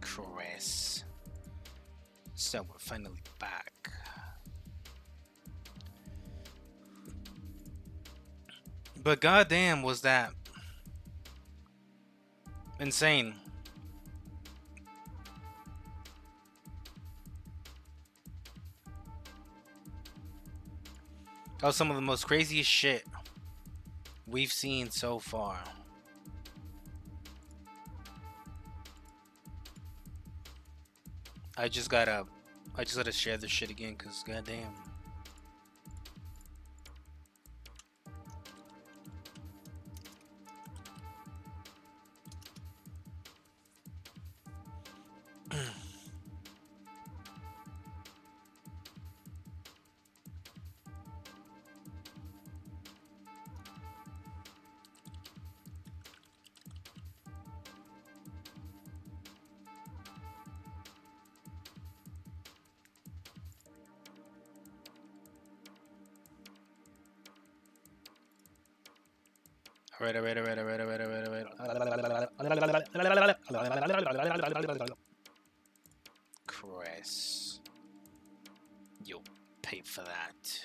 Chris. So we're finally back. But goddamn, was that insane. That was some of the most craziest shit we've seen so far. I just gotta share this shit again, cause goddamn. Alright. Chris, you'll pay for that.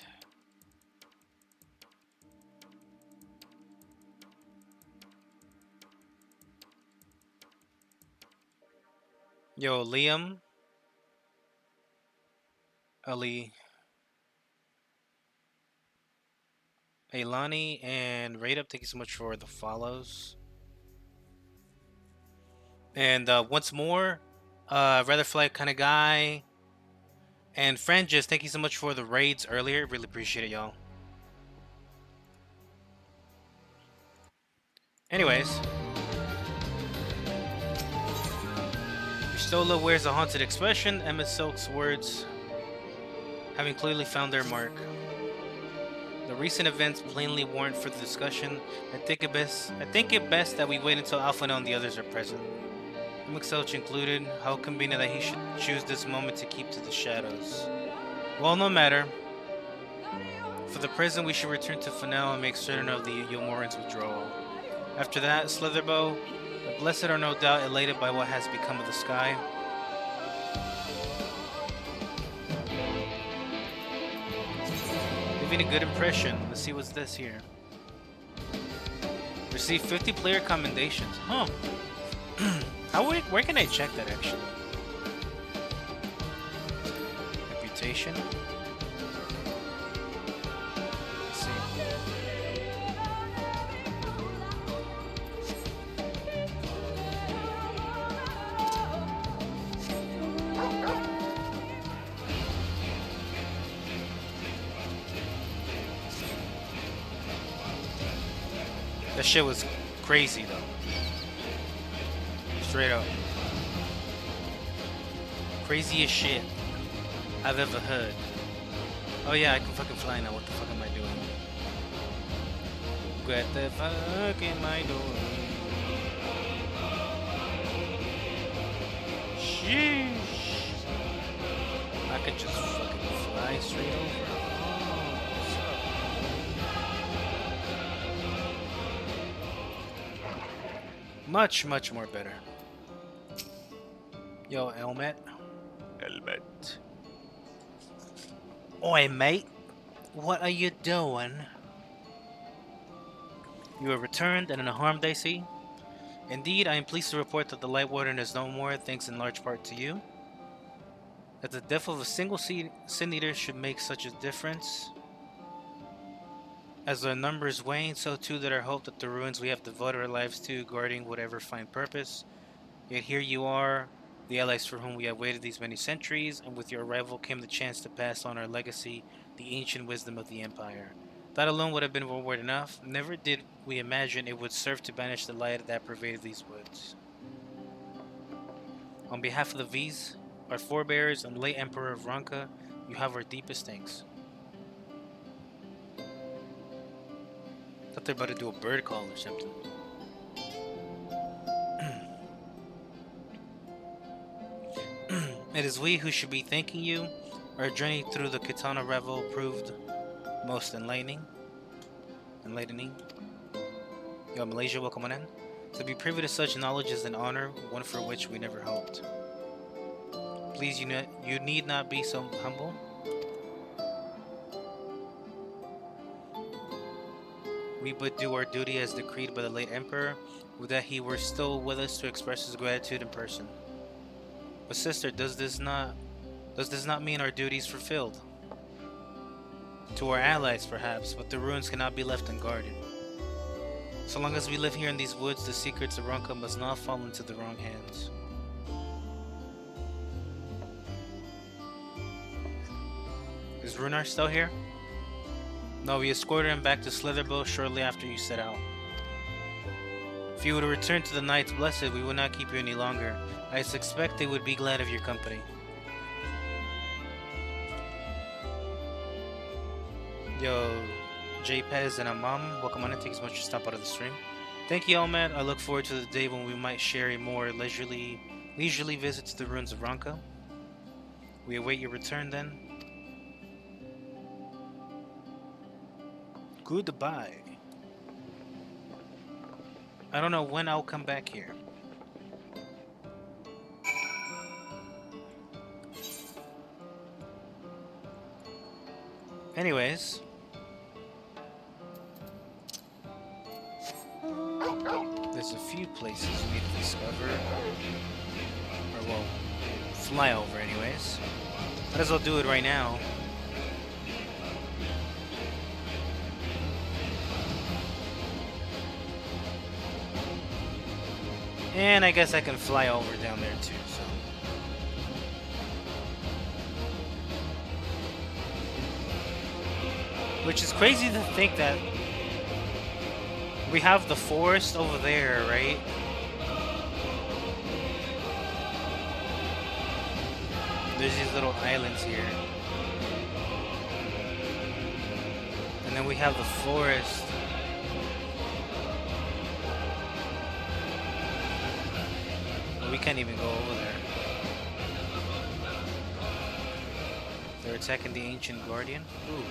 Yo, Liam, Ali, Ailani, and Radeup, thank you so much for the follows. And once more, Rather Fly kind of guy, and Francis, thank you so much for the raids earlier. Really appreciate it, y'all. Anyways, Stola wears a haunted expression. Emma Silk's words having clearly found their mark. The recent events plainly warrant further discussion. I think it best that we wait until Alpha and the others are present. McSelch included. How convenient that he should choose this moment to keep to the shadows. Well, no matter. For the present, we should return to Fanel and make certain of the Yomoran's withdrawal. After that, Slitherbow, the blessed are no doubt elated by what has become of the sky. Leaving a good impression. Let's see what's this here. Receive 50 player commendations. Huh. Where can I check that actually? Reputation. Let's see. That shit was crazy though. Straight up. Craziest shit I've ever heard. Oh yeah, I can fucking fly now. What the fuck am I doing? What the fuck am I doing? Sheesh. I could just fucking fly straight over. Much more better. Yo, Helmet. Oi, mate. What are you doing? You have returned and unharmed, I see. Indeed, I am pleased to report that the Light Warden is no more, thanks in large part to you. That the death of a single Sin Eater should make such a difference. As our numbers wane, so too did our hope that the ruins we have devoted our lives to, guarding whatever fine purpose. Yet here you are, the allies for whom we have waited these many centuries, and with your arrival came the chance to pass on our legacy, the ancient wisdom of the Empire. That alone would have been reward enough. Never did we imagine it would serve to banish the light that pervaded these woods. On behalf of the V's, our forebears, and late Emperor of Ranka, you have our deepest thanks. Thought they're about to do a bird call or something. It is we who should be thanking you. Our journey through the Kitana Revel proved most enlightening. Yo, Malaysia, welcome on in. To be privy to such knowledge is an honor, one for which we never hoped. Please, you need not be so humble. We but do our duty as decreed by the late Emperor, would that he were still with us to express his gratitude in person. But sister, does this not mean our duty is fulfilled? To our allies, perhaps, but the ruins cannot be left unguarded. So long as we live here in these woods, the secrets of Ronka must not fall into the wrong hands. Is Runar still here? No, we escorted him back to Slitherbow shortly after you set out. If you were to return to the Knights Blessed, we would not keep you any longer. I suspect they would be glad of your company. Yo, JPez and Amam, welcome on and thank you so much for stopping by the stream. Thank you all, man. I look forward to the day when we might share a more leisurely visit to the ruins of Ronka. We await your return then. Goodbye. I don't know when I'll come back here. Anyways. There's a few places we need to discover. Or, well, fly over anyways. Might as well do it right now. And I guess I can fly over down there too, so. Which is crazy to think that we have the forest over there, right? There's these little islands here. And then we have the forest. We can't even go over there. They're attacking the Ancient Guardian. Ooh.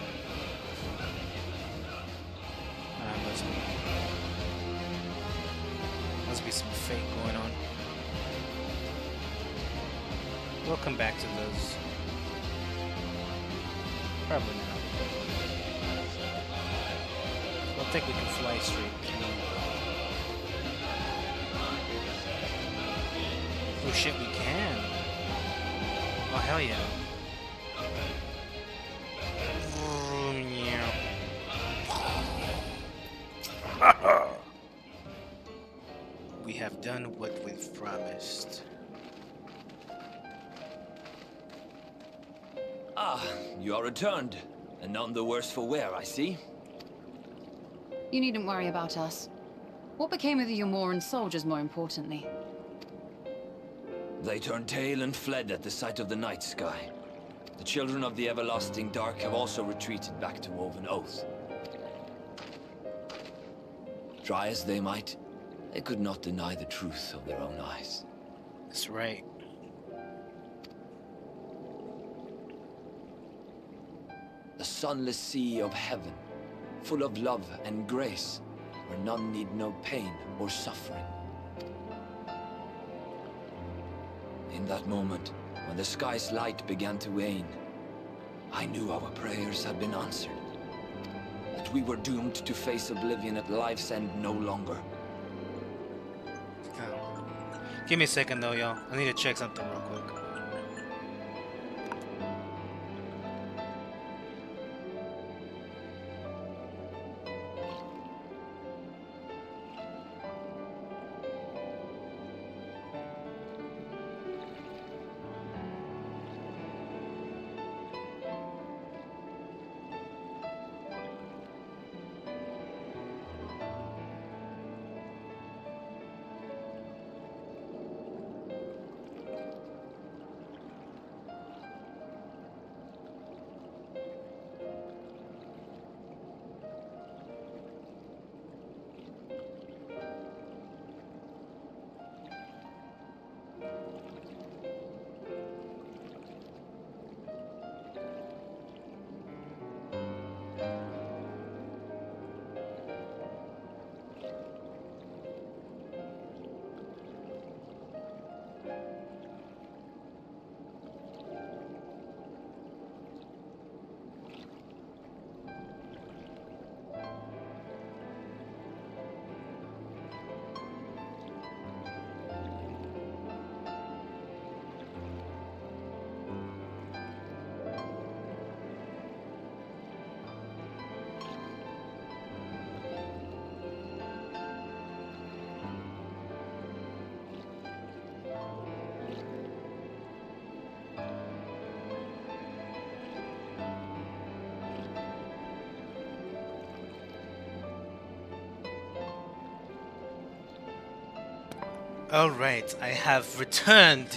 Must be some fake going on. We'll come back to those. Probably not. I don't think we can fly straight. Oh shit, we can. Oh hell yeah. We have done what we've promised. Ah, you are returned, and none the worse for wear, I see. You needn't worry about us. What became of the Yomoran soldiers, more importantly? They turned tail and fled at the sight of the night sky. The children of the everlasting dark have also retreated back to Woven Oath. Try as they might, they could not deny the truth of their own eyes. That's right. The sunless sea of heaven, full of love and grace, where none need know pain or suffering. In that moment, when the sky's light began to wane, I knew our prayers had been answered. That we were doomed to face oblivion at life's end no longer. Oh. Give me a second though, y'all. I need to check something real quick. Alright, I have returned.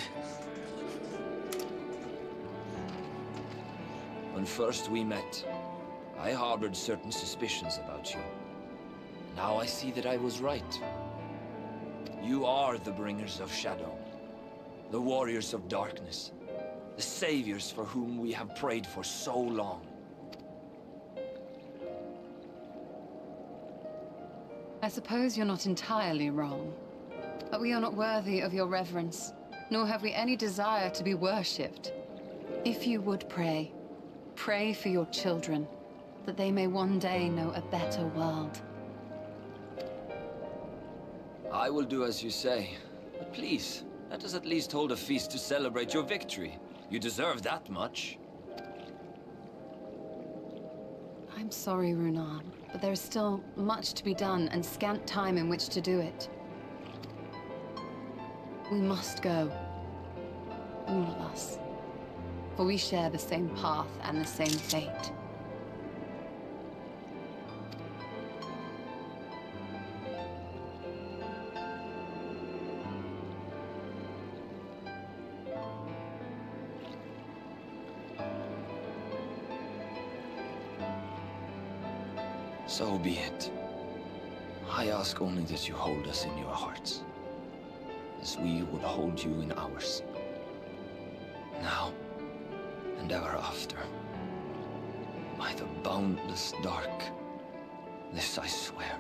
When first we met, I harbored certain suspicions about you. Now I see that I was right. You are the bringers of shadow, the warriors of darkness, the saviors for whom we have prayed for so long. I suppose you're not entirely wrong. But we are not worthy of your reverence, nor have we any desire to be worshipped. If you would pray, pray for your children, that they may one day know a better world. I will do as you say. But please, let us at least hold a feast to celebrate your victory. You deserve that much. I'm sorry, Runar, but there is still much to be done and scant time in which to do it. We must go. All of us. For we share the same path and the same fate. So be it. I ask only that you hold us in your hearts, as we would hold you in ours. Now, and ever after. By the boundless dark, this I swear.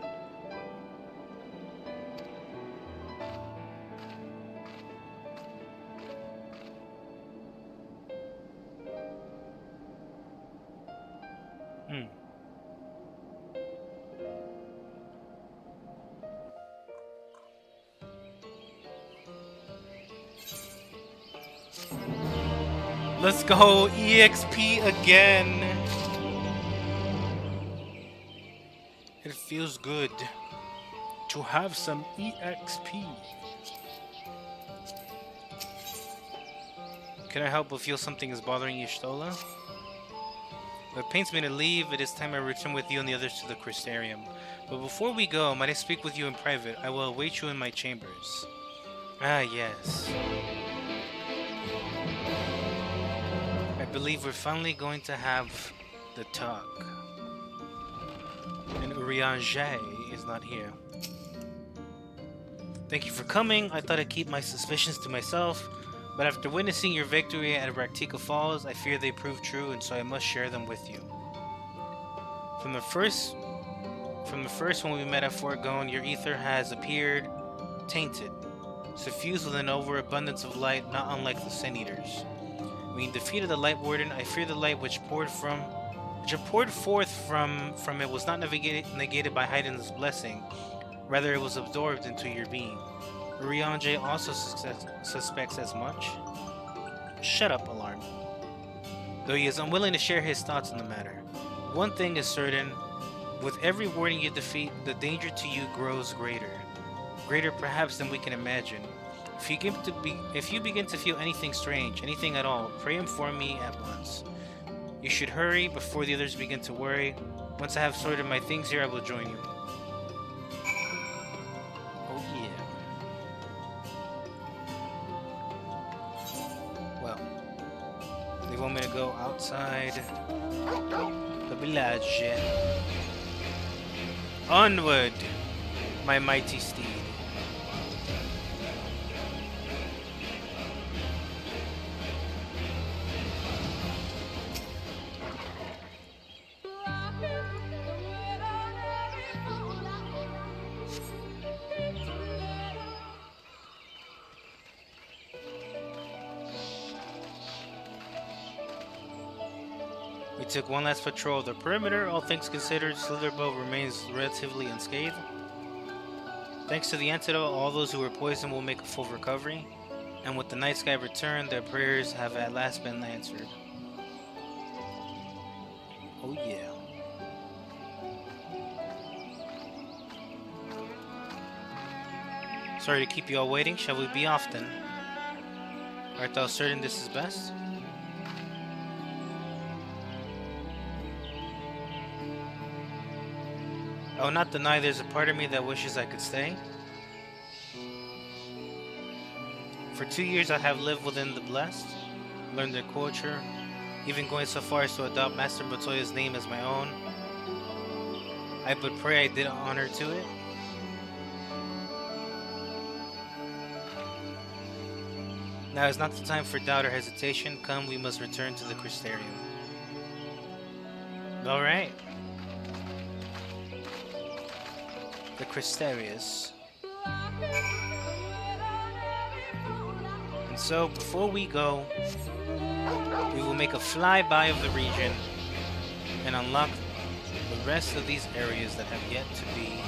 Let's go EXP again. It feels good to have some EXP. Can I help but feel something is bothering you, Stola? It pains me to leave. It is time I return with you and the others to the Crystarium. But before we go, might I speak with you in private? I will await you in my chambers. Ah, yes. I believe we're finally going to have the talk. And Urianger is not here. Thank you for coming. I thought I'd keep my suspicions to myself, but after witnessing your victory at Raktika Falls, I fear they proved true, and so I must share them with you. From the first when we met at Fort Gone, your ether has appeared tainted, suffused with an overabundance of light, not unlike the Sin Eaters. When you defeated the Light Warden, I fear the light which poured forth from it was not negated by Heiden's blessing. Rather, it was absorbed into your being. Urianger also suspects as much. Shut up, Alarm. Though he is unwilling to share his thoughts on the matter. One thing is certain, with every warden you defeat, the danger to you grows greater. Greater perhaps than we can imagine. If you begin to feel anything strange, anything at all, pray inform me at once. You should hurry before the others begin to worry. Once I have sorted my things here, I will join you. Oh yeah. Well, they want me to go outside the village. Onward, my mighty steed. We took one last patrol of the perimeter. All things considered, Slitherbow remains relatively unscathed. Thanks to the antidote, all those who were poisoned will make a full recovery. And with the night sky returned, their prayers have at last been answered. Oh yeah. Sorry to keep you all waiting. Shall we be off then? Art thou certain this is best? I will not deny there's a part of me that wishes I could stay. For 2 years I have lived within the Blessed, learned their culture, even going so far as to adopt Master Montoya's name as my own. I but pray I did honor to it. Now is not the time for doubt or hesitation. Come, we must return to the Crystarium. Alright. The Crystarius. And so, before we go, we will make a flyby of the region and unlock the rest of these areas that have yet to be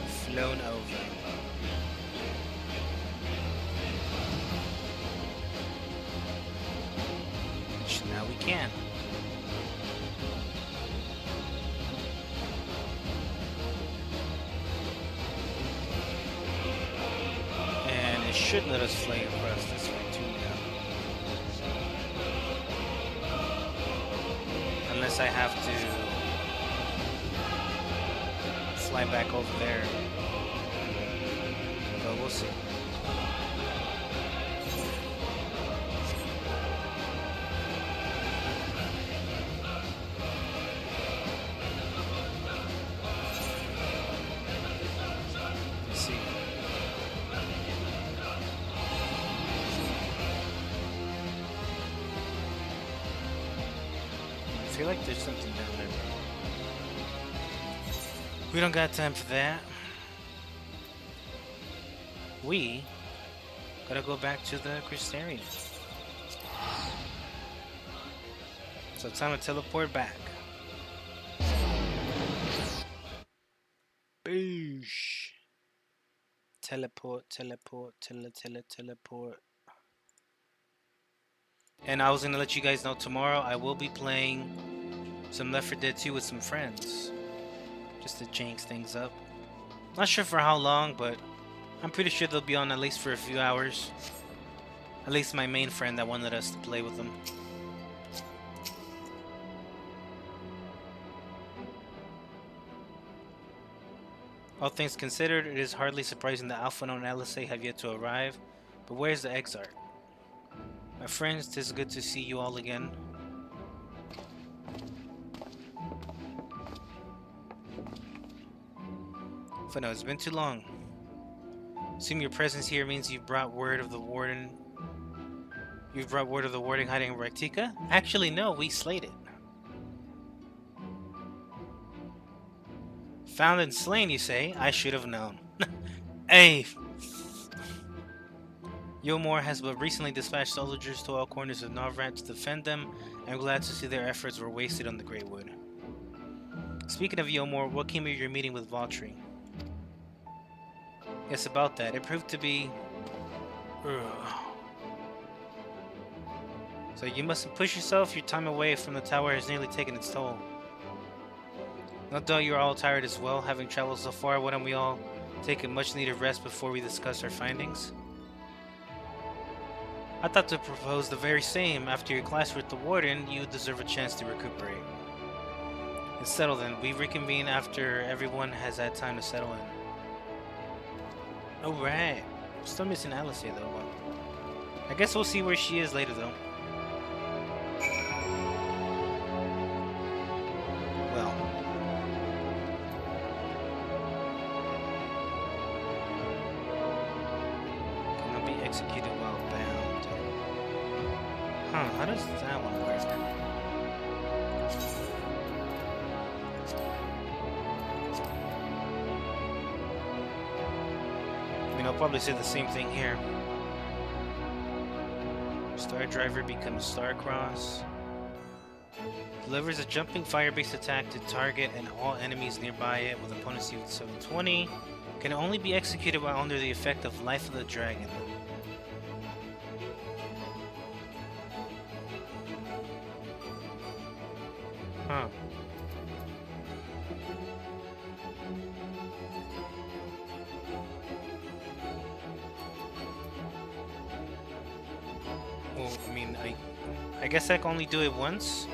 flown over. Which now we can. And it should let us fly across this way too now. Unless I have to fly back over there. But we'll see. Let's see. I feel like there's something down there. We don't got time for that. We gotta go back to the Crystarium. So time to teleport back. Boosh. Teleport. And I was gonna let you guys know tomorrow I will be playing some Left 4 Dead 2 with some friends. Just to jinx things up. Not sure for how long, but I'm pretty sure they'll be on at least for a few hours. At least my main friend that wanted us to play with them. All things considered, it is hardly surprising that Alpha and LSA have yet to arrive. But where's the Exarch? My friends, 'tis good to see you all again. But no, it's been too long. Assume your presence here means you've brought word of the warden. You've brought word of the warden hiding in Rectica? Actually, no, we slayed it. Found and slain, you say? I should have known. Hey! Yomor has but recently dispatched soldiers to all corners of Novrant to defend them. I'm glad to see their efforts were wasted on the Great Wood. Speaking of Yomor, what came of your meeting with Valtteri? Yes, about that. It proved to be... So you mustn't push yourself. Your time away from the tower has nearly taken its toll. No doubt you're all tired as well. Having traveled so far, why don't we all take a much needed rest before we discuss our findings? I thought to propose the very same. After your clash with the warden, you deserve a chance to recuperate. It's settled then. We reconvene after everyone has had time to settle in. Alright. Still missing Alicia though. I guess we'll see where she is later though. Well. Cannot be executed while bound. Huh, how does that one work? I'll probably say the same thing here. Star Driver becomes Starcross. Delivers a jumping fire-based attack to target and all enemies nearby it with a potency of 720. Can only be executed while under the effect of Life of the Dragon. Huh. Well, I mean, I guess I can only do it once.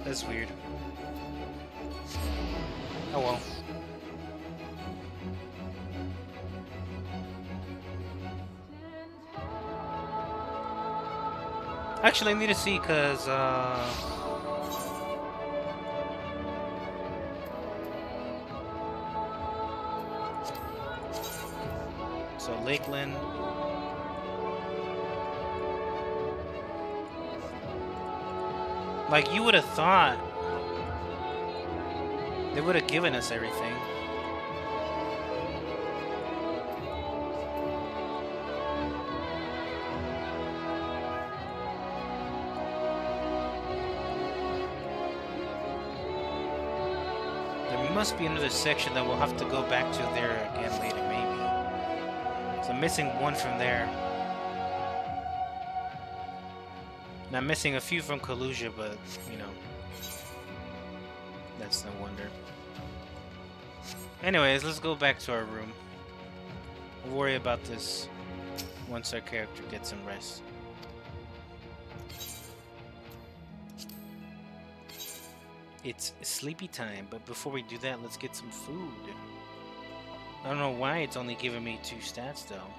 That's weird. Oh well. Actually, I need to see, cause so Lakeland. Like, you would have thought they would have given us everything. There must be another section that we'll have to go back to there again later, maybe. So I'm missing one from there. And I'm missing a few from Kalusia, but, you know, that's no wonder. Anyways, let's go back to our room. We'll worry about this once our character gets some rest. It's sleepy time, but before we do that, let's get some food. I don't know why it's only giving me 2 stats, though.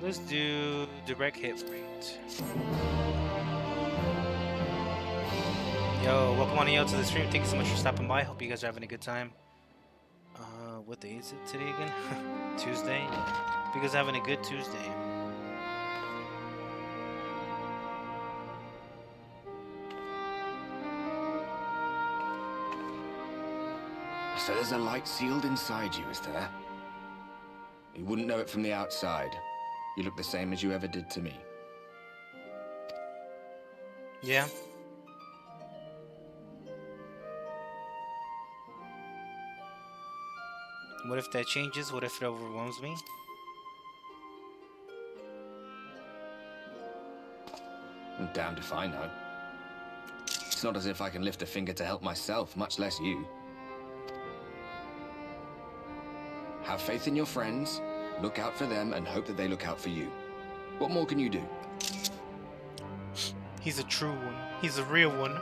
Let's do direct hit rate. Yo, welcome on y'all to the stream. Thank you so much for stopping by. Hope you guys are having a good time. What day is it today again? Tuesday? Hope you guys are having a good Tuesday. So there's a light sealed inside you, is there? You wouldn't know it from the outside. You look the same as you ever did to me. Yeah. What if that changes? What if it overwhelms me? I'm damned if I know. It's not as if I can lift a finger to help myself, much less you. Have faith in your friends, look out for them, and hope that they look out for you. What more can you do? He's a true one. He's a real one.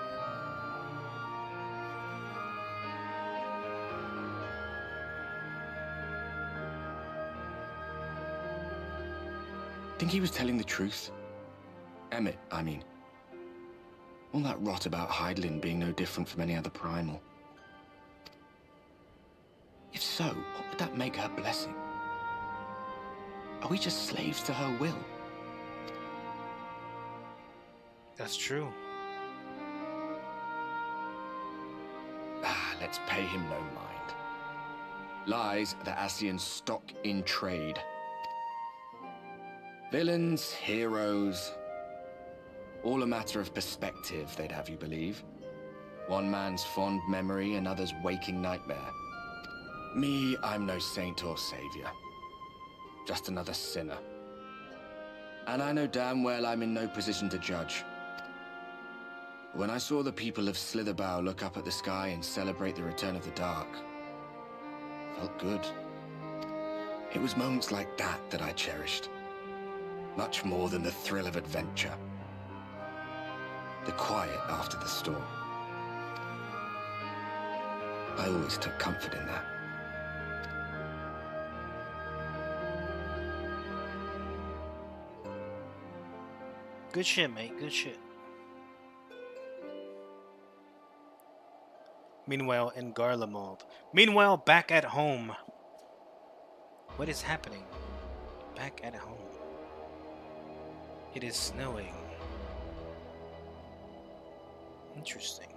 Think he was telling the truth? Emmett, I mean. All that rot about Hydaelyn being no different from any other primal. If so, what would that make her blessing? Are we just slaves to her will? That's true. Let's pay him no mind. Lies the Ascian stock in trade. Villains, heroes, all a matter of perspective, they'd have you believe. One man's fond memory, another's waking nightmare. Me, I'm no saint or savior. Just another sinner. And I know damn well I'm in no position to judge. When I saw the people of Slitherbow look up at the sky and celebrate the return of the dark, felt good. It was moments like that that I cherished. Much more than the thrill of adventure. The quiet after the storm. I always took comfort in that. Good shit, mate. Good shit. Meanwhile, in Garlemald. Meanwhile, back at home. What is happening? Back at home. It is snowing. Interesting.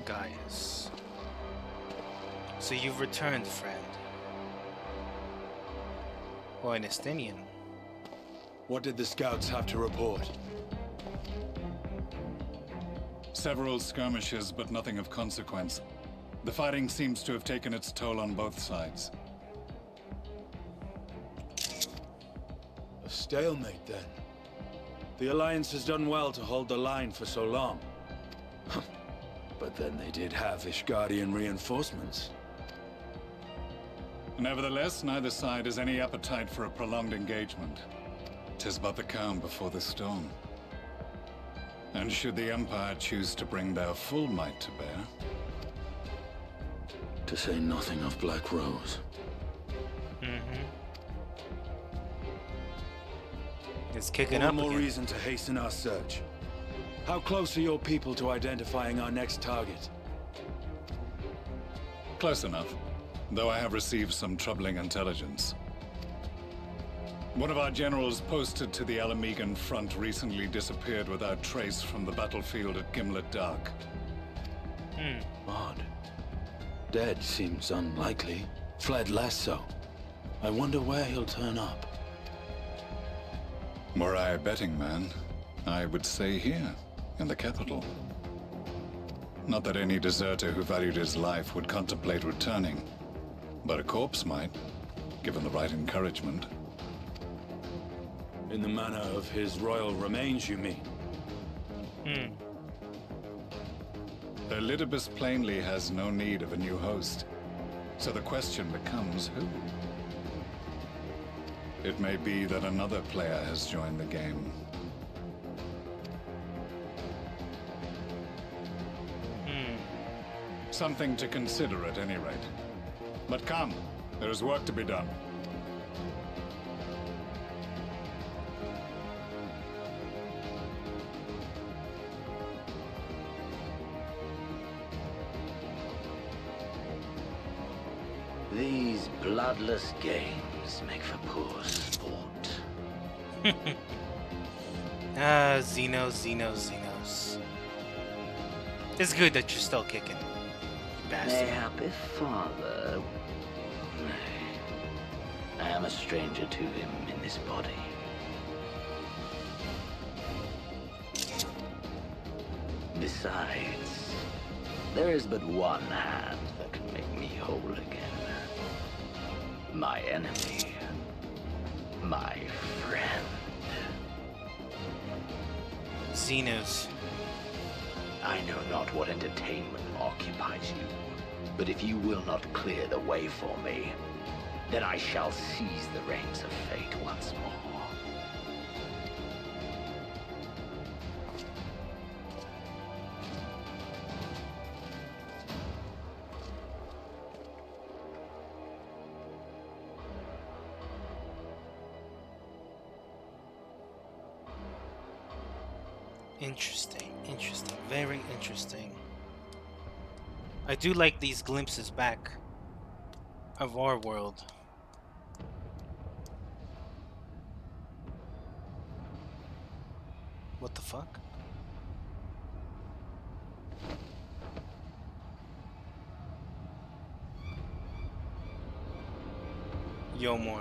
Gaius. So you've returned, friend. Or an Estinian. What did the scouts have to report? Several skirmishes, but nothing of consequence. The fighting seems to have taken its toll on both sides. A stalemate, then. The Alliance has done well to hold the line for so long. But then they did have Ishgardian reinforcements. Nevertheless, neither side has any appetite for a prolonged engagement. 'Tis but the calm before the storm. And should the Empire choose to bring their full might to bear, To say nothing of Black Rose. It's kicking All up the more again. reason to hasten our search. How close are your people to identifying our next target? close enough, though I have received some troubling intelligence. One of our generals posted to the Alamegan front recently disappeared without trace from the battlefield at Gimlet Dark. Odd. Dead seems unlikely. Fled less so. I wonder where he'll turn up. Were I a betting man, I would say here, in the capital. Not that any deserter who valued his life would contemplate returning, but a corpse might, given the right encouragement. In the manner of his royal remains, you mean? Elidibus plainly has no need of a new host, so the question becomes who? It may be that another player has joined the game. Something to consider at any rate. But come, there is work to be done. These bloodless games make for poor sport. Xenos. It's good that you're still kicking, you bastard. Mayhap if father... Nay, I am a stranger to him in this body. Besides, there is but one hand that can make me whole again. My enemy. My friend. Xenos. I know not what entertainment occupies you, but if you will not clear the way for me, then I shall seize the reins of fate once more. Interesting, very interesting. I do like these glimpses back of our world. What the fuck? Yo more.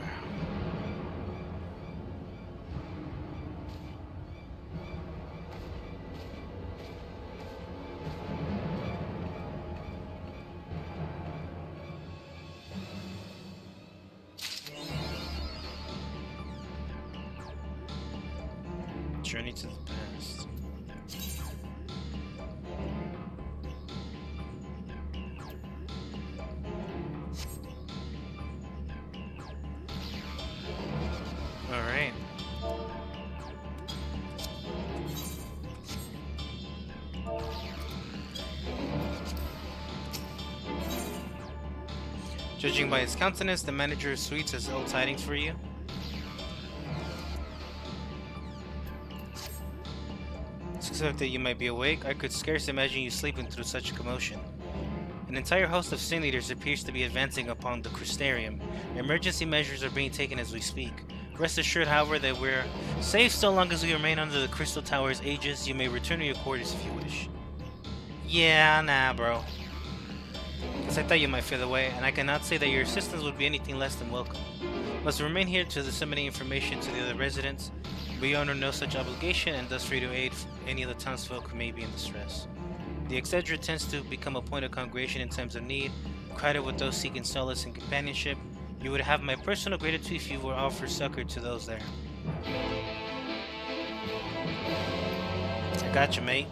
Journey to the past. All right. Judging by his countenance, the manager of suites has ill tidings for you. Suspect that you might be awake. I could scarce imagine you sleeping through such a commotion. An entire host of sin leaders appears to be advancing upon the Crystarium. Emergency measures are being taken as we speak. Rest assured, however, that we're safe so long as we remain under the Crystal Tower's aegis. You may return to your quarters if you wish. Yeah, nah, bro. Guess I thought you might feel the way, and I cannot say that your assistance would be anything less than welcome. Must remain here to disseminate information to the other residents. We are under no such obligation, and thus free to aid any of the townsfolk who may be in distress. The Excedra tends to become a point of congregation in times of need, crowded with those seeking solace and companionship. You would have my personal gratitude if you would offer succor to those there. I got you, mate.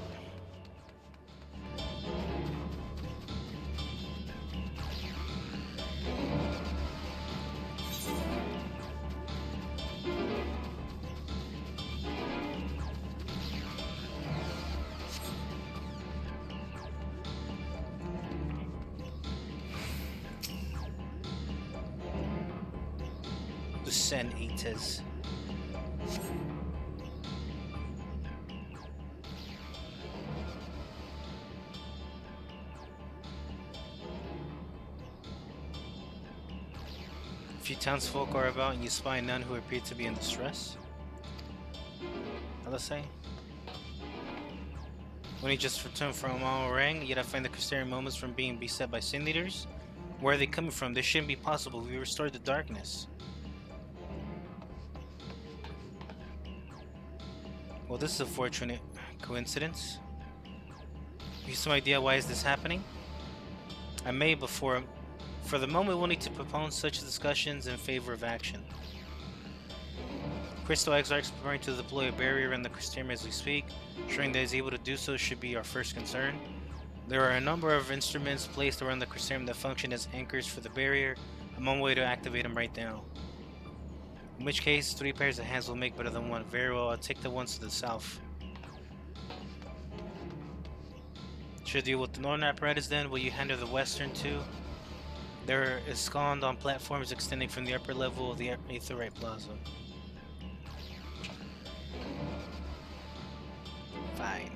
100% A few townsfolk are about and you spy none who appear to be in distress. Let's say. When he just returned from Orang, yet I find the Crystarian moments from being beset by sin leaders. Where are they coming from? This shouldn't be possible. We restored the darkness. Well, this is a fortunate coincidence. Have you some idea why is this happening? I may before. For the moment, we'll need to postpone such discussions in favor of action. Crystal Exarchs preparing to deploy a barrier in the Crystarium as we speak. Ensuring that he is able to do so should be our first concern. There are a number of instruments placed around the Crystarium that function as anchors for the barrier. I'm on my way to activate them right now. In which case, 3 pairs of hands will make better than 1. Very well, I'll take the ones to the south. Should deal with the northern apparatus then. Will you handle the western too? They're ensconced on platforms extending from the upper level of the Aetherite Plaza. Fine.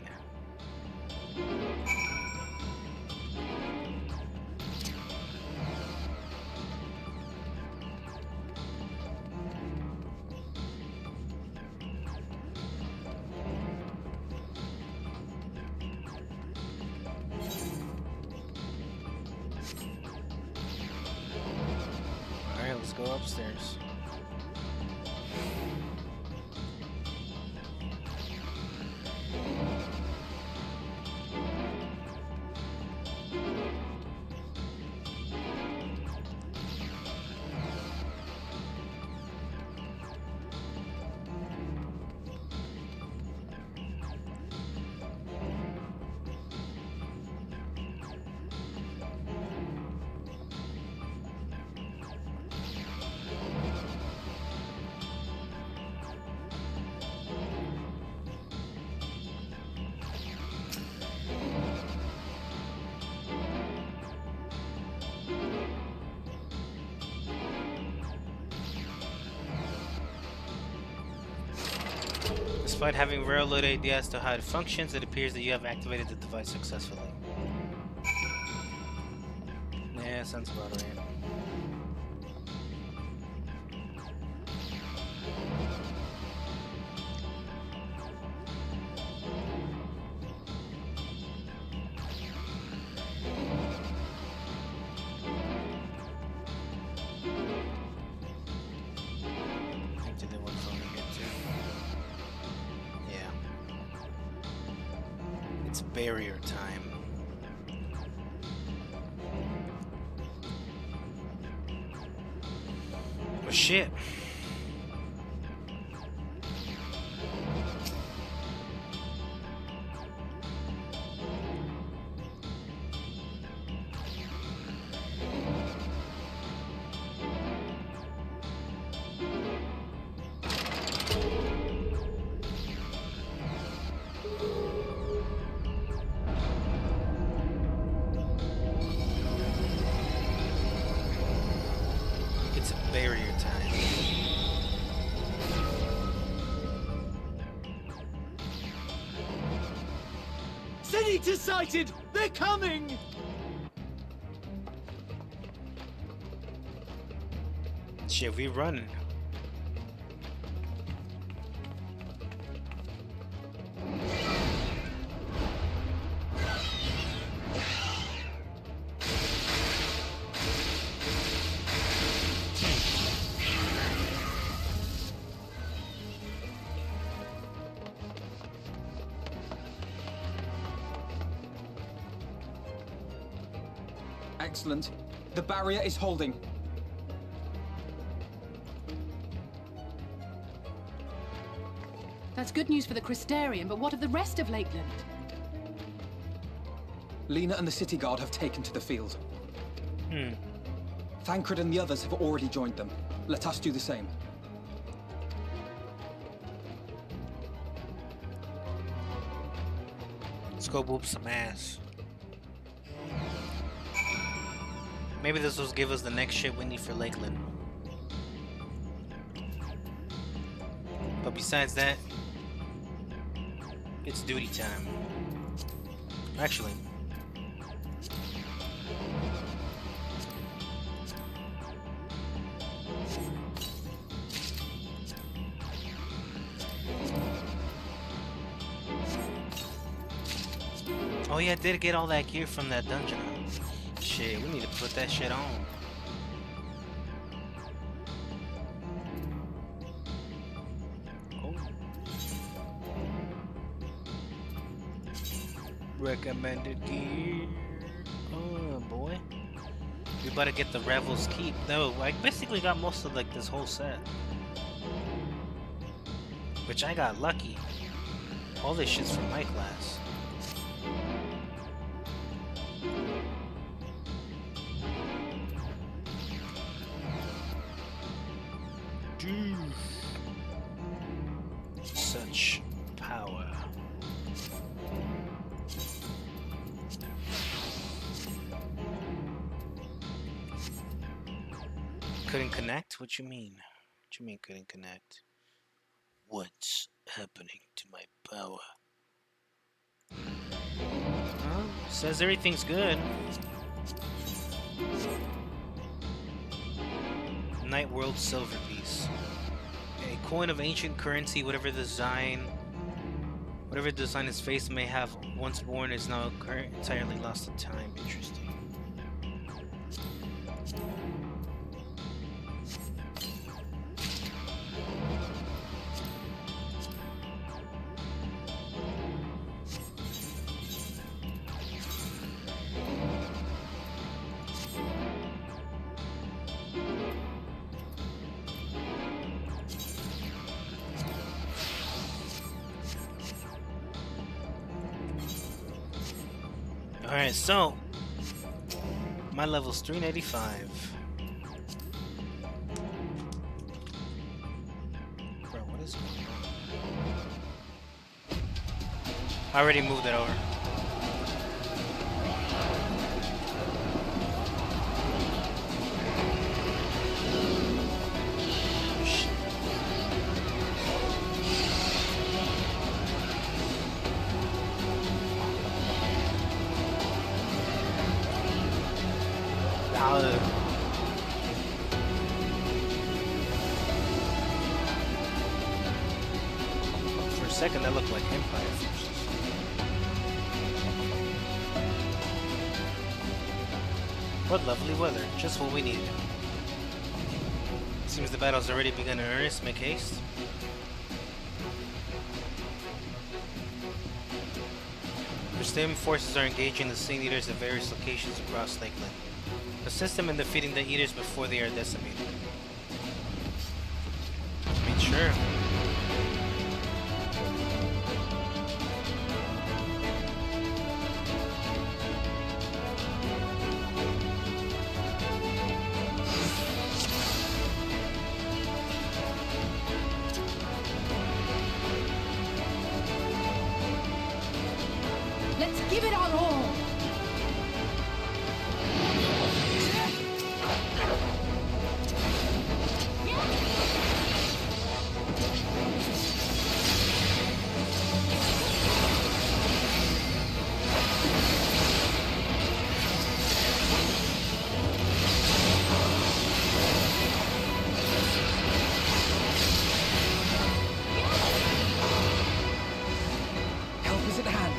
Alright, let's go upstairs. Despite having railroad idea as to how it functions, it appears that you have activated the device successfully. Yeah, sounds about right. Barrier time. Well, shit. Barrier time. Senator sighted! They're coming! Shit, we running. Excellent. The barrier is holding. That's good news for the Crystarium, but what of the rest of Lakeland? Lena and the City Guard have taken to the field. Thancred and the others have already joined them. Let us do the same. Let's go whoop some ass. Maybe this will give us the next shit we need for Lakeland. But besides that, it's duty time. Actually, oh yeah, I did get all that gear from that dungeon. Shit, we need to put that shit on. Recommended gear. Oh boy. We better get the Revel's Keep. No, I basically got most of like this whole set. Which I got lucky. All this shit's from my class. Dude. Such power. Couldn't connect? What you mean? What you mean couldn't connect? What's happening to my power? Says everything's good. Night World Silver Piece. A coin of ancient currency, whatever design its face may have once worn is now entirely lost to time. Interesting. Alright, so my level's 395. Bro, what is going on? I already moved it over. For a second, that looked like Empire forces. What lovely weather, just what we needed. Seems the battle's already begun in earnest. Make haste. Christian forces are engaging the Saint Eaters at various locations across Lakeland. Assist them in defeating the Eaters before they are decimated. I mean, sure. Let's give it our all! Help is at hand.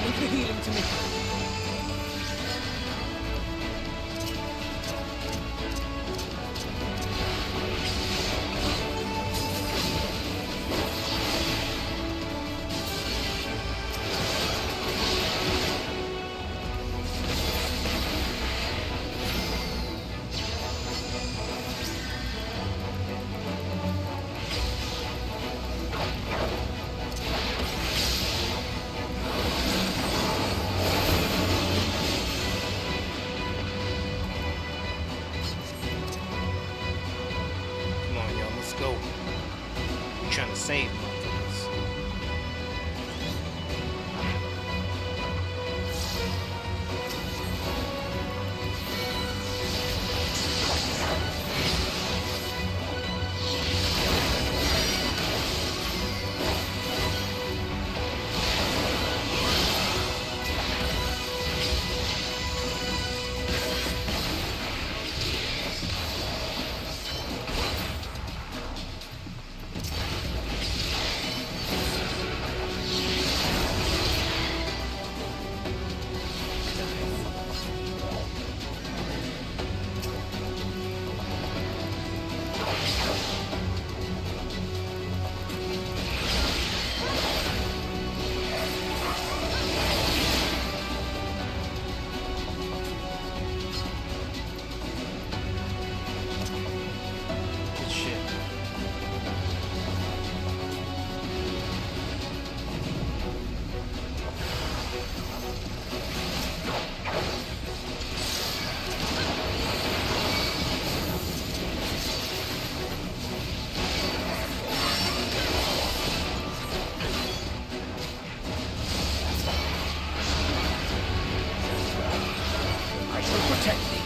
Leave the healing to me. Come on, y'all, let's go. I'm trying to save motherfuckers. Good shit. I shall protect thee.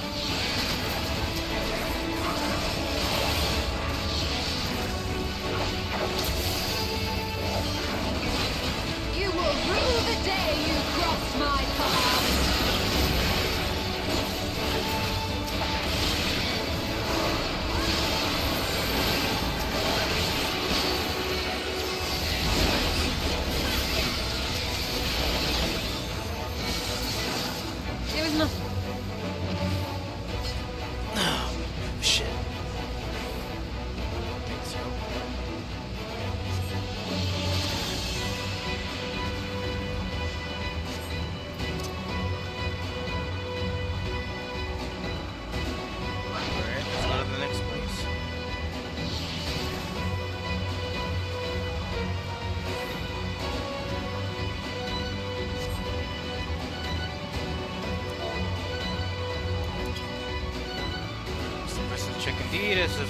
You will rue the day you crossed my path. It was nothing. Shit. Thanks, yo. Alright, let's go to the next place. Some versus check indeed, as if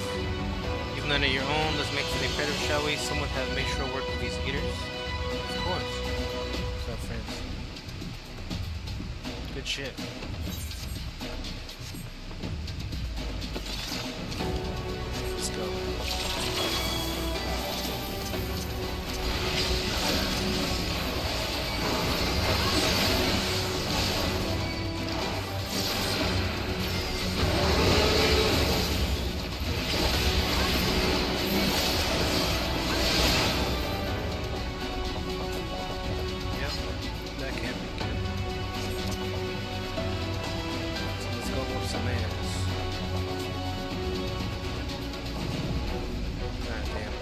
you've none of your own. Let's make for the imperative, shall we? Someone has made sure work with these eaters. Of course. What's up, friends? Good shit. Let's go. Yep, that can't be good. So let's go whoop some ass. God damn.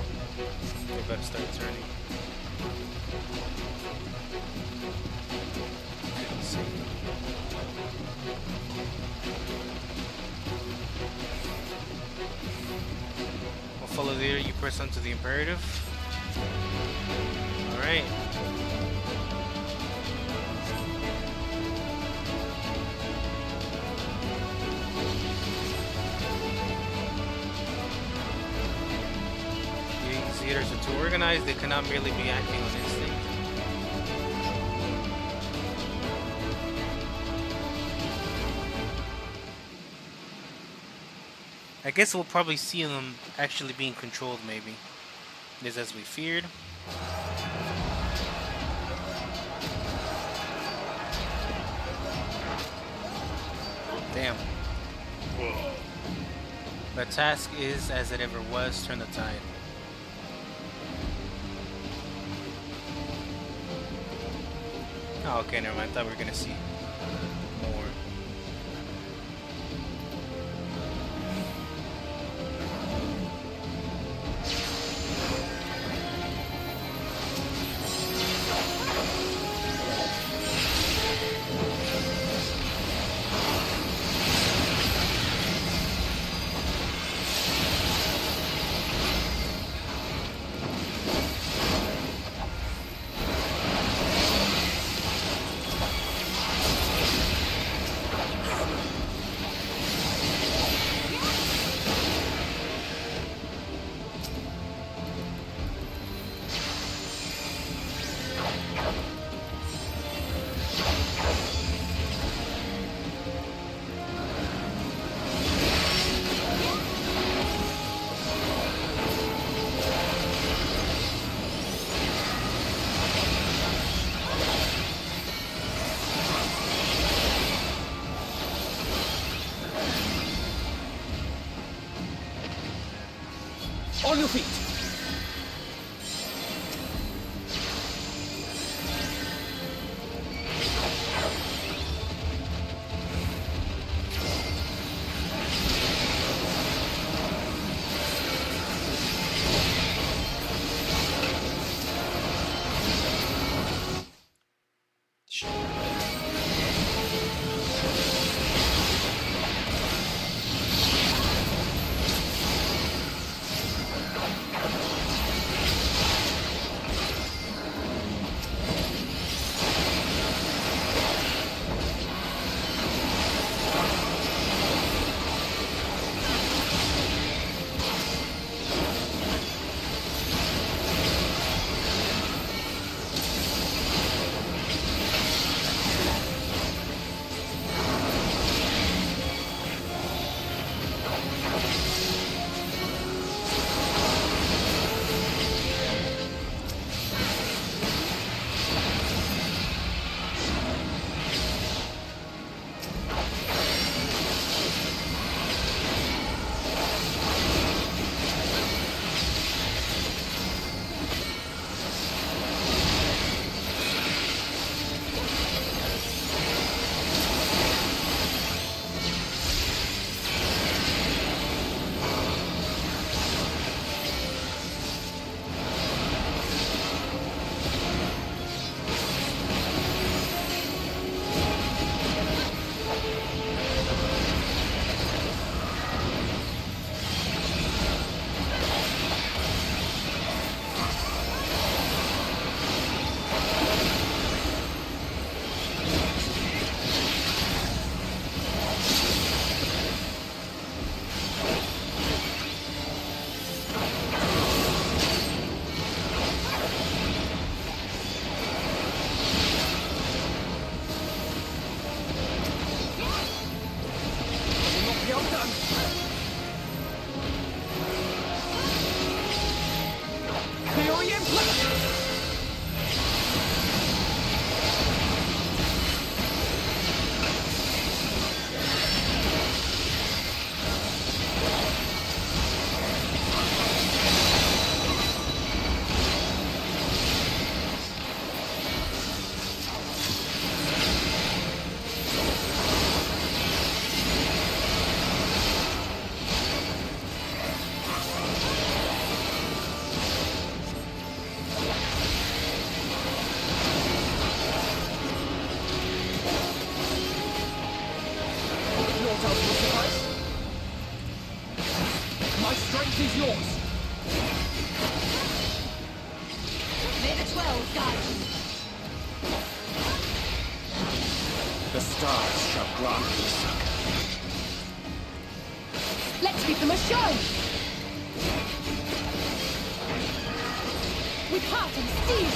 They better start turning. Couldn't see. I'll follow the leader, you press onto the imperative. Alright. These leaders are too organized, they cannot merely be acting on instinct. I guess we'll probably see them actually being controlled, maybe. Just as we feared. Damn. The task is, as it ever was, turn the tide. Oh, okay, never mind. I thought we were gonna see more. On your feet! My strength is yours. May the 12 guide you. The stars shall grant me succor. Let's give them a show! With heart and steel!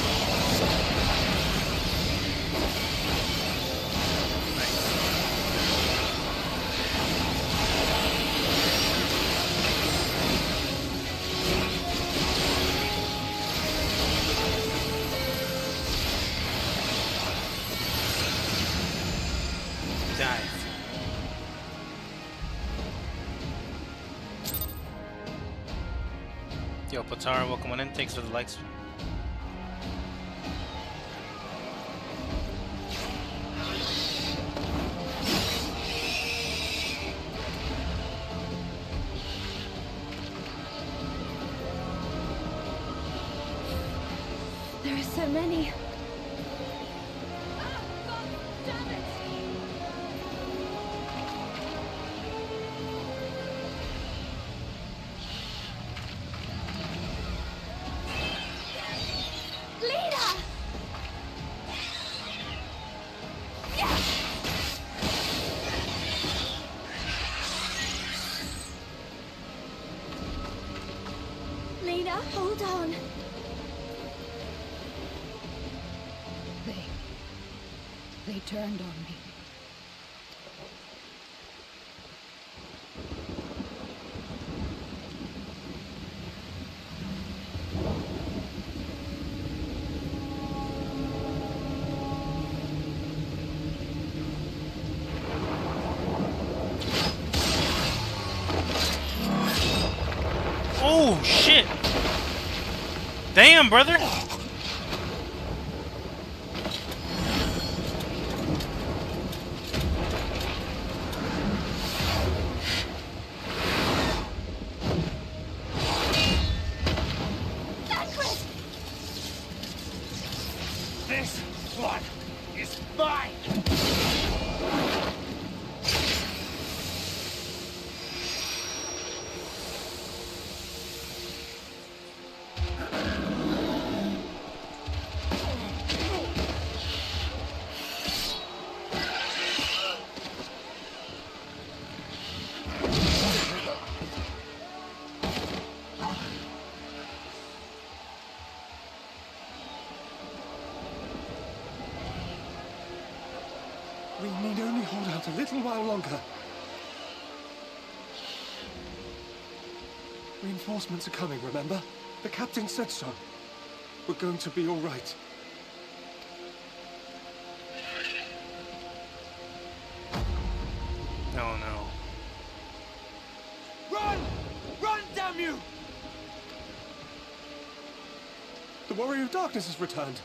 Yo, Patara, welcome on in. Thanks for the likes. There are so many. Lena, hold on. They turned on me. Oh shit! Damn, brother! This one is mine! We need only hold out a little while longer. Reinforcements are coming, remember? The captain said so. We're going to be all right. Oh no. Run! Run, damn you! The Warrior of Darkness has returned.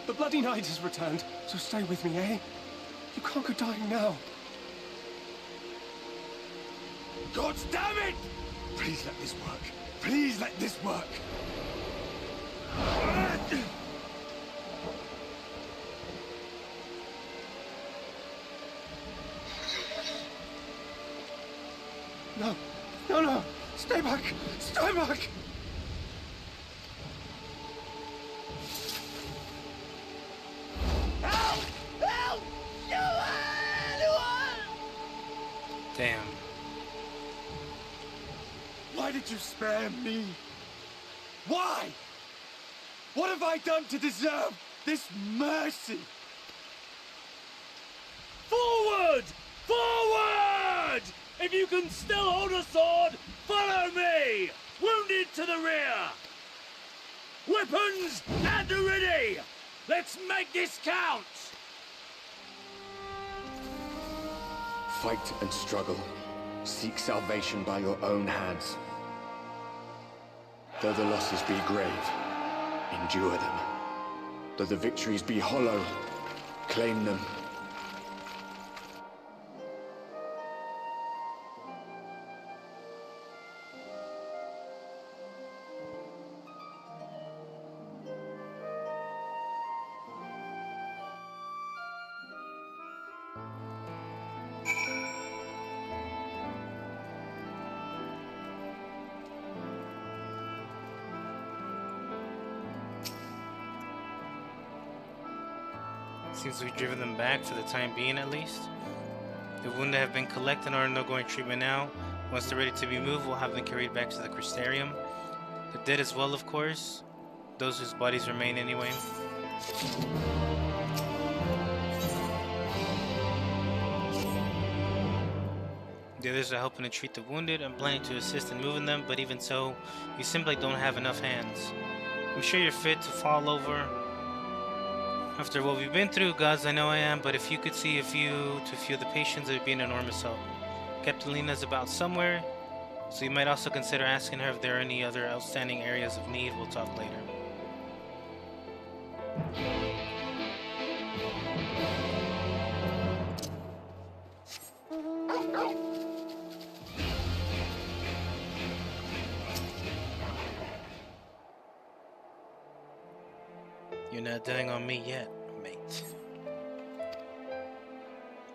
The Bloody Knight has returned. So stay with me, eh? You can't go dying now. God damn it! Please let this work. Please let this work. No, no, no! Stay back! Stay back! Help! Help! Damn. Why did you spare me? Why? What have I done to deserve this mercy? Forward! Forward! If you can still hold a sword, follow me! Wounded to the rear! Weapons at the ready! Let's make this count! Fight and struggle. Seek salvation by your own hands. Though the losses be grave, endure them. Though the victories be hollow, claim them. Seems we've driven them back for the time being, at least. The wounded have been collected and are undergoing treatment now. Once they're ready to be moved, we'll have them carried back to the Crystarium. The dead as well, of course. Those whose bodies remain anyway. The others are helping to treat the wounded. I'm planning to assist in moving them, but even so, we simply don't have enough hands. I'm sure you're fit to fall over. After what we've been through, gods, I know I am, but if you could see a few of the patients, it would be an enormous help. Captain Lena's about somewhere. So you might also consider asking her if there are any other outstanding areas of need. We'll talk later. You're not dying on me yet, mate.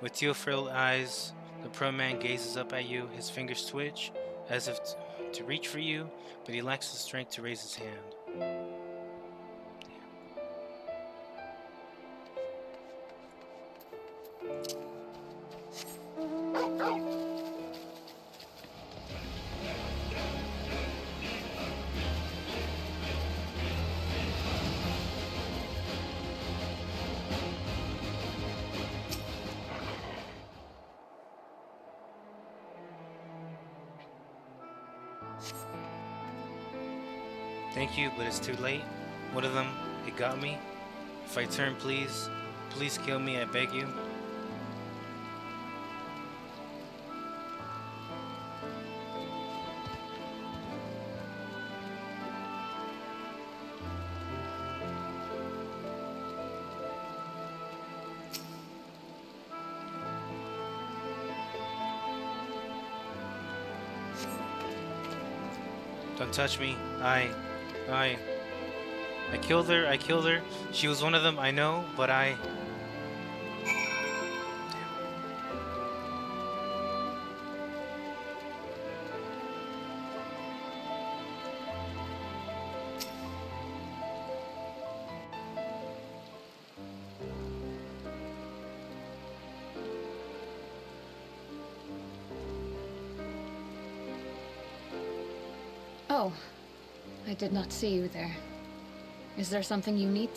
With tear-filled eyes, the pro man gazes up at you. His fingers twitch, as if to reach for you, but he lacks the strength to raise his hand. Thank you, but it's too late. One of them, it got me. If I turn, please kill me, I beg you. Don't touch me. I killed her. She was one of them, I know, but I... Oh, I did not see you there. Is there something you need?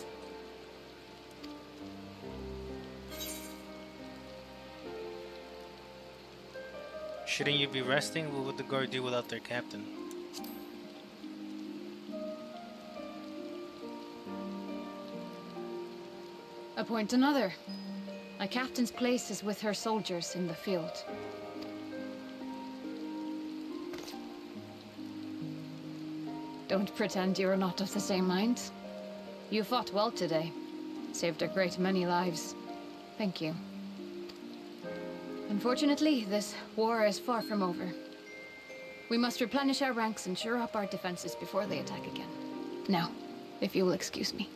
Shouldn't you be resting? What would the guard do without their captain? Appoint another. A captain's place is with her soldiers in the field. Don't pretend you're not of the same mind. You fought well today. Saved a great many lives. Thank you. Unfortunately, this war is far from over. We must replenish our ranks and shore up our defenses before they attack again. Now, if you will excuse me.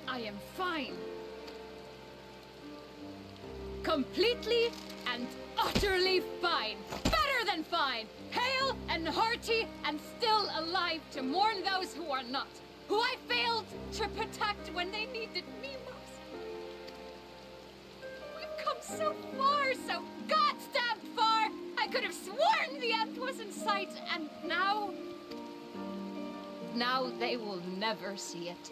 I am fine. Completely and utterly fine. Better than fine. Hale and hearty and still alive to mourn those who are not. Who I failed to protect when they needed me most. We've come so far, so goddamn far. I could have sworn the end was in sight, and now they will never see it.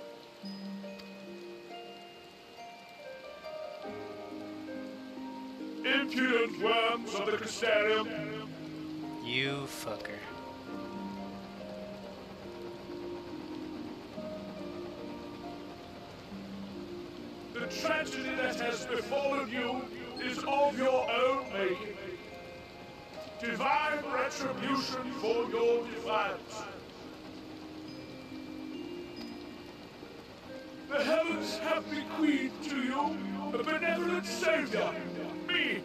Impudent worms of the Castellum. You fucker. The tragedy that has befallen you is of your own making. Divine retribution for your defiance. The heavens have bequeathed to you a benevolent savior, me.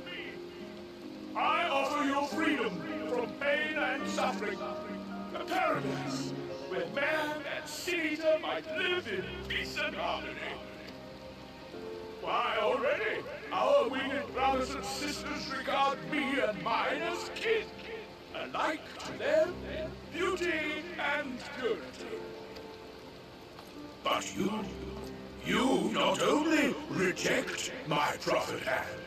I offer you freedom from pain and suffering. A paradise where man and sin-eater might live in peace and harmony. Why, already, our winged brothers and sisters regard me and mine as kin, alike to them in beauty and purity. But you not only reject my prophet hand,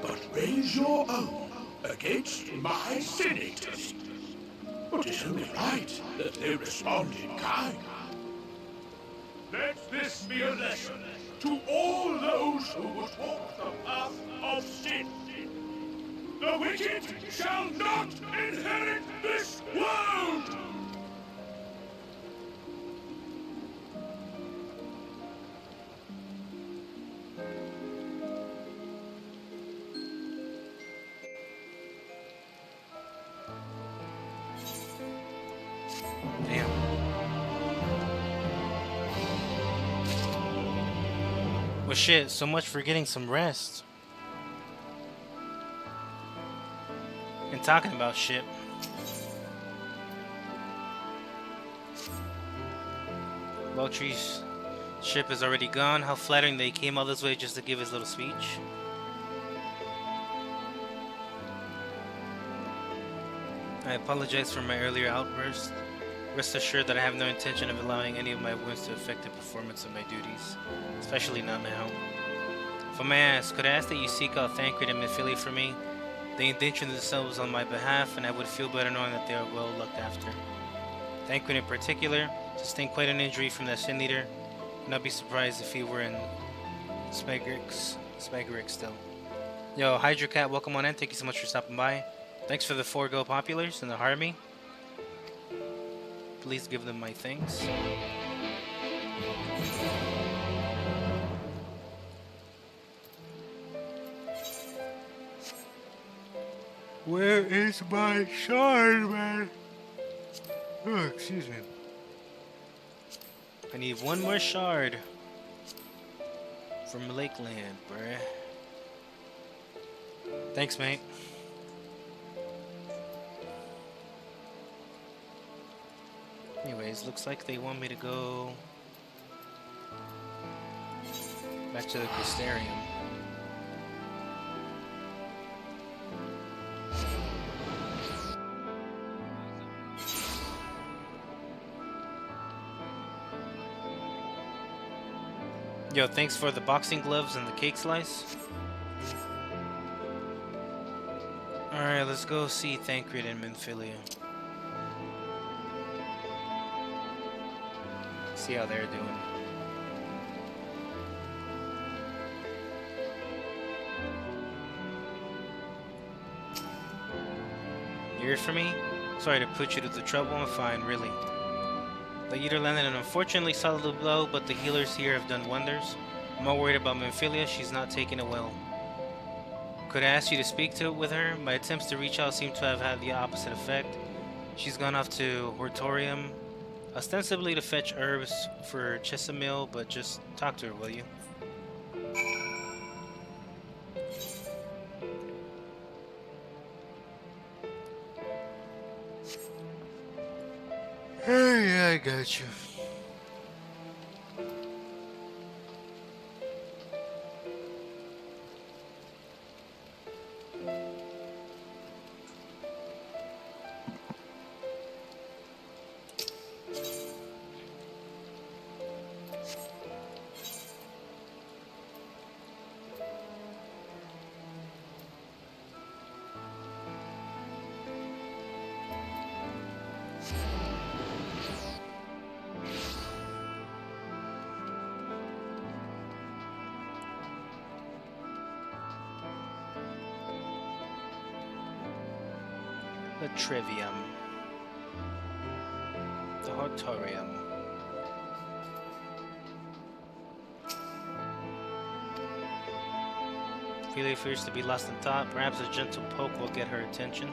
but raise your own against my sin-eaters. But it's only right that they respond in kind. Let this be a lesson to all those who would walk the path of sin. The wicked shall not inherit this world! Damn. Well, shit, so much for getting some rest. And talking about shit. Beltry's ship is already gone. How flattering that he came all this way just to give his little speech. I apologize for my earlier outburst. Rest assured that I have no intention of allowing any of my wounds to affect the performance of my duties, especially not now. If I may ask, could I ask that you seek out Thancred and Mephilia for me? They endanger themselves on my behalf, and I would feel better knowing that they are well looked after. Thancred in particular sustained quite an injury from that Sin Leader, and I'd be surprised if he were in Spagarix still. Yo, Hydra Cat, welcome on in. Thank you so much for stopping by. Thanks for the 4 Go Populars and the Harmy. Please give them my thanks. Where is my shard, man? Oh, excuse me. I need one more shard from Lakeland, bruh. Thanks, mate. Anyways, looks like they want me to go back to the Crystarium. Yo, thanks for the boxing gloves and the cake slice. Alright, let's go see Thancred and Memphilia. See how they're doing. You heard from me? Sorry to put you to the trouble. I'm fine, really. The Eater landed an unfortunately solid blow, but the healers here have done wonders. I'm more worried about Memphilia. She's not taking it well. Could I ask you to speak with her? My attempts to reach out seem to have had the opposite effect. She's gone off to Hortorium, ostensibly to fetch herbs for Chesamil, but just talk to her, will you? Hey, yeah, I got you. The Trivium. The Hortorium. Ophelia fears to be lost in thought. Perhaps a gentle poke will get her attention.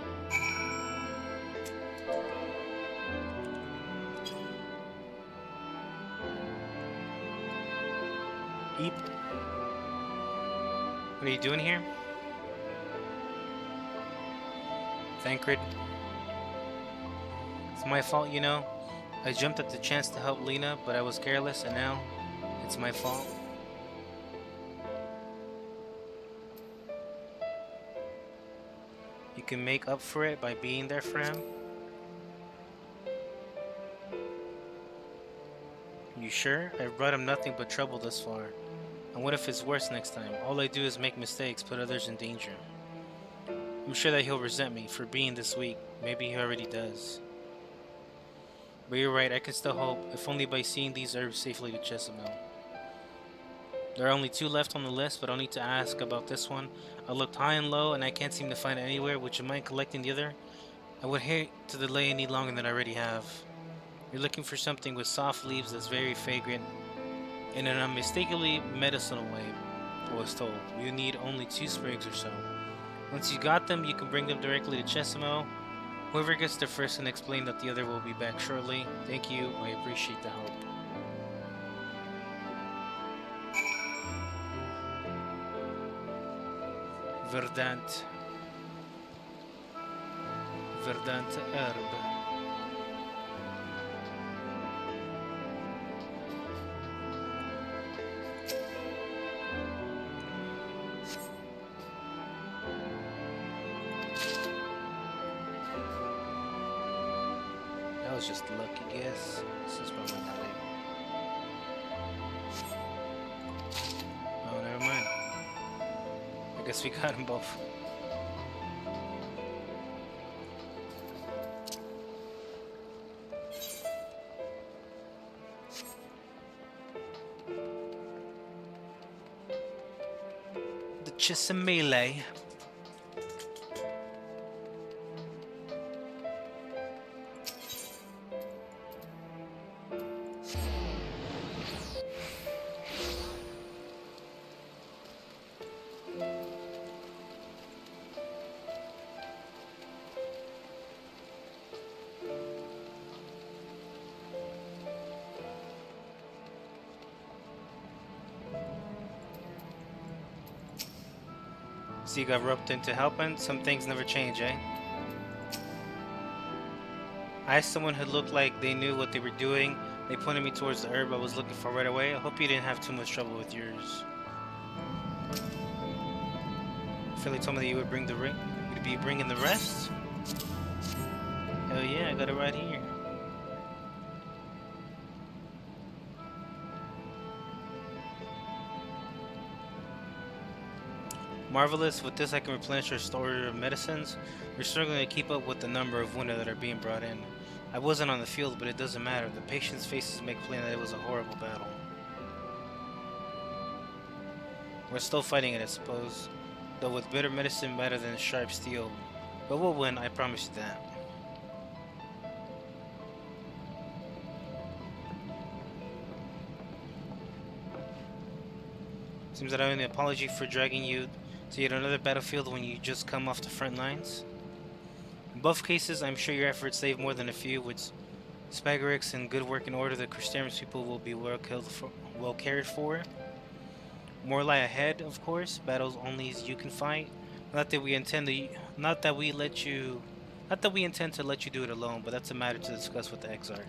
Eep. What are you doing here? Thancred. It's my fault, you know. I jumped at the chance to help Lena, but I was careless, and now it's my fault. You can make up for it by being there for him. You sure? I've brought him nothing but trouble thus far. And what if it's worse next time? All I do is make mistakes, put others in danger. I'm sure that he'll resent me for being this weak. Maybe he already does. But you're right, I can still hope, if only by seeing these herbs safely to Chesamil. There are only 2 left on the list, but I'll need to ask about this one. I looked high and low, and I can't seem to find it anywhere. Would you mind collecting the other? I would hate to delay any longer than I already have. You're looking for something with soft leaves that's very fragrant in an unmistakably medicinal way, I was told. You need only 2 sprigs or so. Once you got them, you can bring them directly to Chesimo. Whoever gets there first can explain that the other will be back shortly. Thank you, I appreciate the help. Verdant herb. That was just a lucky guess. This is probably not it. Oh, never mind. I guess we got them both. The Chisimele. So you got roped into helping? Some things never change, eh? I asked someone who looked like they knew what they were doing. They pointed me towards the herb I was looking for right away. I hope you didn't have too much trouble with yours. Philly told me that you would bring the ring. You'd be bringing the rest? Hell yeah, I got it right here. Marvelous, with this I can replenish your storage of medicines. We're struggling to keep up with the number of wounded that are being brought in. I wasn't on the field, but it doesn't matter. The patients' faces make plain that it was a horrible battle. We're still fighting it, I suppose. Though with bitter medicine better than sharp steel. But we'll win, I promise you that. Seems that I owe an apology for dragging you to yet another battlefield when you just come off the front lines. In both cases, I'm sure your efforts saved more than a few. With Spagarix and good working order, the Christian's people will be well cared for. More lie ahead, of course. Battles only as you can fight. Not that we intend to let you do it alone, but that's a matter to discuss with the Exarch.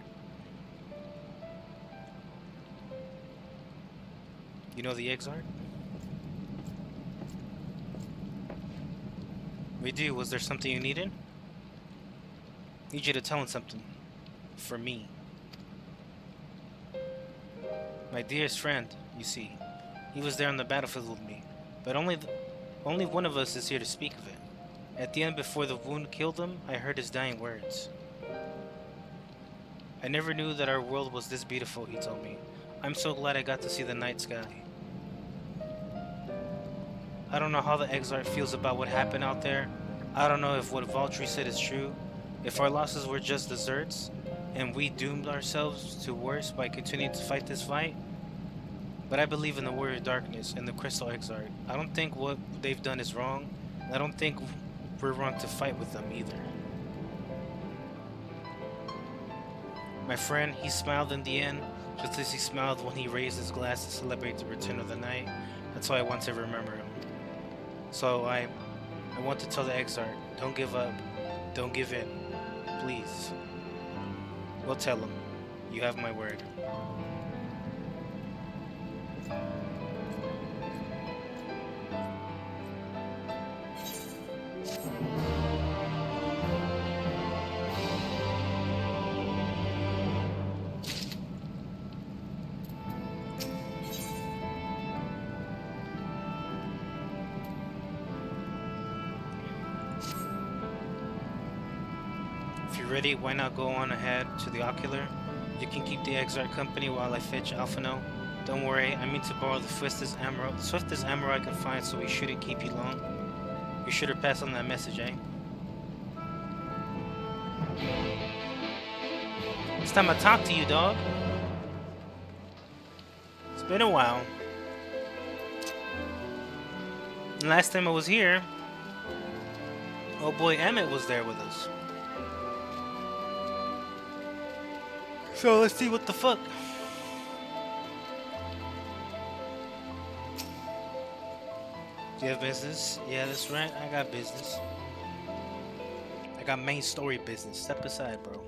You know the Exarch? We do. Was there something you needed? Need you to tell him something. For me. My dearest friend, you see. He was there on the battlefield with me. But only one of us is here to speak of it. At the end, before the wound killed him, I heard his dying words. I never knew that our world was this beautiful, he told me. I'm so glad I got to see the night sky. I don't know how the Exarch feels about what happened out there. I don't know if what Valtteri said is true. If our losses were just deserts, and we doomed ourselves to worse by continuing to fight this fight. But I believe in the Warrior of Darkness and the Crystal Exarch. I don't think what they've done is wrong. I don't think we're wrong to fight with them either. My friend, he smiled in the end, just as he smiled when he raised his glass to celebrate the return of the night. That's why I want to remember him. So I want to tell the Exarch, don't give up, don't give in, please. We'll tell him. You have my word. Ready? Why not go on ahead to the Ocular? You can keep the Exarch company while I fetch Alphino. Don't worry, I mean to borrow the swiftest arrow I can find, so we shouldn't keep you long. You should have passed on that message, eh? It's time I talk to you, dog. It's been a while. And last time I was here, oh boy, Emmett was there with us. So let's see what the fuck. Do you have business? Yeah, that's right. I got business. I got main story business. Step aside, bro.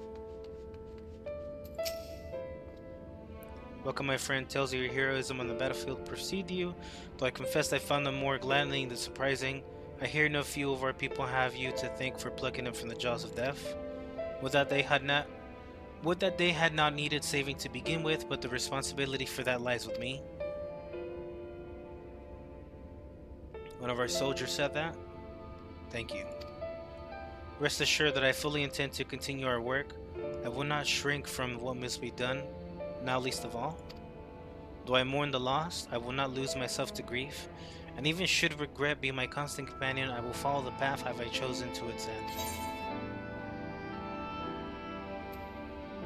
Welcome, my friend. Tales of your heroism on the battlefield precede you. Though I confess I found them more gladdening than surprising. I hear no few of our people have you to thank for plucking them from the jaws of death. Would that they had not needed saving to begin with, but the responsibility for that lies with me. One of our soldiers said that. Thank you. Rest assured that I fully intend to continue our work. I will not shrink from what must be done, not least of all. Though I mourn the lost, I will not lose myself to grief, and even should regret be my constant companion, I will follow the path have I chosen to its end.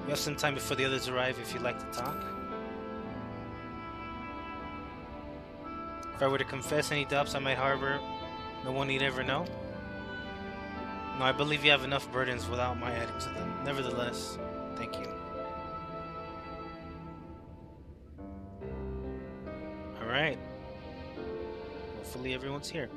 We have some time before the others arrive if you'd like to talk. If I were to confess any doubts I might harbor, no one need ever know. No, I believe you have enough burdens without my adding to them. Nevertheless, thank you. Alright. Hopefully everyone's here.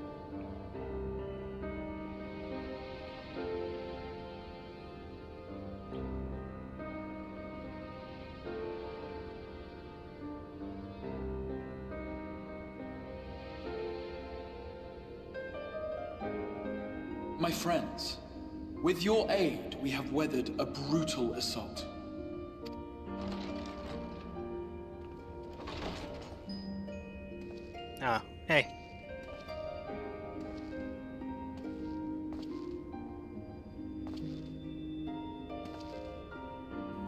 My friends, with your aid, we have weathered a brutal assault. Ah, hey.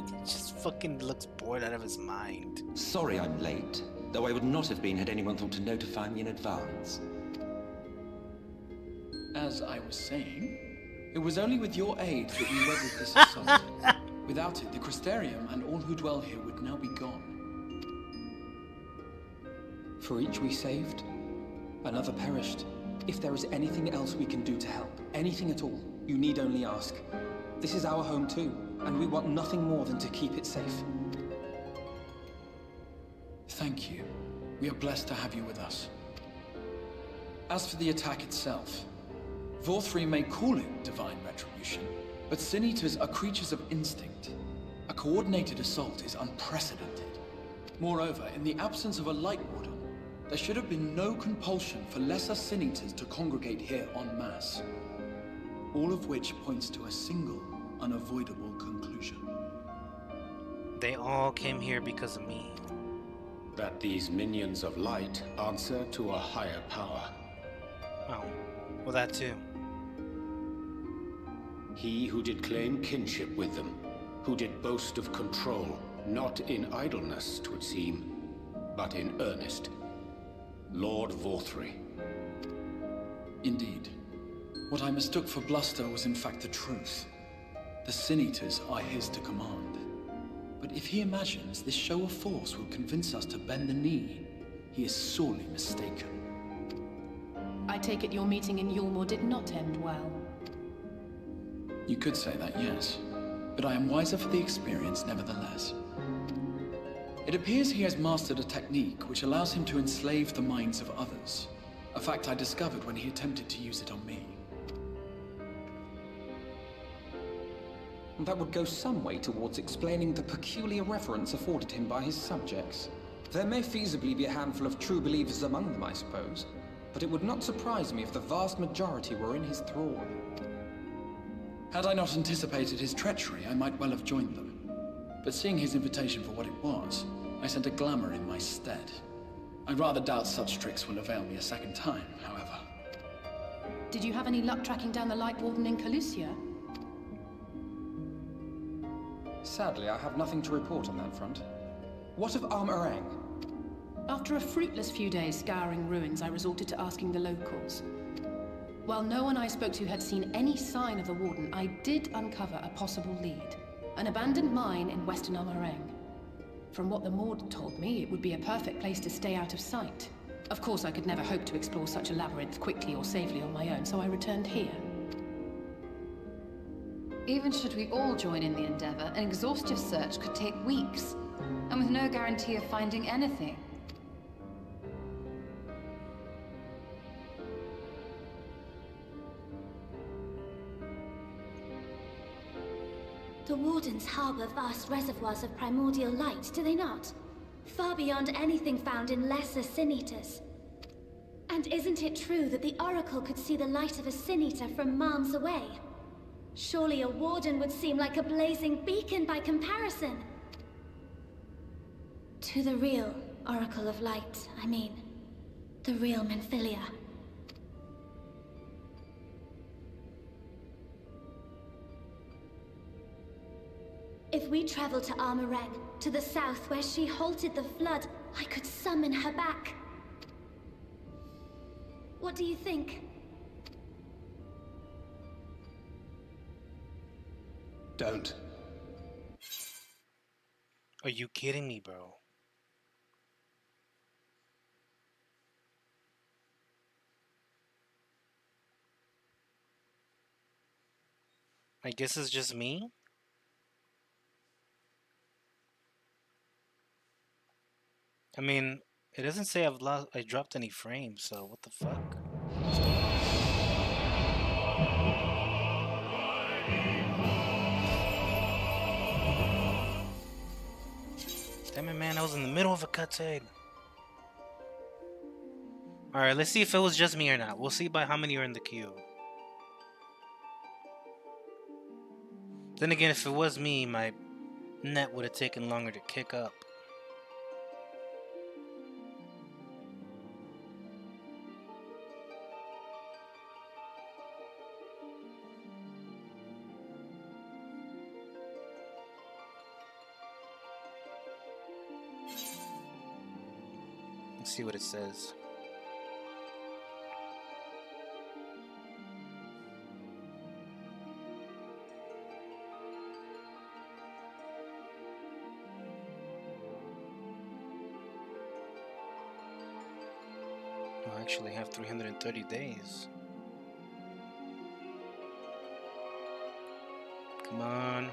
He just fucking looks bored out of his mind. Sorry I'm late, though I would not have been had anyone thought to notify me in advance. As I was saying, it was only with your aid that we weathered this assault. Without it, the Crystarium and all who dwell here would now be gone. For each we saved, another perished. If there is anything else we can do to help, anything at all, you need only ask. This is our home too, and we want nothing more than to keep it safe. Thank you. We are blessed to have you with us. As for the attack itself, Vorthri may call it divine retribution, but Sin Eaters are creatures of instinct. A coordinated assault is unprecedented. Moreover, in the absence of a Light Warden, there should have been no compulsion for lesser Sin Eaters to congregate here en masse. All of which points to a single, unavoidable conclusion. They all came here because of me. That these minions of light answer to a higher power. Oh, well that too. He who did claim kinship with them, who did boast of control, not in idleness, 'twould seem, but in earnest. Lord Vorthri. Indeed. What I mistook for bluster was in fact the truth. The Sin Eaters are his to command. But if he imagines this show of force will convince us to bend the knee, he is sorely mistaken. I take it your meeting in Yulmore did not end well. You could say that, yes. But I am wiser for the experience nevertheless. It appears he has mastered a technique which allows him to enslave the minds of others. A fact I discovered when he attempted to use it on me. That would go some way towards explaining the peculiar reverence afforded him by his subjects. There may feasibly be a handful of true believers among them, I suppose, but it would not surprise me if the vast majority were in his thrall. Had I not anticipated his treachery, I might well have joined them. But seeing his invitation for what it was, I sent a glamour in my stead. I rather doubt such tricks will avail me a second time, however. Did you have any luck tracking down the Light Warden in Calusia? Sadly, I have nothing to report on that front. What of Armorang? After a fruitless few days scouring ruins, I resorted to asking the locals. While no one I spoke to had seen any sign of the Warden, I did uncover a possible lead. An abandoned mine in western Amareng. From what the Maud told me, it would be a perfect place to stay out of sight. Of course, I could never hope to explore such a labyrinth quickly or safely on my own, so I returned here. Even should we all join in the endeavor, an exhaustive search could take weeks, and with no guarantee of finding anything. The Wardens harbor vast reservoirs of primordial light, do they not? Far beyond anything found in lesser Sin-Eaters. And isn't it true that the Oracle could see the light of a Sin-Eater from miles away? Surely a Warden would seem like a blazing beacon by comparison. To the real Oracle of Light, I mean. The real Menphilia. If we travel to Amareng, to the south where she halted the flood, I could summon her back. What do you think? Don't. Are you kidding me, bro? I guess it's just me? I mean, it doesn't say I dropped any frames, so what the fuck? Damn it, man, I was in the middle of a cutscene. Alright, let's see if it was just me or not. We'll see by how many are in the queue. Then again, if it was me, my net would have taken longer to kick up. Let's see what it says. I actually have 330 days. Come on.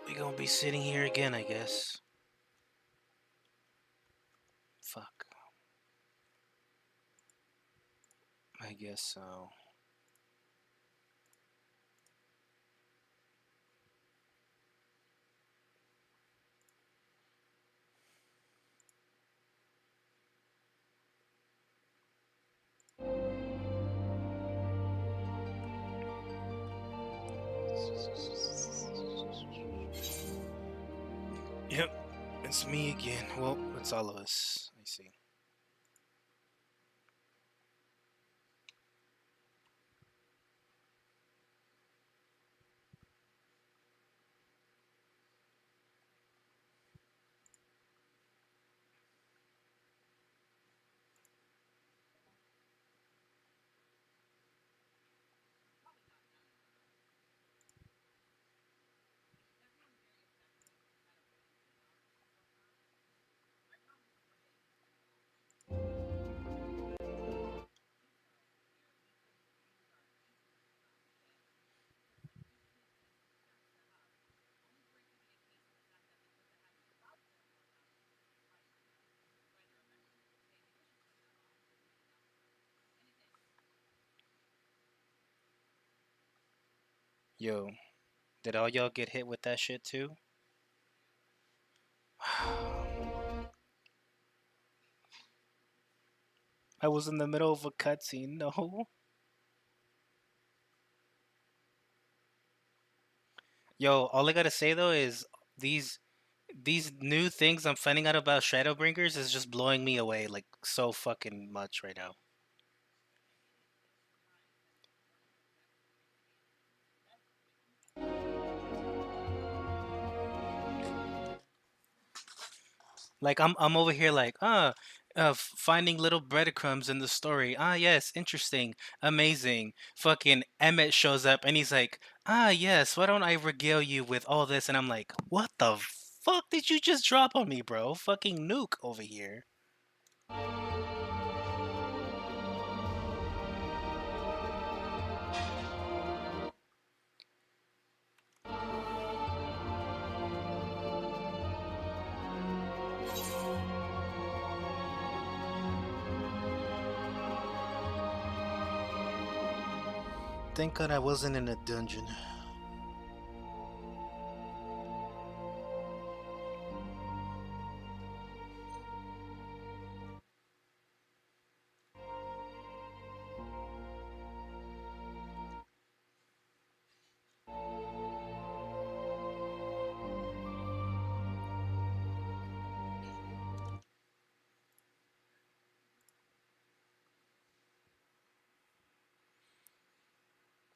We gonna be sitting here again, I guess. Fuck. I guess so. Yep, it's me again. Well, it's all of us. I see. Yo, did all y'all get hit with that shit too? I was in the middle of a cutscene, no. Yo, all I gotta say though is these these new things I'm finding out about Shadowbringers is just blowing me away like so fucking much right now. Like I'm over here like, finding little breadcrumbs in the story. Ah, yes, interesting, amazing. Fucking Emmett shows up and he's like, ah, yes, why don't I regale you with all this? And I'm like, what the fuck did you just drop on me, bro? Fucking nuke over here. Thank God I wasn't in a dungeon.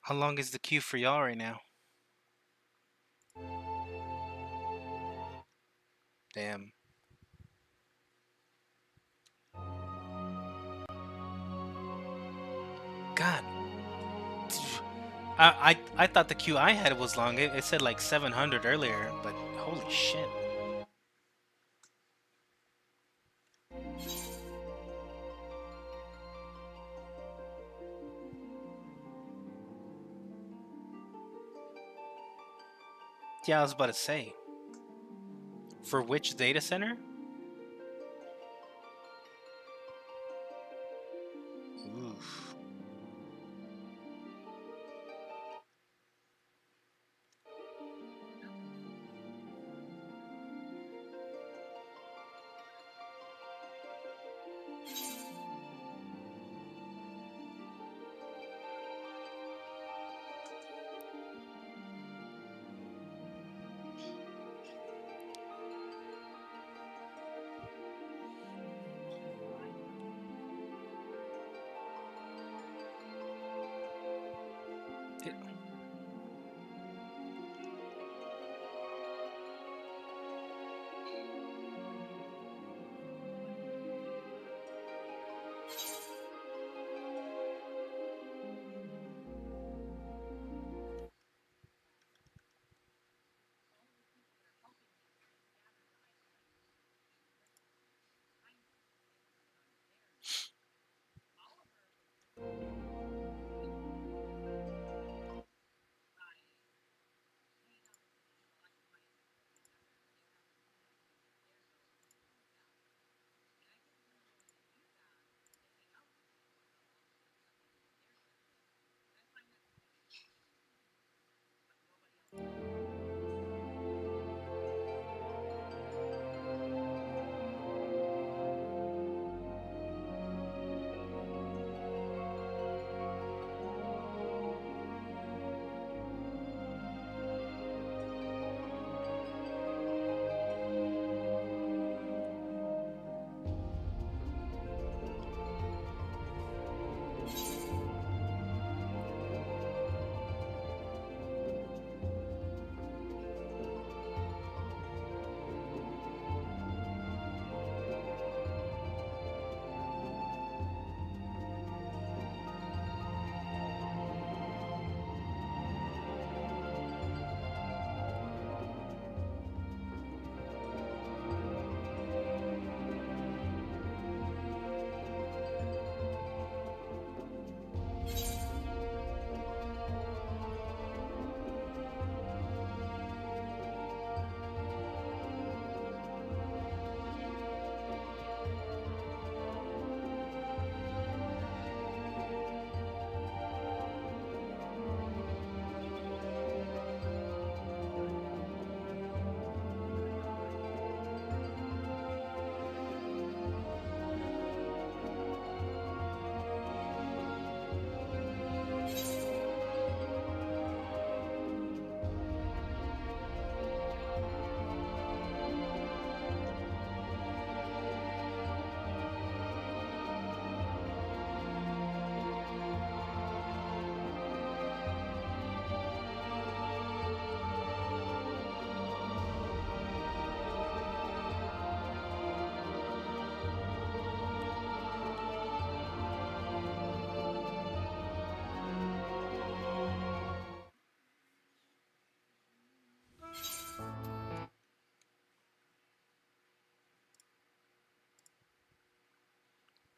How long is the queue for y'all right now? Damn. God. I thought the queue I had was long. It said like 700 earlier, but holy shit. Yeah, I was about to say. For which data center? Oof.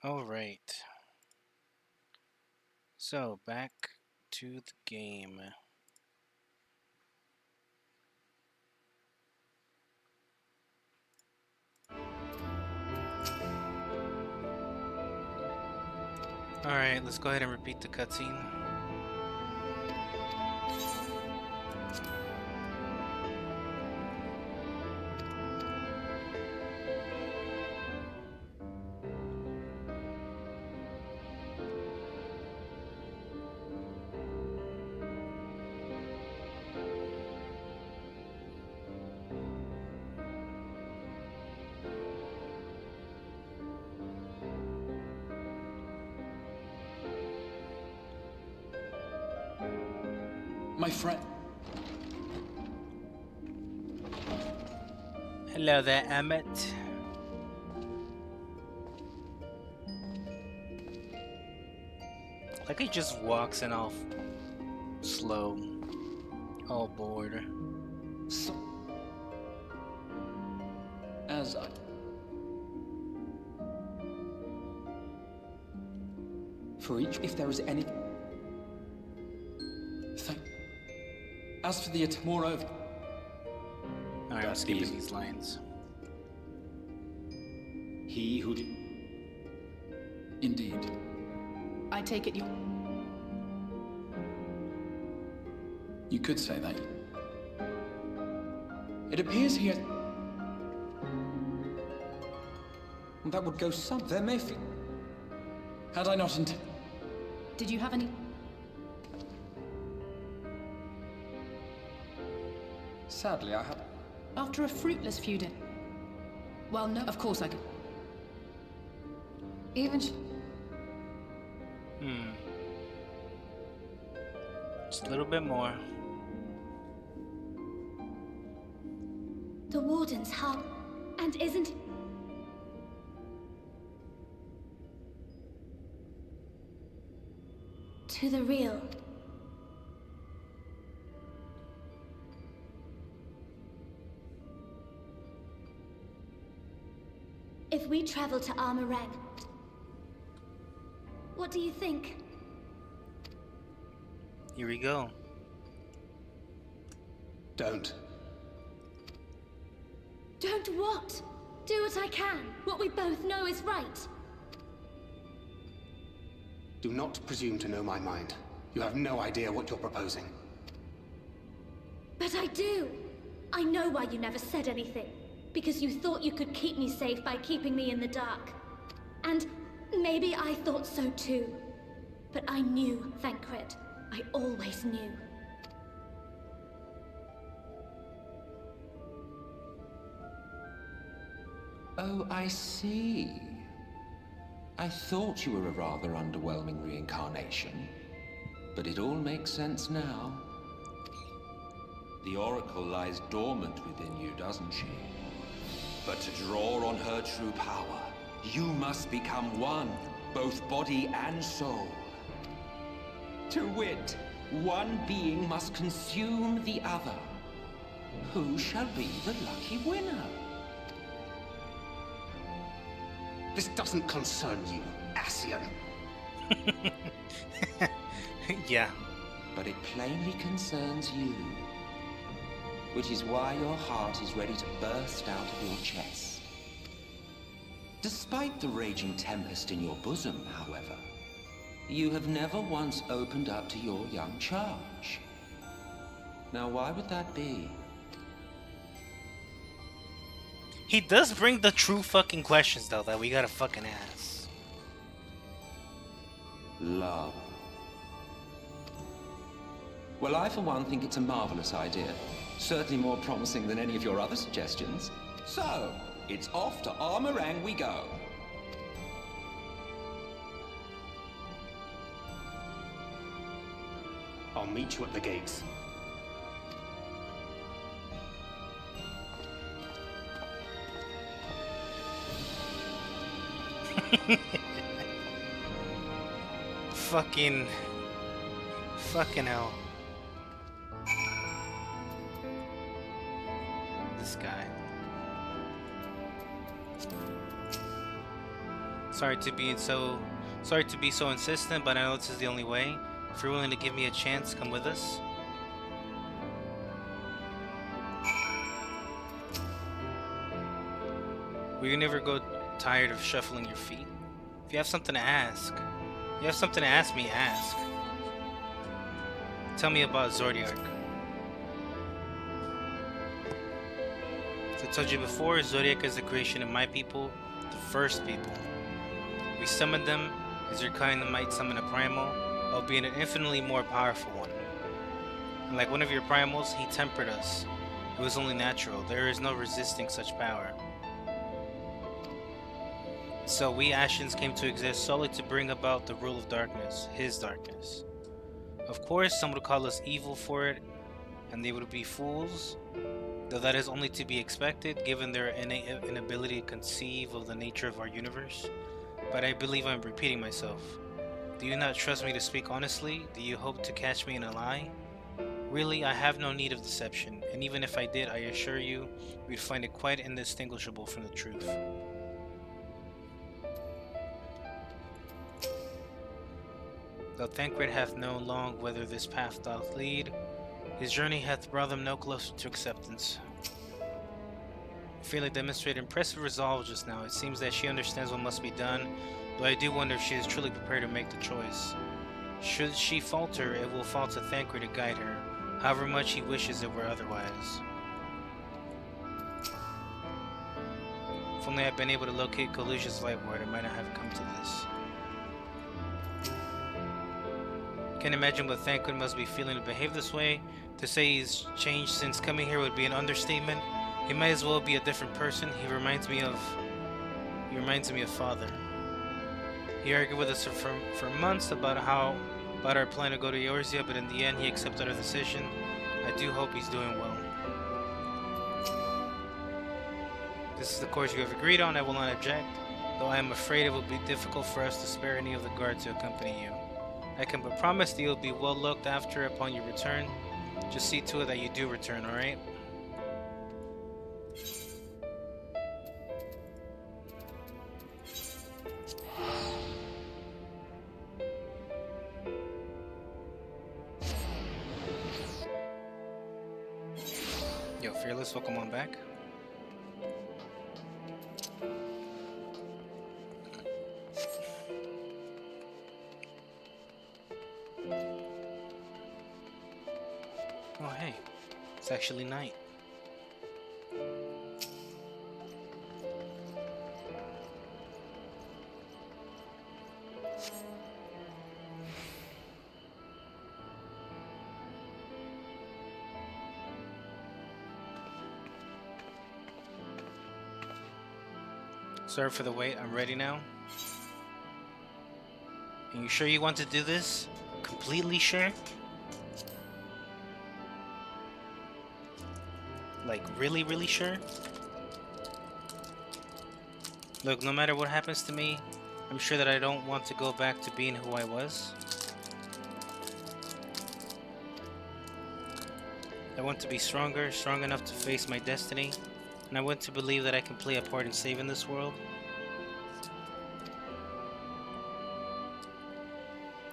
All right. So back to the game. All right, let's go ahead and repeat the cutscene. My friend. Hello there, Emmett. Like he just walks in all slow, all bored. So, as I... For each, if there is any... As for the moreover... Alright, I'm skipping these lines. He who... Indeed. I take it you... You could say that. It appears he has... That would go some... There may be... Had I not intended... Did you have any... Sadly, I have... After a fruitless feud in... Well, no, of course I could... Even... Just a little bit more. The Warden's hub. And isn't... To the real. If we travel to Armorang, what do you think? Here we go. Don't. Don't what? Do what I can. What we both know is right. Do not presume to know my mind. You have no idea what you're proposing. But I do. I know why you never said anything. Because you thought you could keep me safe by keeping me in the dark. And maybe I thought so too. But I knew, Thancred. I always knew. Oh, I see. I thought you were a rather underwhelming reincarnation. But it all makes sense now. The Oracle lies dormant within you, doesn't she? But to draw on her true power, you must become one, both body and soul. To wit, one being must consume the other. Who shall be the lucky winner? This doesn't concern you, Ascian. Yeah. But it plainly concerns you. Which is why your heart is ready to burst out of your chest. Despite the raging tempest in your bosom, however, you have never once opened up to your young charge. Now, why would that be? He does bring the true fucking questions, though, that we gotta fucking ask. Love. Well, I for one think it's a marvelous idea. Certainly more promising than any of your other suggestions. So, it's off to Armorang we go. I'll meet you at the gates. Fucking hell. This guy. Sorry to be so insistent, but I know this is the only way. If you're willing to give me a chance, come with us. Will you never go tired of shuffling your feet? If you have something to ask, me, ask. Tell me about Zodiac. As I told you before, Zodiac is the creation of my people, the first people. We summoned them as your kind might summon a primal, albeit an infinitely more powerful one. And like one of your primals, he tempered us. It was only natural. There is no resisting such power. So we Ashians came to exist solely to bring about the rule of darkness, his darkness. Of course, some would call us evil for it, and they would be fools, though that is only to be expected given their innate inability to conceive of the nature of our universe. But I believe I'm repeating myself. Do you not trust me to speak honestly? Do you hope to catch me in a lie? Really, I have no need of deception, and even if I did, I assure you, we'd find it quite indistinguishable from the truth. Though Thancred hath known long whither this path doth lead, his journey hath brought them no closer to acceptance. Ophelia demonstrated impressive resolve just now. It seems that she understands what must be done, though I do wonder if she is truly prepared to make the choice. Should she falter, it will fall to Thancred to guide her, however much he wishes it were otherwise. If only I had been able to locate Kalusia's light ward, it might not have come to this. Can't imagine what Thancred must be feeling to behave this way. To say he's changed since coming here would be an understatement. He might as well be a different person. He reminds me of father. He argued with us for months about our plan to go to Eorzea, but in the end he accepted our decision. I do hope he's doing well. This is the course you have agreed on. I will not object, though I am afraid it will be difficult for us to spare any of the guards to accompany you. I can but promise that you'll be well looked after upon your return. Just see to it that you do return, alright? Yo, Fearless, welcome on back. Oh hey, it's actually night. Sorry for the wait, I'm ready now. Are you sure you want to do this? Completely sure? Like, really, really sure? Look, no matter what happens to me, I'm sure that I don't want to go back to being who I was. I want to be stronger, strong enough to face my destiny, and I want to believe that I can play a part in saving this world.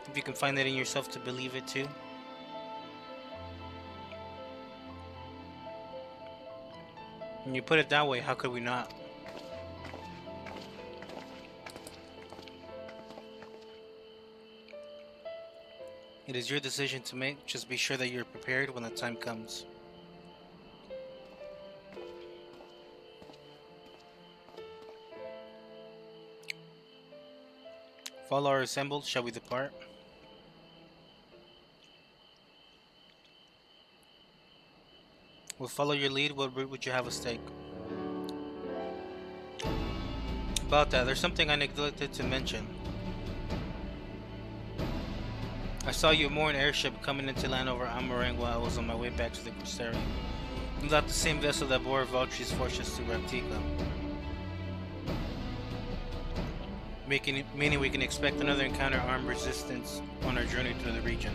If you can find that in yourself to believe it too. When you put it that way, how could we not? It is your decision to make. Just be sure that you're prepared when the time comes. If all are assembled, shall we depart? We'll follow your lead. What route would you have us take? About that, there's something I neglected to mention. I saw you moored an airship coming into land over Amarang while I was on my way back to the Crystarium. Not the same vessel that bore Valtry's forces to Raptika. Meaning we can expect another encounter armed resistance on our journey through the region.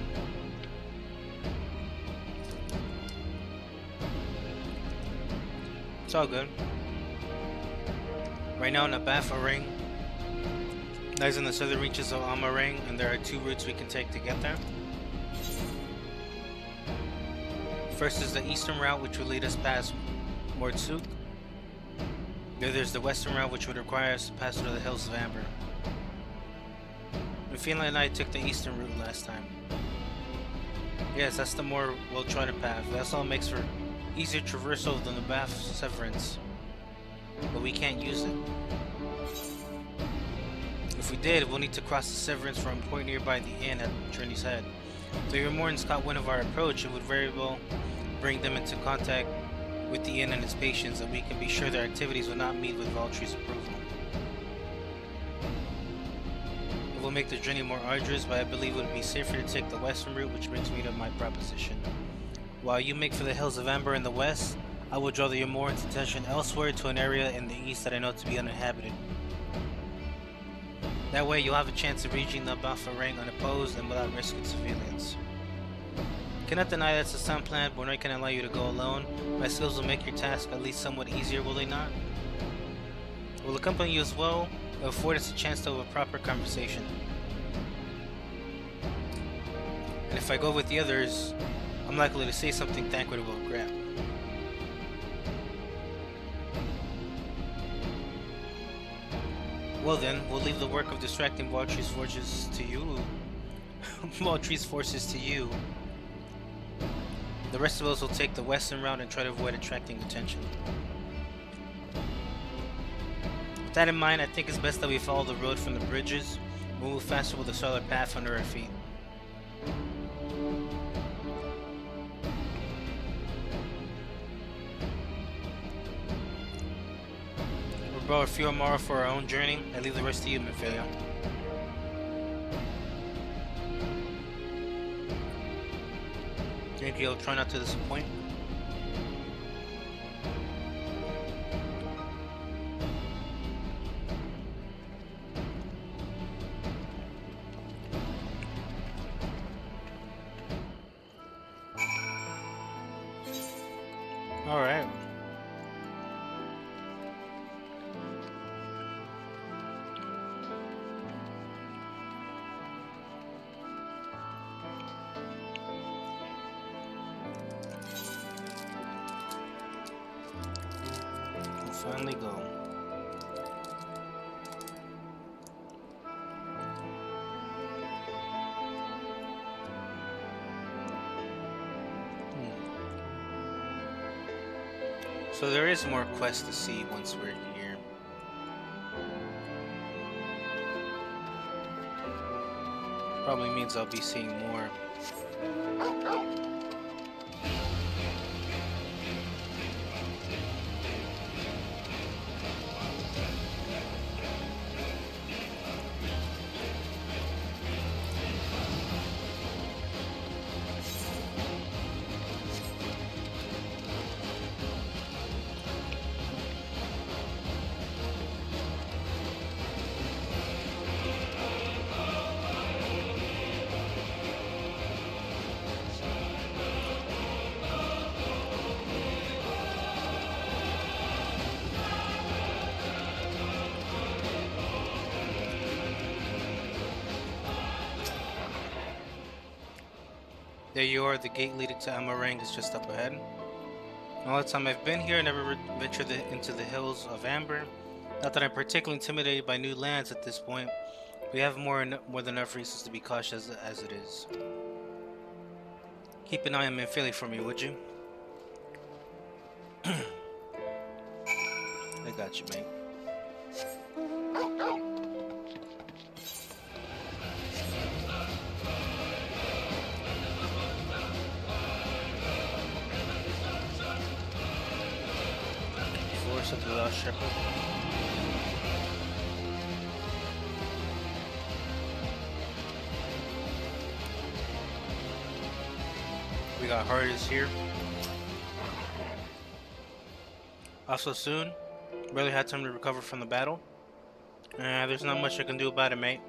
It's all good. Right now in the Bafa ring, Lies in the southern reaches of Amarang, and there are two routes we can take to get there. First is the eastern route, which will lead us past Mortsuk. The other is the western route, which would require us to pass through the hills of Amber. Rafina and I took the eastern route last time. Yes, that's the more well-trodden path. That also makes for easier traversal than the Bath Severance, but we can't use it. If we did, we'll need to cross the Severance from a point nearby the inn at Journey's Head. If your Mortons caught wind of our approach, it would very well bring them into contact with the inn and its patients, and we can be sure their activities will not meet with Valtry's approval. It will make the journey more arduous, but I believe it would be safer to take the western route, which brings me to my proposition. While you make for the hills of Amber in the west, I will draw the Yomorran's attention elsewhere to an area in the east that I know to be uninhabited. That way you'll have a chance of reaching the Bafarang unopposed and without risking civilians. Cannot deny that's a sound plan, but when I can allow you to go alone, my skills will make your task at least somewhat easier, will they not? Will accompany you as well, and afford us a chance to have a proper conversation. And if I go with the others, I'm likely to say something Thancred will regret. Well then, we'll leave the work of distracting Valtry's forces to you. Valtry's forces to you. The rest of us will take the western route and try to avoid attracting attention. With that in mind, I think it's best that we follow the road from the bridges. We'll move faster with a solid path under our feet. We'll borrow a few Amara for our own journey. I leave the rest to you, Mephilia. Think you'll try not to disappoint? Alright. Finally go. So there is more quests to see once we're here. Probably means I'll be seeing more. There you are, the gate leading to Amarang is just up ahead. All the time I've been here, I never ventured into the hills of Amber. Not that I'm particularly intimidated by new lands at this point. We have more than enough reasons to be cautious as it is. Keep an eye on Mephilia for me, would you? I got you, mate. Of the Lost Shepherd. We got Hardest here. Also soon. Barely had time to recover from the battle. There's not much I can do about it, mate.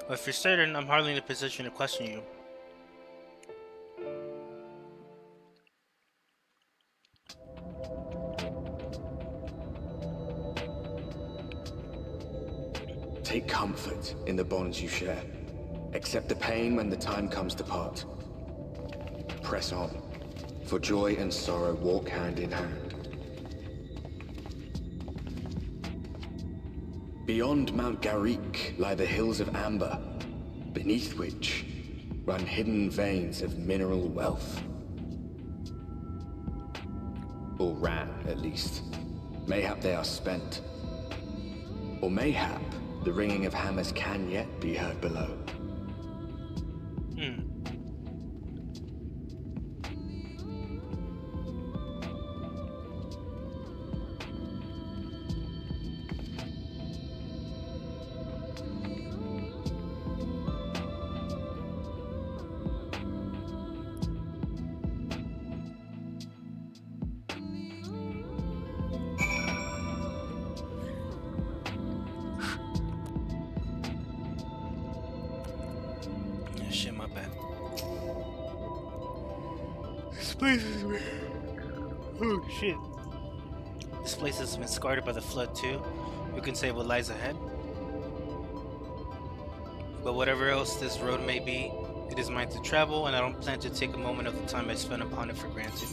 But if you're certain, I'm hardly in a position to question you. Take comfort in the bonds you share. Accept the pain when the time comes to part. Press on, for joy and sorrow walk hand in hand. Beyond Mount Garik lie the hills of Amber, beneath which run hidden veins of mineral wealth. Or ran, at least. Mayhap they are spent. Or mayhap the ringing of hammers can yet be heard below. Shit, my bad. This place is... Oh, shit. This place has been scarred by the flood, too. You can say what lies ahead. But whatever else this road may be, it is mine to travel, and I don't plan to take a moment of the time I spent upon it for granted.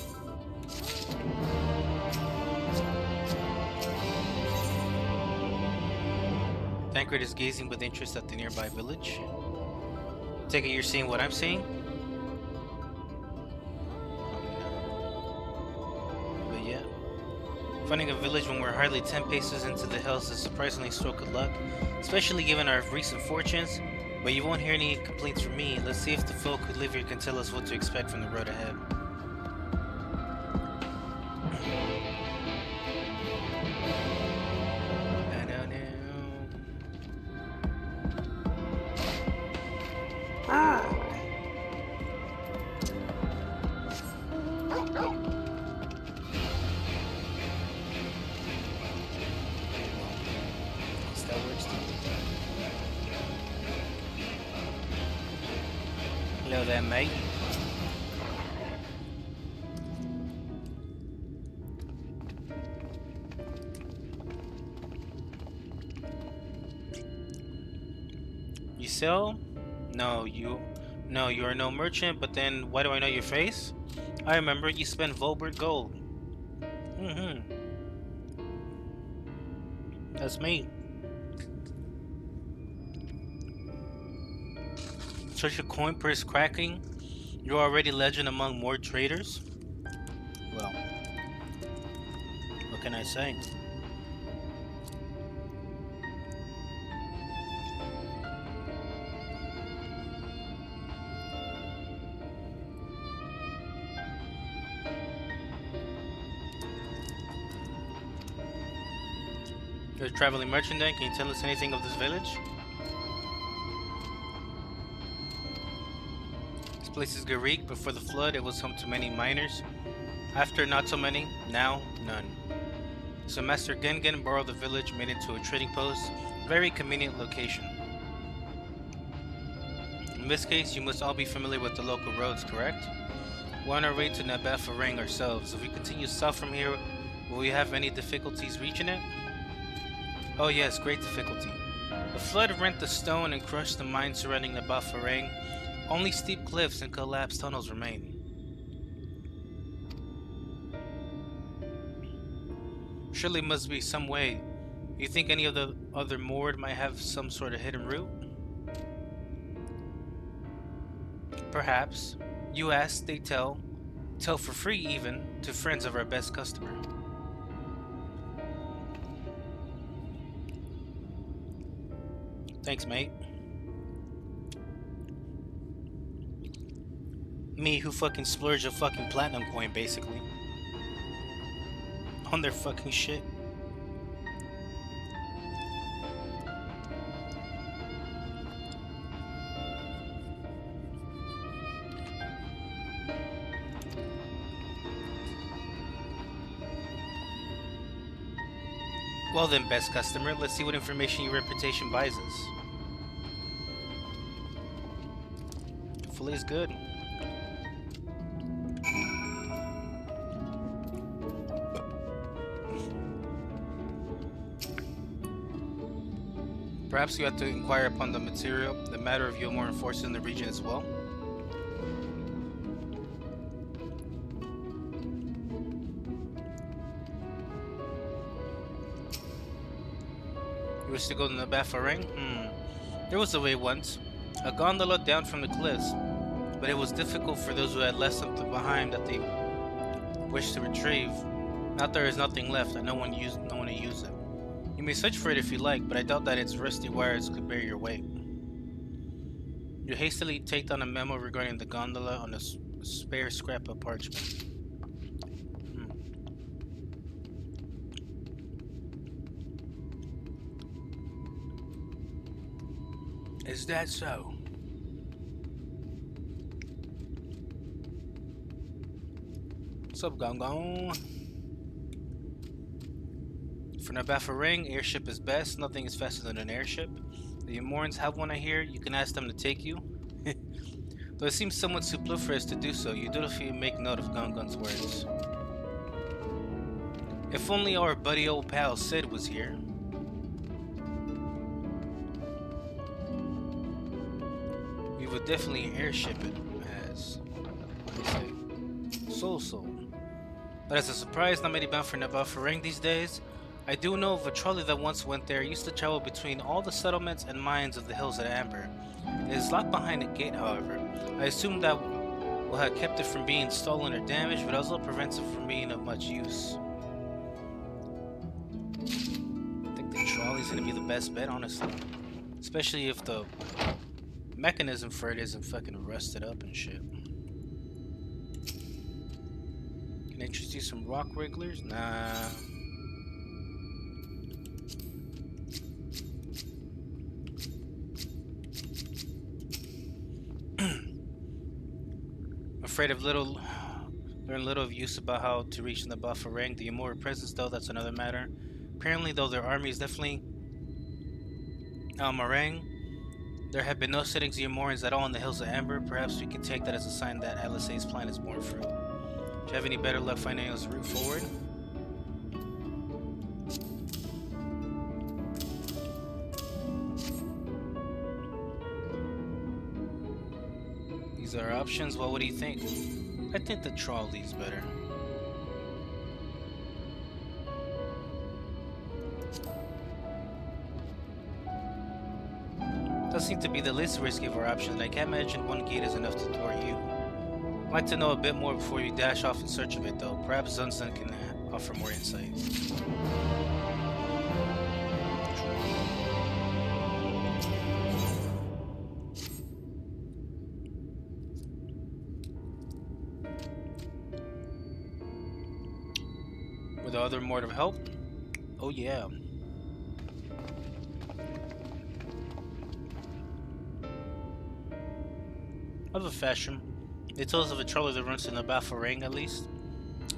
Thancred is gazing with interest at the nearby village. Take it you're seeing what I'm seeing? But yeah. Finding a village when we're hardly 10 paces into the hills is a surprisingly stroke of luck, especially given our recent fortunes. But you won't hear any complaints from me. Let's see if the folk who live here can tell us what to expect from the road ahead. Hello there, mate. You sell? No, you are no merchant, but then why do I know your face? I remember you spent Volbert gold. That's me. Such a coin purse cracking? You're already legend among more traders? Well, what can I say? You're a traveling merchant then? Can you tell us anything of this village? This place is Garik. Before the flood, it was home to many miners. After, not so many. Now, none. So Master Gengen borrowed the village, made it into a trading post. Very convenient location. In this case, you must all be familiar with the local roads, correct? We're on our way to FF14 ourselves. If we continue south from here, will we have any difficulties reaching it? Oh yes, great difficulty. The flood rent the stone and crushed the mine surrounding FF14. Only steep cliffs and collapsed tunnels remain. Surely must be some way. You think any of the other Mord might have some sort of hidden route? Perhaps. You ask, they tell. Tell for free even, to friends of our best customer. Thanks, mate. Me who fucking splurged a fucking platinum coin, basically. On their fucking shit. Well then, best customer, let's see what information your reputation buys us. Hopefully it's good. Perhaps you have to inquire upon the matter of Yomoran forces in the region as well. You wish to go to Nabafareng? There was a way once. A gondola down from the cliffs. But it was difficult for those who had left something behind that they wished to retrieve. Now there is nothing left and no one to use it. You may search for it if you like, but I doubt that its rusty wires could bear your weight. You hastily take down a memo regarding the gondola on a spare scrap of parchment. Is that so? What's up, Gong Gong? For Nabafareng, airship is best. Nothing is faster than an airship. The Yomorans have one, I hear. You can ask them to take you. Though it seems somewhat superfluous to do so, you do if you make note of Gong Gong's words. If only our buddy old pal Sid was here. We would definitely airship it as, what do you say, Soul. But as a surprise, not many bound for Nabafareng these days. I do know of a trolley that once went there. It used to travel between all the settlements and mines of the hills at Amber. It is locked behind a gate, however. I assume that will have kept it from being stolen or damaged, but also prevents it from being of much use. I think the trolley's gonna be the best bet, honestly. Especially if the mechanism for it isn't fucking rusted up and shit. Can I interest you some rock wrigglers? Nah. Afraid of learn little of use about how to reach Nabafareng. The Yomori presence, though, that's another matter. Apparently, though their army is definitely Almarang, there have been no sightings of Yomorans at all in the hills of Amber. Perhaps we can take that as a sign that Alisae's plan is borne fruit. Do you have any better luck finding us a route forward? These are options. Well, what do you think? I think the trolley's better. Does seem to be the least risky of our options. I can't imagine one gate is enough to thwart you. I'd like to know a bit more before you dash off in search of it, though. Perhaps Zunzun can offer more insight. With other more to help? Oh yeah. Of a fashion. They told us of a trolley that runs in Nabafareng at least.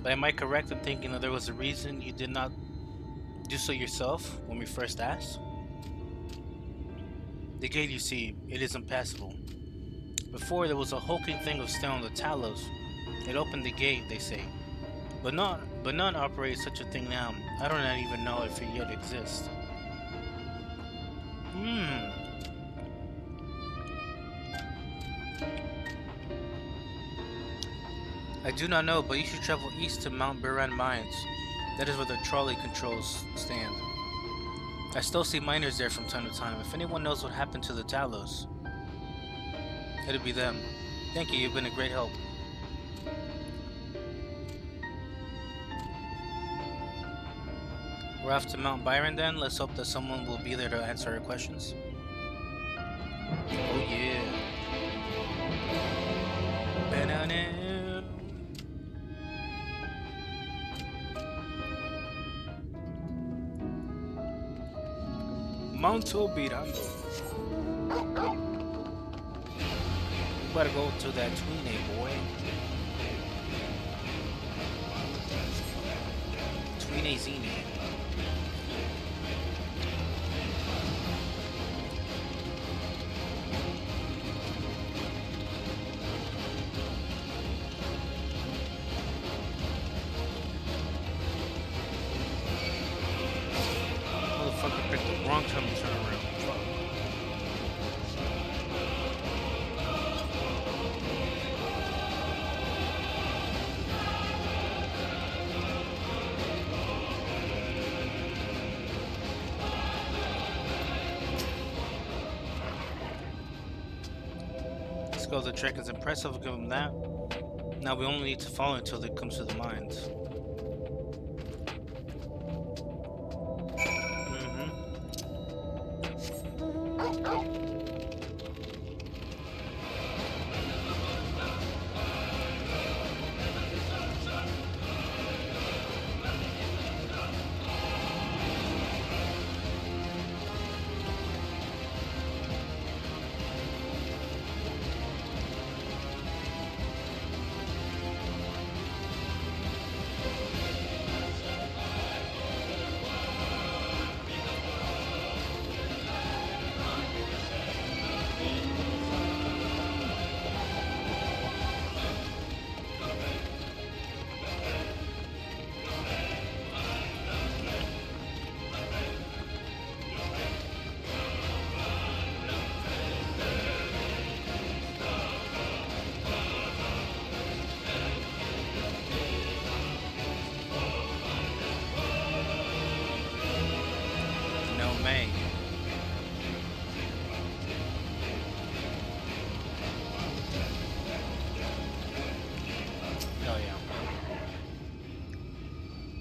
But am I correct in thinking that there was a reason you did not do so yourself when we first asked? The gate, you see, it is impassable. Before there was a hulking thing of stone, the Talos. It opened the gate, they say. But none operate such a thing now. I do not even know if it yet exists. I do not know, but you should travel east to Mount Buran Mines. That is where the trolley controls stand. I still see miners there from time to time. If anyone knows what happened to the Talos, it'd be them. Thank you, you've been a great help. We're off to Mount Byron then. Let's hope that someone will be there to answer our questions. Oh yeah. Banana. Mount Obirando. We better go to that Twine, boy. Twine Zine. Motherfucker picked the wrong time to turn around. Fuck. scale of the trek is impressive, I'll give him that. Now we only need to follow until it comes to the mines.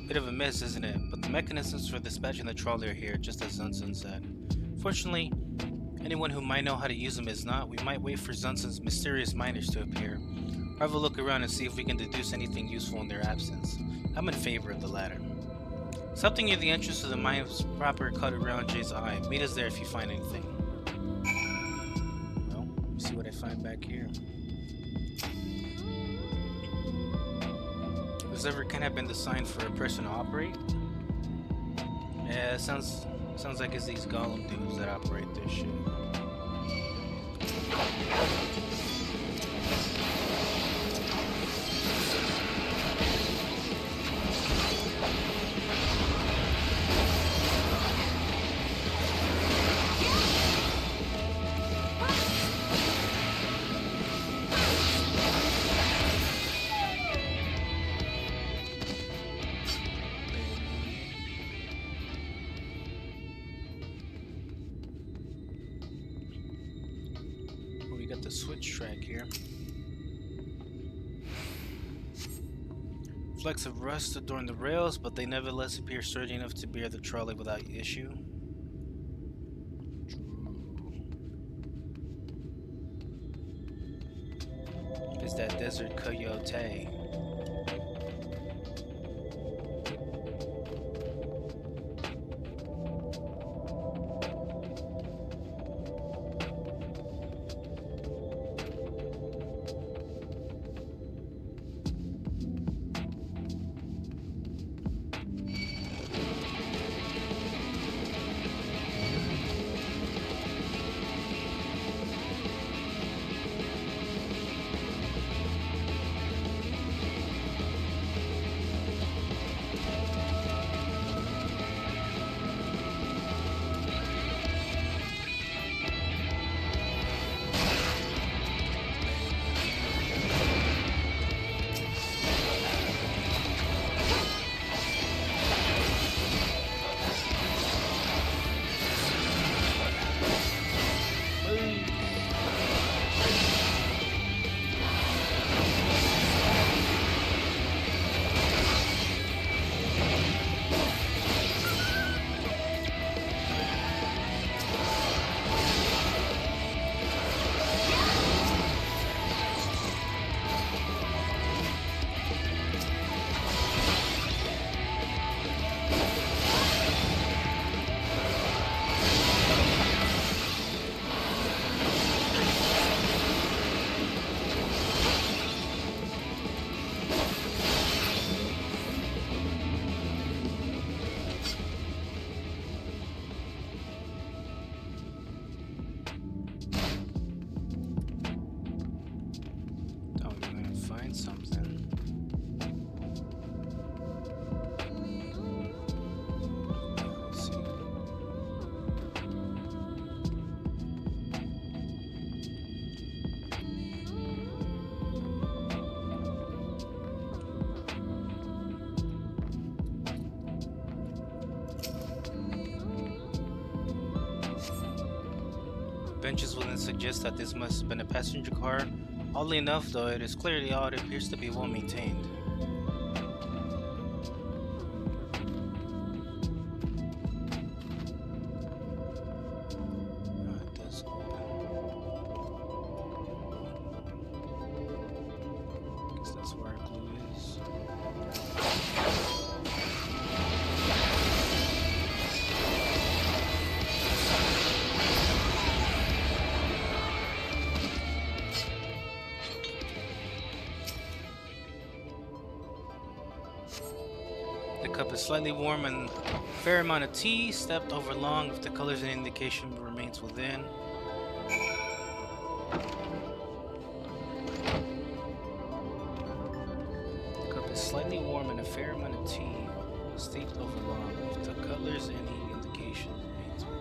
Bit of a miss, isn't it? But the mechanisms for dispatching the trolley are here, just as Zunsun said. Fortunately, anyone who might know how to use them is not. We might wait for Zunsun's mysterious miners to appear, or have a look around and see if we can deduce anything useful in their absence. I'm in favor of the latter. Something near the entrance to the mine's proper cut around Jay's eye. Meet us there if you find anything. Well, let's see what I find back here. Has ever kind of been designed for a person to operate? Yeah, sounds like it's these golem dudes that operate this shit. The switch track here. Flecks of rust adorn the rails, but they nevertheless appear sturdy enough to bear the trolley without issue. Is that desert coyote? benches within suggest that this must have been a passenger car. Oddly enough, though it is clearly odd, it appears to be well maintained. The cup is slightly warm and a fair amount of tea, stepped over long if the colors and indication remains within. The cup is slightly warm and a fair amount of tea, steeped over long if the colors and indication remains within.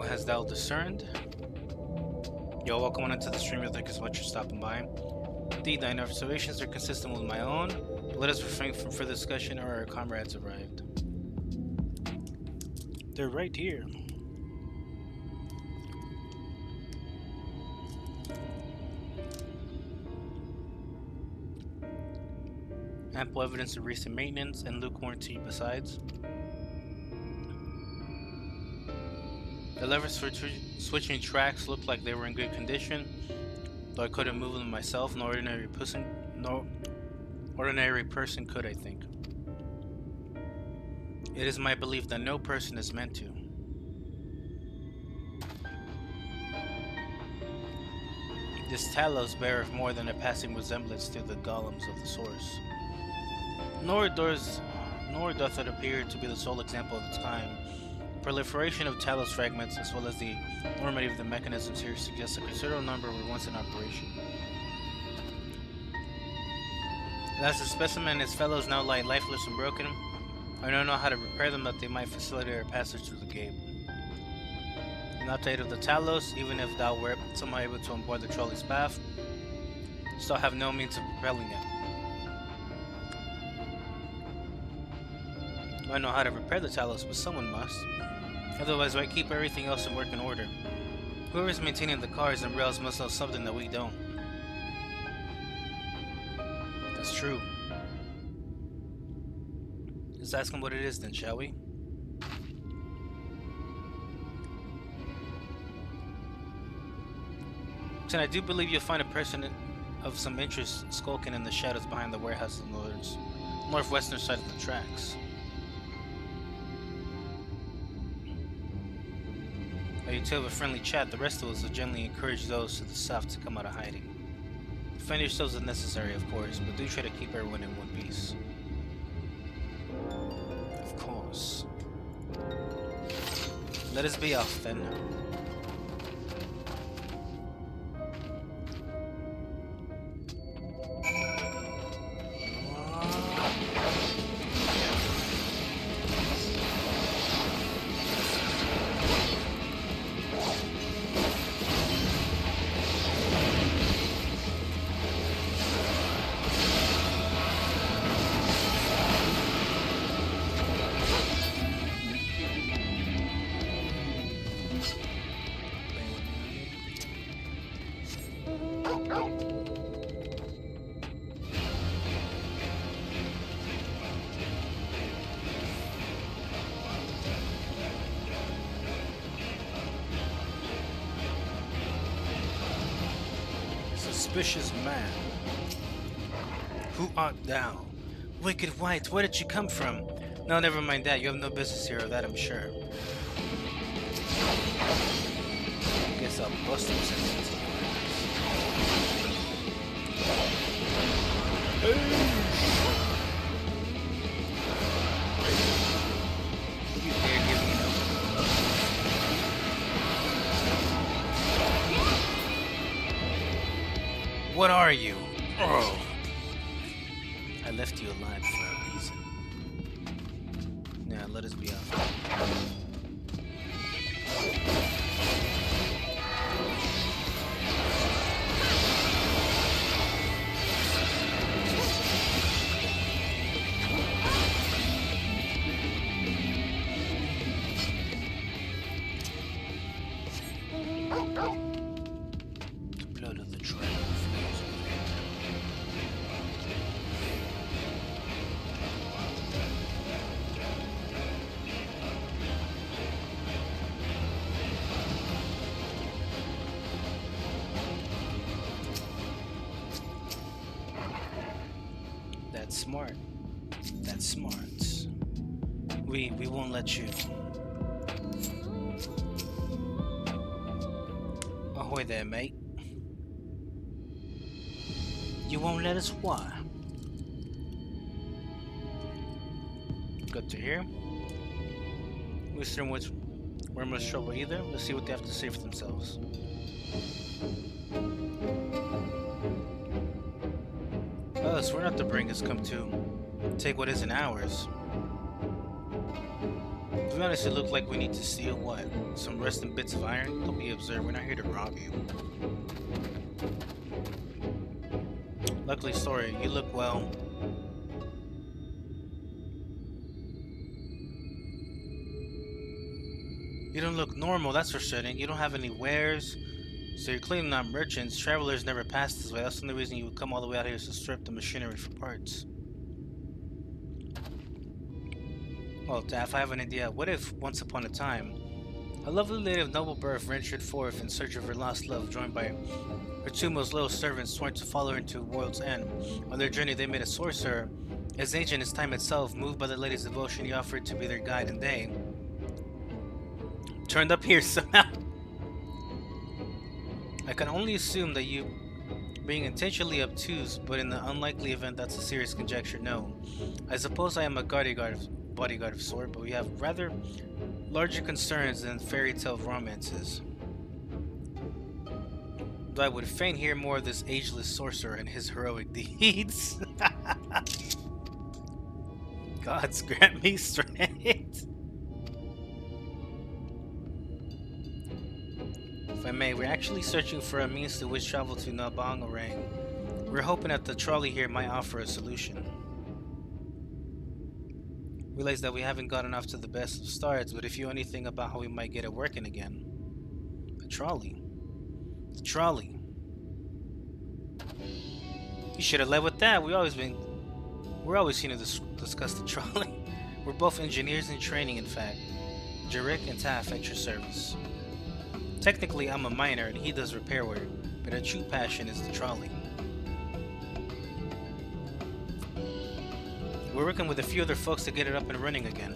Has thou discerned? Yo, welcome on into the stream. Thank you so much for stopping by. Indeed, thine observations are consistent with my own. Let us refrain from further discussion, or our comrades arrived. They're right here. Ample evidence of recent maintenance and lukewarm tea besides. The levers for switching tracks looked like they were in good condition, though I couldn't move them myself. No ordinary person could, I think. It is my belief that no person is meant to. This Talos beareth more than a passing resemblance to the golems of the source. Nor doth it appear to be the sole example of its kind. Proliferation of Talos fragments, as well as the enormity of the mechanisms here, suggests a considerable number were once in operation. As the specimen and its fellows now lie lifeless and broken, I don't know how to repair them that they might facilitate our passage through the gate. In the update of the Talos, even if thou wert somehow able to onboard the trolley's path, still have no means of propelling it. I know how to repair the Talos, but someone must. Otherwise, why keep everything else in working order? Whoever is maintaining the cars and rails must know something that we don't. That's true. Let's ask him what it is then, shall we? And I do believe you'll find a person of some interest skulking in the shadows behind the warehouse on the northwestern side of the tracks. While you two have a friendly chat, the rest of us will gently encourage those to the south to come out of hiding. Defend yourselves if necessary, of course, but do try to keep everyone in one piece. Of course. Let us be off then. suspicious man. Who art thou? Wicked White, where did you come from? No, never mind that. You have no business here, of that I'm sure. Guess I'll bust him since you dare give me no. What are you? Oh. I left you alive for a reason. Now let us be off. The blood of the tribe flows within. That's smart. That's smart. We won't let you. Ahoy there, mate. You won't let us why? Good to hear. Western Woods we're in much trouble either. Let's see what they have to say for themselves. Us, we're not the bringers come to take what isn't ours. To be honest, it look like we need to steal what? Some rusting bits of iron? Don't be absurd, we're not here to rob you. Luckily, sorry, you look well. You don't look normal, that's for certain. You don't have any wares, so you're clearly not merchants. Travelers never pass this way. That's the only reason you would come all the way out here is to strip the machinery for parts. Well, Daff, I have an idea. What if, once upon a time, a lovely lady of noble birth ventured forth in search of her lost love, joined by her two most loyal servants sworn to follow her into World's End. On their journey, they met a sorcerer, as ancient as time itself. Moved by the lady's devotion, he offered to be their guide, and they turned up here somehow. I can only assume that you being intentionally obtuse, but in the unlikely event that's a serious conjecture, no. I suppose I am a bodyguard of sort, but we have rather larger concerns than fairy tale romances. Though I would fain hear more of this ageless sorcerer and his heroic deeds. Gods grant me strength. If I may, we're actually searching for a means to which travel to Nabangarang. We're hoping that the trolley here might offer a solution. Realize that we haven't gotten off to the best of starts, but if you know anything about how we might get it working again. A trolley. The trolley. You should have led with that. We're always here to discuss the trolley. We're both engineers in training, in fact. Jarek and Taff at your service. Technically, I'm a miner and he does repair work, but our true passion is the trolley. We're working with a few other folks to get it up and running again.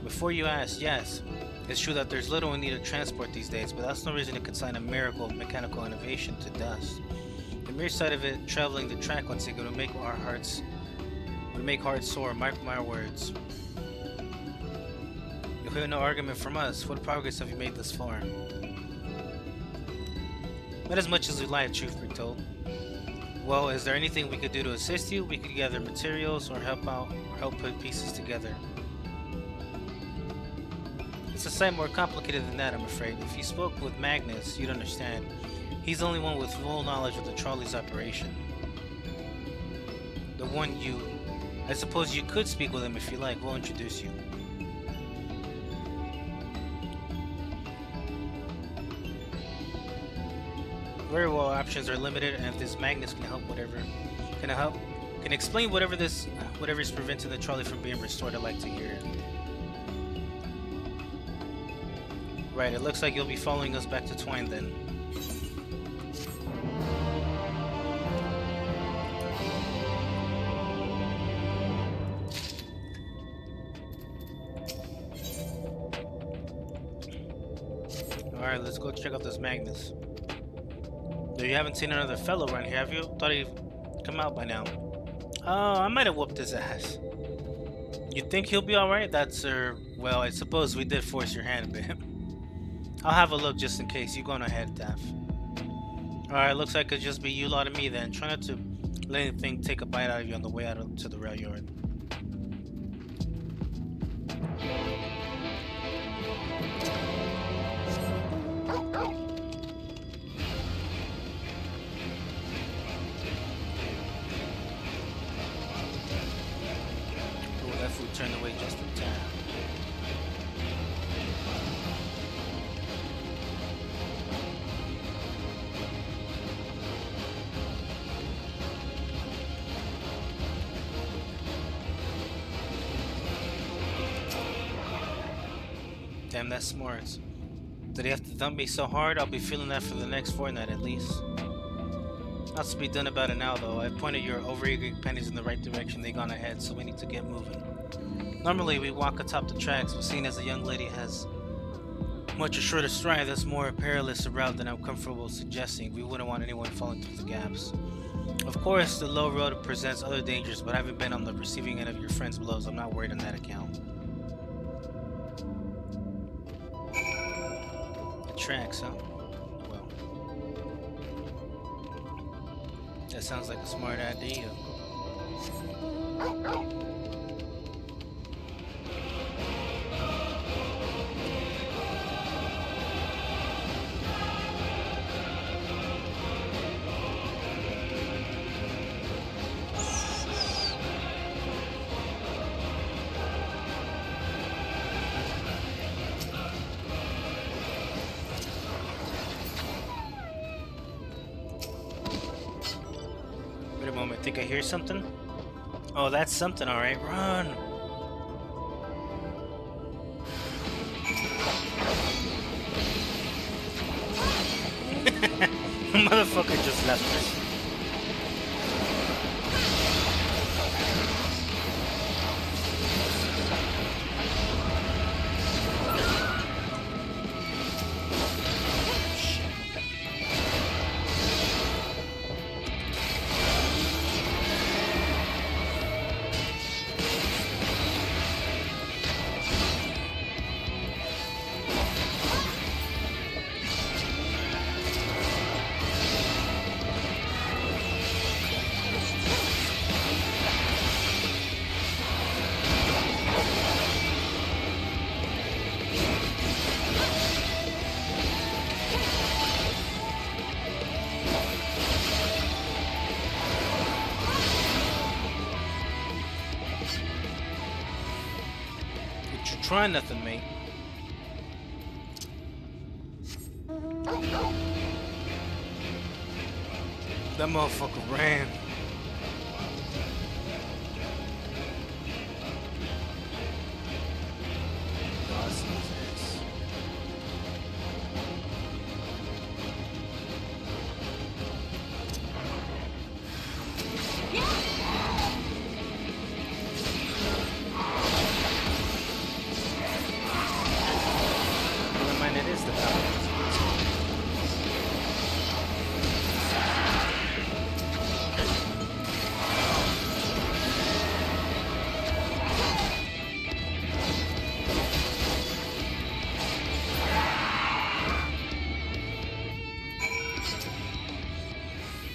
Before you ask, yes, it's true that there's little in need of transport these days, but that's no reason to consign a miracle of mechanical innovation to dust. The mere sight of it traveling the track once again would make hearts soar, mark my words. You'll hear no argument from us. What progress have you made thus far? Not as much as we like, truth be told. Well, is there anything we could do to assist you? We could gather materials or help put pieces together. It's a sight more complicated than that, I'm afraid. If you spoke with Magnus, you'd understand. He's the only one with full knowledge of the trolley's operation. The one I suppose you could speak with him if you like. We'll introduce you. Very well, options are limited, and if this Magnus can explain whatever is preventing the trolley from being restored, I'd like to hear it. Right, it looks like you'll be following us back to Twine then. Alright, let's go check out this Magnus. You haven't seen another fellow around here, have you? Thought he'd come out by now. Oh, I might have whooped his ass. You think he'll be alright? That's, well, I suppose we did force your hand a bit. I'll have a look just in case. You go on ahead, Taff. Alright, looks like it'll just be you lot and me then. Try not to let anything take a bite out of you on the way out to the rail yard. Oh, that food turned away just in time. Damn, that's smart. Did he have to dump me so hard? I'll be feeling that for the next fortnight at least. Lots to be done about it now, though. I pointed your overeager pennies in the right direction. They gone ahead, so we need to get moving. Normally, we walk atop the tracks, but seeing as the young lady has much a shorter stride, that's more perilous a route than I'm comfortable suggesting. We wouldn't want anyone falling through the gaps. Of course, the low road presents other dangers, but I haven't been on the receiving end of your friend's blows. I'm not worried on that account. Tracks, huh? Well, that sounds like a smart idea. Wait a moment, think I hear something? Oh, that's something, alright. Run! Motherfucker just left us. Try nothing, mate. That motherfucker ran.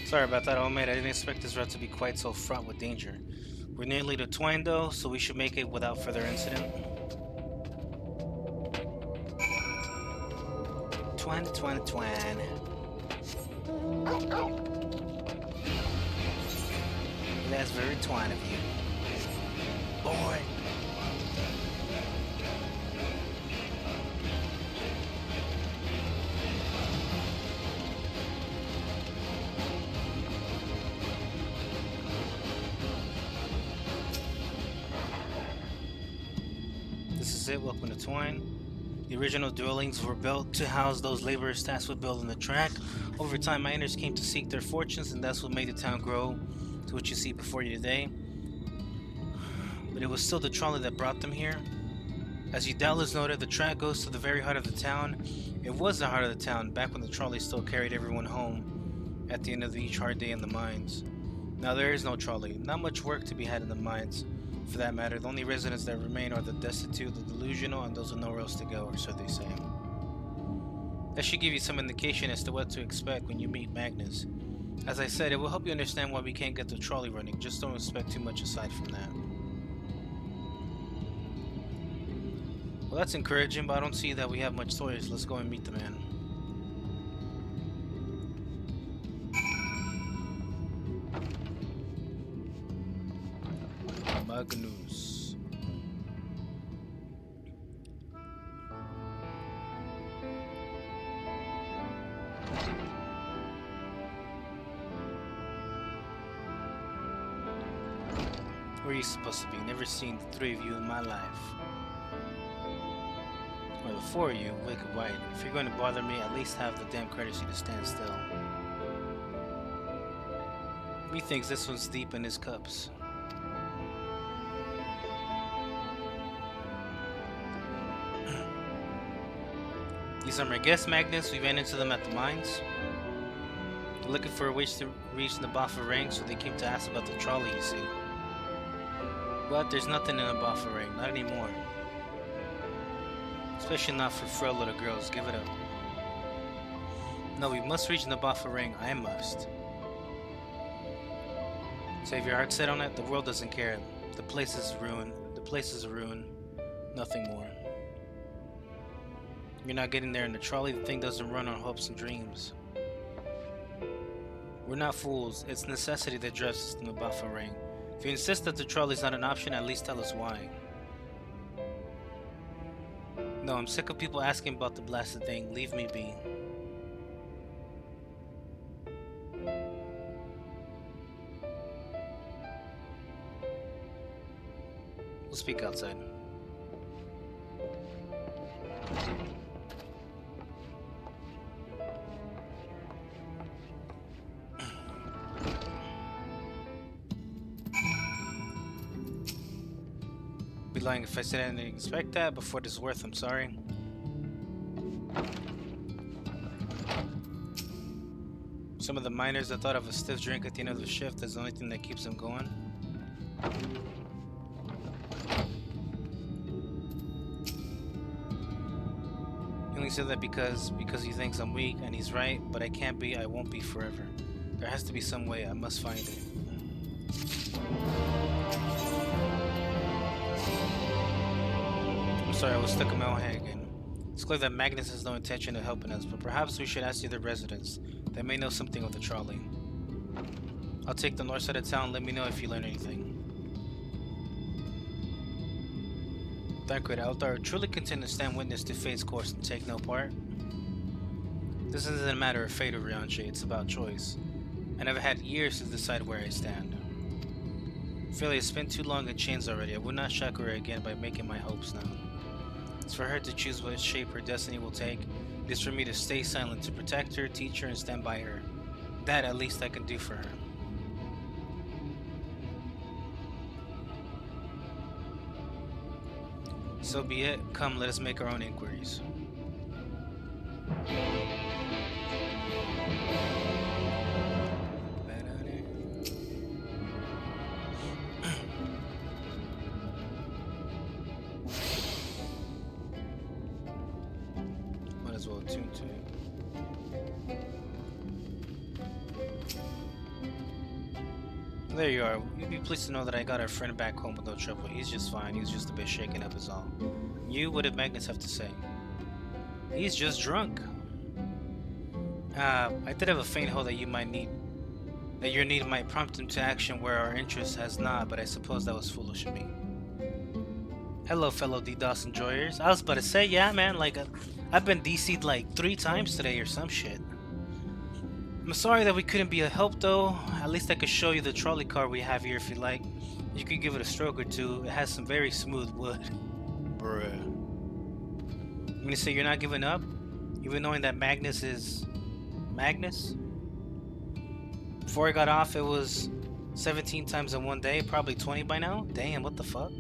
Sorry about that, old mate. I didn't expect this route to be quite so fraught with danger. We're nearly to Twine, though, so we should make it without further incident. Twine. That's very twine of you. Boy. This is it, welcome to Twine. The original dwellings were built to house those laborers tasked with building the track. Over time, miners came to seek their fortunes, and that's what made the town grow to what you see before you today. But it was still the trolley that brought them here. As you doubtless noted, the track goes to the very heart of the town. It was the heart of the town back when the trolley still carried everyone home at the end of each hard day in the mines. Now there is no trolley, not much work to be had in the mines. For that matter, the only residents that remain are the destitute, the delusional, and those with nowhere else to go, or so they say. That should give you some indication as to what to expect when you meet Magnus. As I said, it will help you understand why we can't get the trolley running, just don't expect too much aside from that. Well, that's encouraging, but I don't see that we have much choice. Let's go and meet the man. Magnus. Where are you supposed to be? Never seen the three of you in my life. Or the four of you, wicked white. If you're going to bother me, at least have the damn courtesy to stand still. Methinks this one's deep in his cups. These are my guests, Magnus. We ran into them at the mines. They're looking for a way to reach the Boffa ring, so they came to ask about the trolley, you see. But there's nothing in the Boffa ring, not anymore. Especially not for frail little girls, give it up. No, we must reach the Boffa ring, I must. So if your heart's set on it, the world doesn't care. The place is ruined. The place is a ruin. Nothing more. You're not getting there in the trolley, the thing doesn't run on hopes and dreams. We're not fools, it's necessity that drives us to the Boffa ring. If you insist that the trolley's not an option, at least tell us why. No, I'm sick of people asking about the blasted thing. Leave me be. We'll speak outside. Be lying if I said I didn't expect that. Before this worth, I'm sorry. Some of the miners that thought of a stiff drink at the end of the shift as the only thing that keeps them going. He only said that because he thinks I'm weak, and he's right, but I can't be, I won't be forever. There has to be some way, I must find it. I'm sorry, I was stuck in my own head again. It's clear that Magnus has no intention of helping us, but perhaps we should ask the other residents. They may know something of the trolley. I'll take the north side of town, let me know if you learn anything. Thancred, Altar, truly content to stand witness to fate's course and take no part. This isn't a matter of fate or Rianche, it's about choice. And I've had years to decide where I stand. Philly has spent too long in chains already. I would not shock her again by making my hopes known. It's for her to choose what shape her destiny will take. It is for me to stay silent, to protect her, teach her, and stand by her. That at least I can do for her. So be it. Come, let us make our own inquiries. Might as well attune to it. There you are. You'd be pleased to know that I got our friend back home with no trouble. He's just fine. He was just a bit shaken up is all. You, what did Magnus have to say? He's just drunk. I did have a faint hope that your need might prompt him to action where our interest has not, but I suppose that was foolish of me. Hello, fellow DDoS enjoyers. I was about to say, yeah, man, like, I've been DC'd like 3 times today or some shit. I'm sorry that we couldn't be a help though. At least I could show you the trolley car we have here if you like. You could give it a stroke or two. It has some very smooth wood. Bruh. I'm gonna say you're not giving up? Even knowing that Magnus is... Magnus? Before I got off it was 17 times in one day, probably 20 by now? Damn, what the fuck?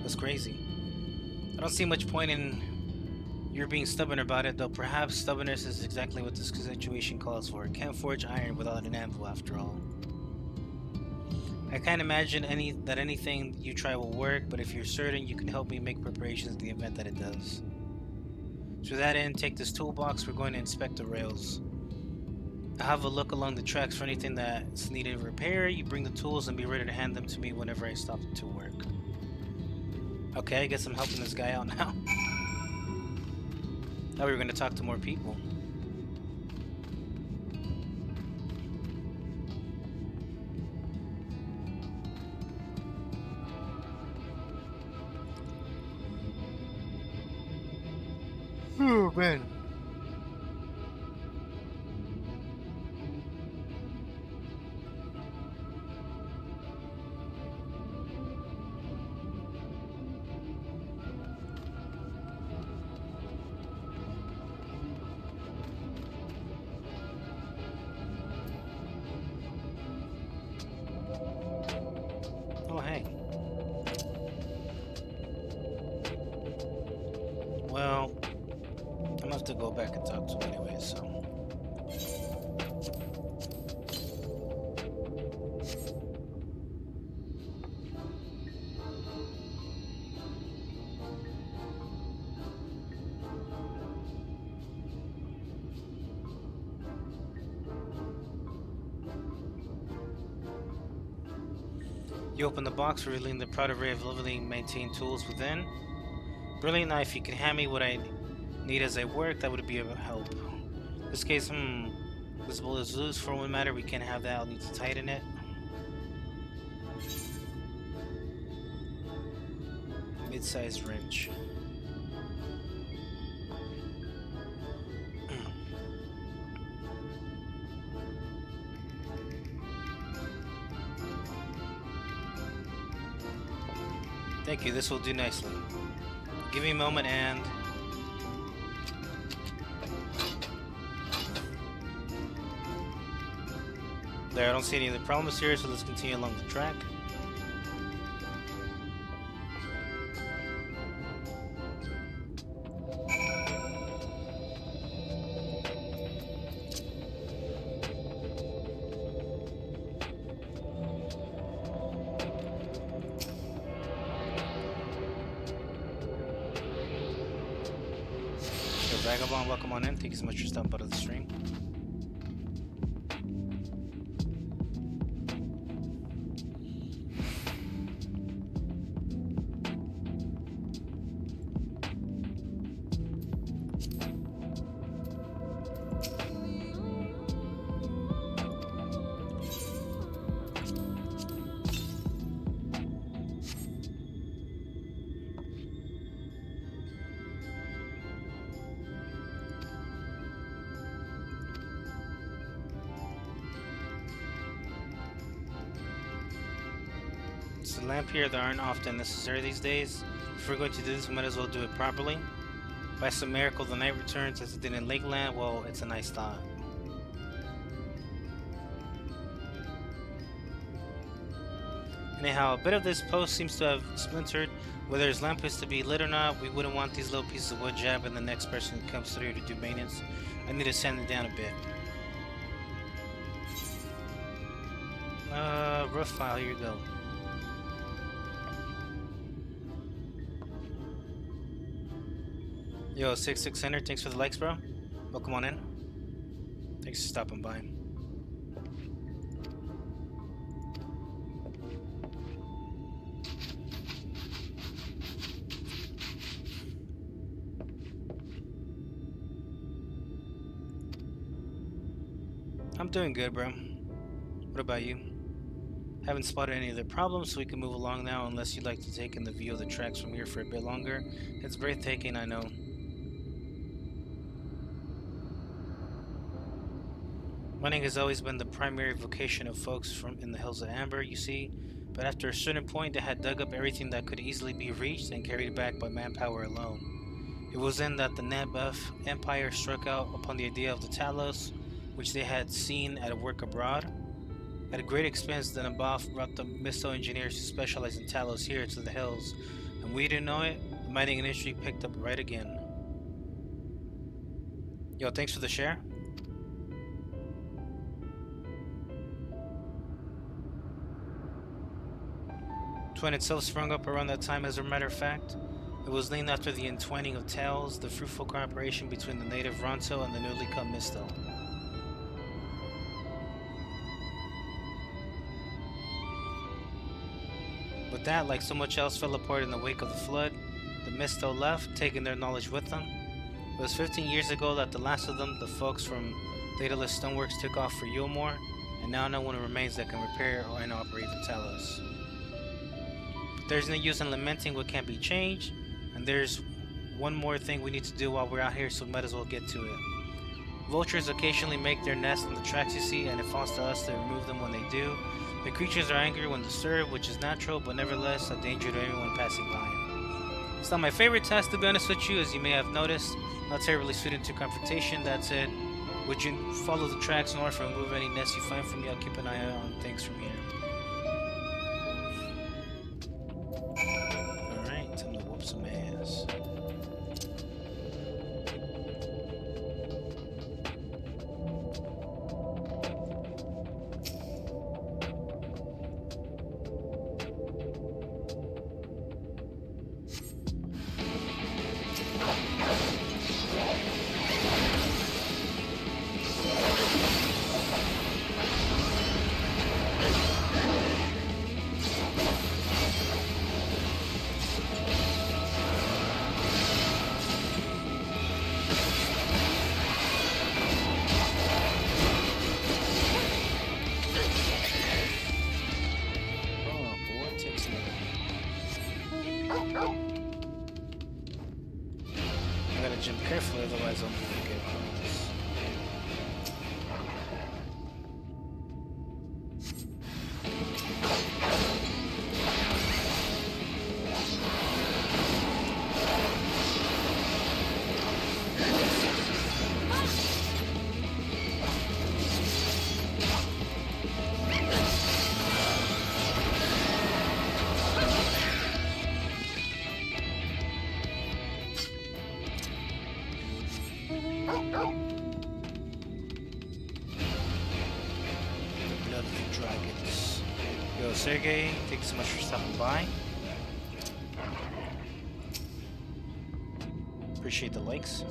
That's crazy. I don't see much point in you're being stubborn about it, though perhaps stubbornness is exactly what this situation calls for. Can't forge iron without an anvil, after all. I can't imagine that anything you try will work, but if you're certain, you can help me make preparations in the event that it does. To that end, take this toolbox. We're going to inspect the rails. I'll have a look along the tracks for anything that's needed repair. You bring the tools and be ready to hand them to me whenever I stop to work. Okay, I guess I'm helping this guy out now. Thought we were going to talk to more people. Oh, man. Oh, hey. Well, I'm gonna have to go back and talk to him anyway, so. You open the box, revealing the proud array of lovely maintained tools within. Brilliant knife, you can hand me what I need as I work, that would be of help. In this case, this bolt is loose. For one matter, we can't have that, I'll need to tighten it. Mid-sized wrench. Thank you, this will do nicely. Give me a moment and... There, I don't see any of the problems here, so let's continue along the track. Vagabond, welcome on in. Thank you so much for stopping by the stream. It's a lamp here that aren't often necessary these days. If we're going to do this, we might as well do it properly. By some miracle, the night returns as it did in Lakeland. Well, it's a nice thought. Anyhow, a bit of this post seems to have splintered. Whether his lamp is to be lit or not, we wouldn't want these little pieces of wood jabbing the next person who comes through to do maintenance. I need to sand it down a bit. Roof file, here you go. Yo, 66 Center, thanks for the likes, bro. Welcome on in. Thanks for stopping by. I'm doing good, bro. What about you? Haven't spotted any of the problems, so we can move along now, unless you'd like to take in the view of the tracks from here for a bit longer. It's breathtaking, I know. Mining has always been the primary vocation of folks from in the Hills of Amber, you see, but after a certain point they had dug up everything that could easily be reached and carried back by manpower alone. It was then that the Nabuff Empire struck out upon the idea of the Talos, which they had seen at work abroad. At a great expense, the Nabuff brought the missile engineers who specialize in Talos here to the hills, and we didn't know it, the mining industry picked up right again. Yo, thanks for the share. Twine itself sprung up around that time, as a matter of fact. It was named after the entwining of tales, the fruitful cooperation between the native Ronto and the newly cut Misto. With that, like so much else fell apart in the wake of the flood, the Misto left, taking their knowledge with them. It was 15 years ago that the last of them, the folks from Daedalus Stoneworks, took off for Yulmore, and now no one remains that can repair and operate the Talos. But there's no use in lamenting what can't be changed, and there's one more thing we need to do while we're out here, so we might as well get to it. Vultures occasionally make their nest on the tracks you see, and it falls to us to remove them when they do. The creatures are angry when disturbed, which is natural, but nevertheless a danger to anyone passing by. It's not my favorite task, to be honest with you, as you may have noticed. Not terribly suited to confrontation, that said. Would you follow the tracks north and remove any nests you find from me? I'll keep an eye out on things from here. Alright, time to whoop some ass. Jump carefully, otherwise I'll get close. Dragons. Yo, Sergey, thanks so much for stopping by. Appreciate the likes.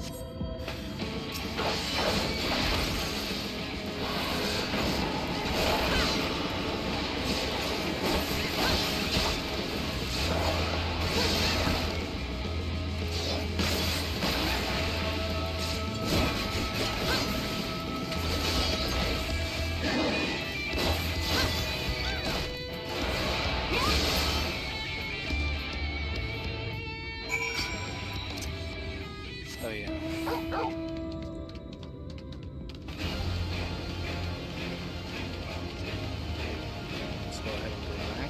Oh yeah. Let's go ahead and go back.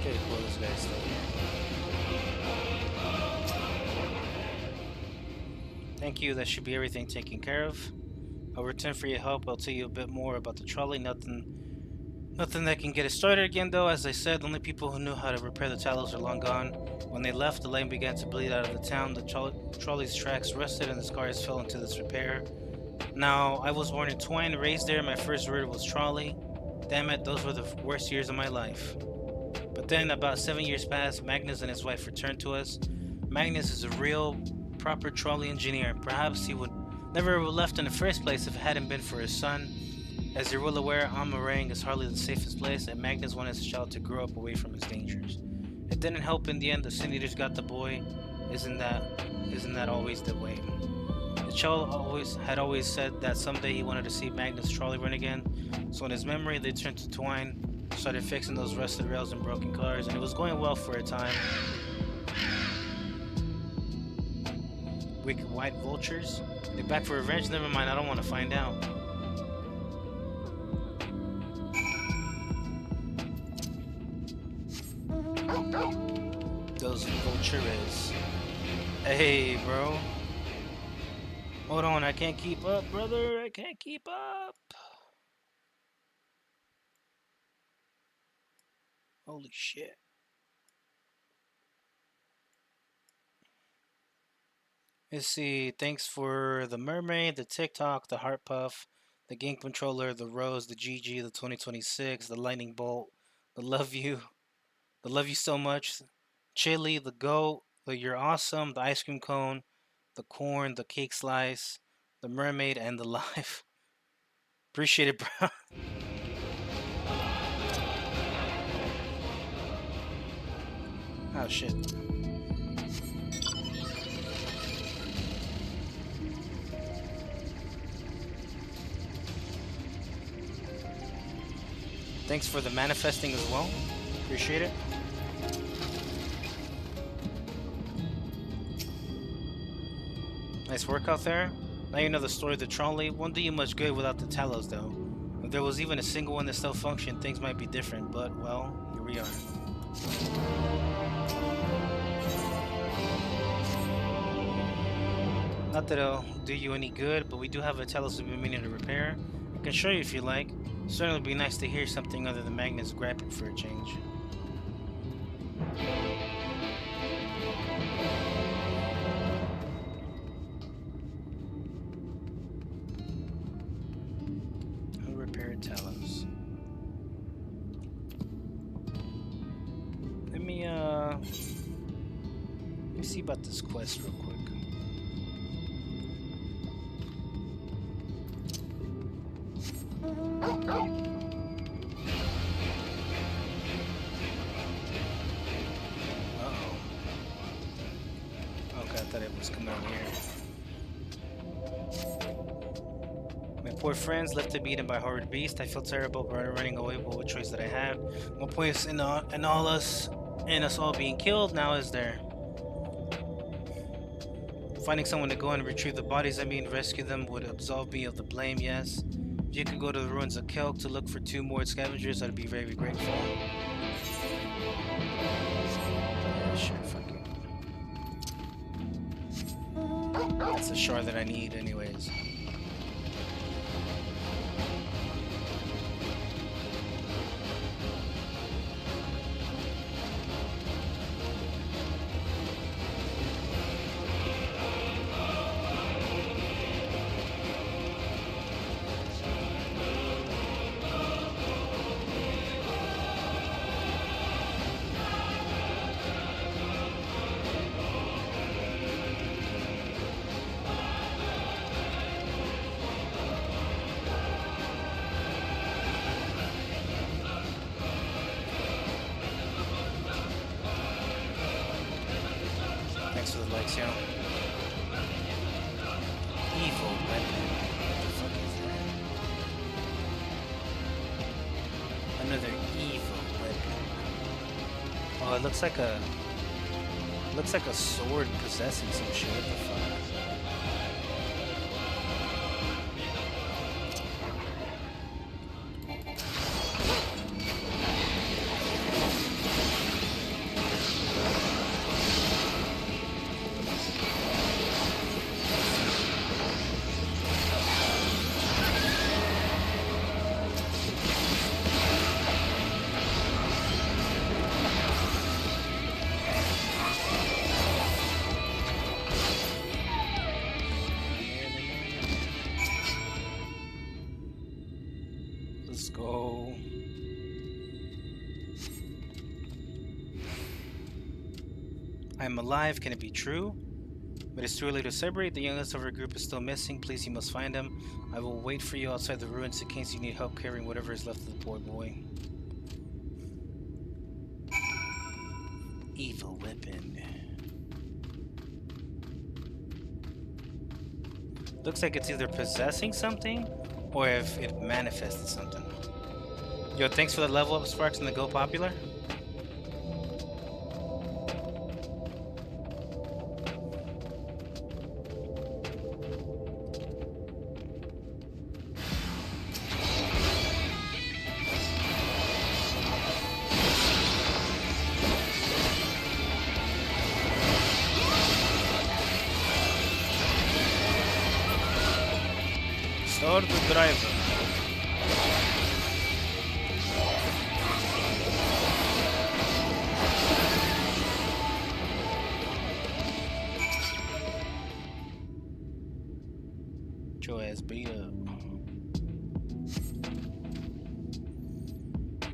Okay, cool, this guy's still here. Thank you, that should be everything taken care of. I'll return for your help. I'll tell you a bit more about the trolley. Nothing that can get it started again, though. As I said, the only people who knew how to repair the Talos are long gone. When they left, the lane began to bleed out of the town. The trolley's tracks rusted and the scars fell into this repair. Now, I was born in Twine, raised there. My first word was trolley. Damn it, those were the worst years of my life. But then, about 7 years passed. Magnus and his wife returned to us. Magnus is a real proper trolley engineer. Perhaps he would never have left in the first place if it hadn't been for his son. As you're well aware, Amarang is hardly the safest place, and Magnus wanted his child to grow up away from his dangers. It didn't help in the end. The Sin Eaters got the boy. Isn't that always the way? The child had always said that someday he wanted to see Magnus' trolley run again. So in his memory, they turned to Twine, started fixing those rusted rails and broken cars, and it was going well for a time. Wicked white vultures? They back for revenge? Never mind, I don't want to find out. Los Vultures. Hey, bro. Hold on, I can't keep up, brother. I can't keep up. Holy shit. Let's see. Thanks for the mermaid, the TikTok, the heart puff, the game controller, the rose, the GG, the 2026, the lightning bolt, the love you so much, chili, the goat, the you're awesome, the ice cream cone, the corn, the cake slice, the mermaid, and the life. Appreciate it, bro. Oh shit. Thanks for the manifesting as well. Appreciate it. Nice work out there. Now you know the story of the trolley. Won't do you much good without the Talos, though. If there was even a single one that still functioned, things might be different, but, well, here we are. Not that it'll do you any good, but we do have a Talos we've been meaning to repair. I can show you if you like. Certainly would be nice to hear something other than Magnus grabbing for a change. I'll repair Talos. Let me see about this quest real quick. Okay, I thought it was coming out here. My poor friends left to be eaten by horrid beast. I feel terrible about running away, but what choice did I have? No point in us all being killed now, is there? Finding someone to go and retrieve the bodies, I mean rescue them, would absolve me of the blame, yes. If you could go to the ruins of Kelk to look for 2 more scavengers, I'd be very grateful. Yeah, sure, fuck it. That's the shard that I need anyways. Thanks for the likes, yo. Evil weapon. What the fuck is that? Another evil weapon. Oh, it looks like a sword possessing some shit. What the fuck? Let's go. I'm alive. Can it be true? But it's too early to celebrate. The youngest of our group is still missing. Please, you must find him. I will wait for you outside the ruins in case you need help carrying whatever is left of the poor boy. Evil weapon. Looks like it's either possessing something or if it manifested something. Yo, thanks for the level up, Sparks, and the Go Popular. Lord Driver. Your ass beat up.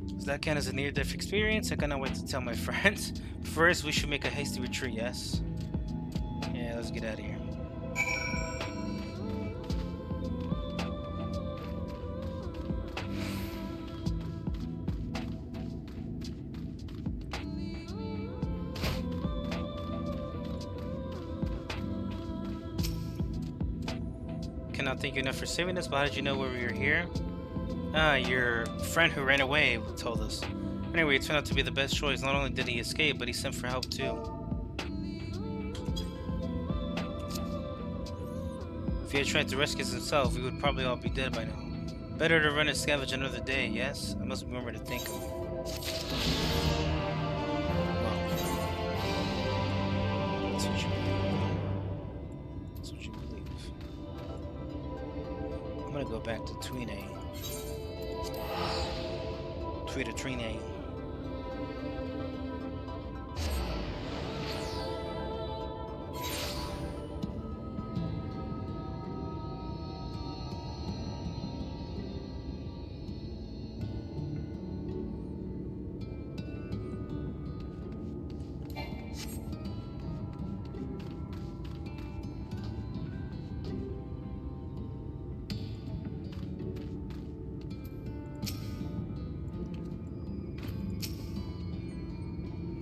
Does that count as a near-death experience? I cannot wait to tell my friends. First, we should make a hasty retreat, yes? Yeah, let's get out of here. Cannot thank you enough for saving us, but how did you know we were here? Your friend who ran away told us. Anyway, it turned out to be the best choice. Not only did he escape, but he sent for help too. If he had tried to rescue himself, we would probably all be dead by now. Better to run and scavenge another day, yes? I must remember to think of it. Well, that's what you believe. That's what you believe. I'm gonna go back to Tweenay. Trine.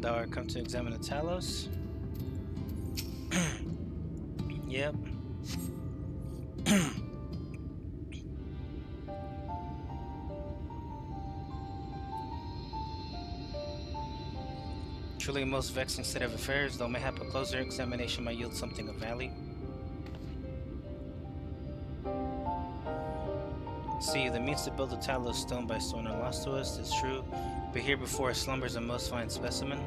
Thou art come to examine the Talos? Yep. Truly a most vexing state of affairs, though mayhap a closer examination might yield something of value. See, the means to build the Talos stone by stone are lost to us, it's true, but here before us slumbers a most fine specimen.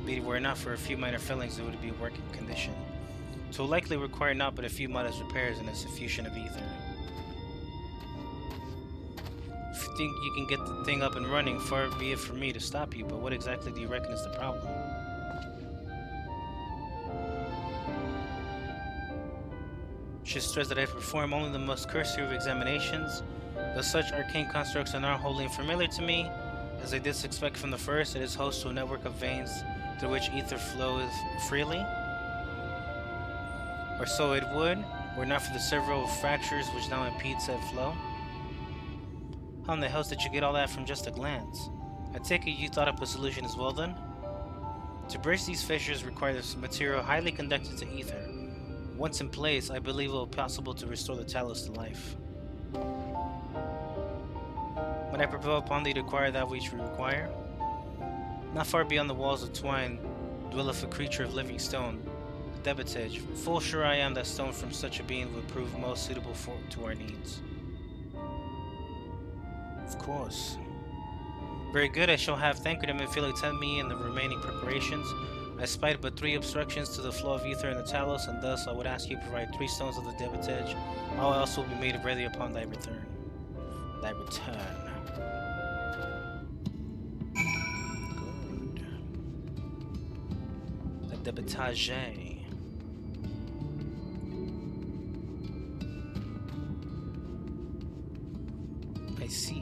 But were it not for a few minor failings, it would be working condition. It will likely require not but a few modest repairs and a suffusion of ether. If you think you can get the thing up and running, far be it from me to stop you, but what exactly do you reckon is the problem? Should stress that I perform only the most cursory of examinations, though such arcane constructs are not wholly unfamiliar to me, as I did suspect from the first, it is host to a network of veins through which ether flows freely. Or so it would, were not for the several fractures which now impede said flow. How in the hell did you get all that from just a glance? I take it you thought up a solution as well then? To bridge these fissures requires material highly conducted to ether. Once in place, I believe it will be possible to restore the Talos to life. When I prevail upon thee to acquire that which we require, not far beyond the walls of twine dwelleth a creature of living stone, a debitage. Full sure I am that stone from such a being would prove most suitable to our needs. Of course. Very good, I shall have thanked him if he'll attend me in the remaining preparations. I spied but 3 obstructions to the flow of ether in the Talos, and thus I would ask you to provide 3 stones of the debitage. All else will be made ready upon thy return. Thy return. Good. The debitage. I seek.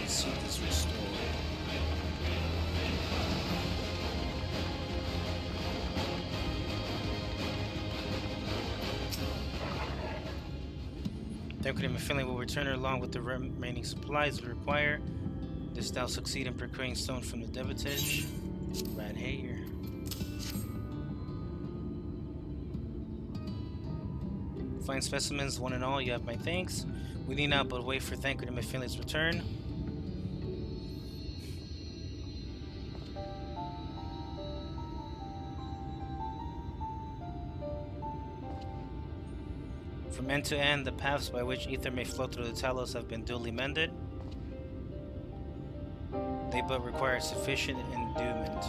See this restored. Thankfully, my family will return her along with the remaining supplies we require. This thou succeed in procuring stone from the debitage. Right here. Fine specimens, one and all, you have my thanks. We need not but wait for Thancred and my family's return. From end to end, the paths by which ether may flow through the Talos have been duly mended. They but require sufficient endowment.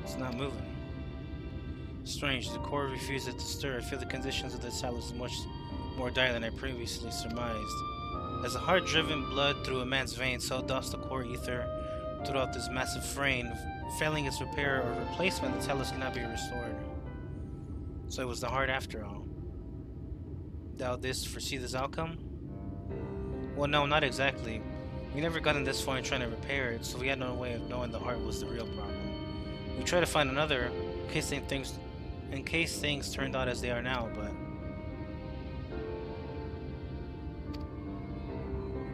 It's not moving. Strange, the core refuses to stir. I feel the conditions of the Talos are much more dire than I previously surmised. As the heart driven blood through a man's veins, so does the core ether throughout this massive frame. Failing its repair or replacement, the Talos cannot be restored. So it was the heart after all. Thou didst foresee this outcome? Well, no, not exactly. We never gotten this far in trying to repair it, so we had no way of knowing the heart was the real problem. We tried to find another in case things turned out as they are now, but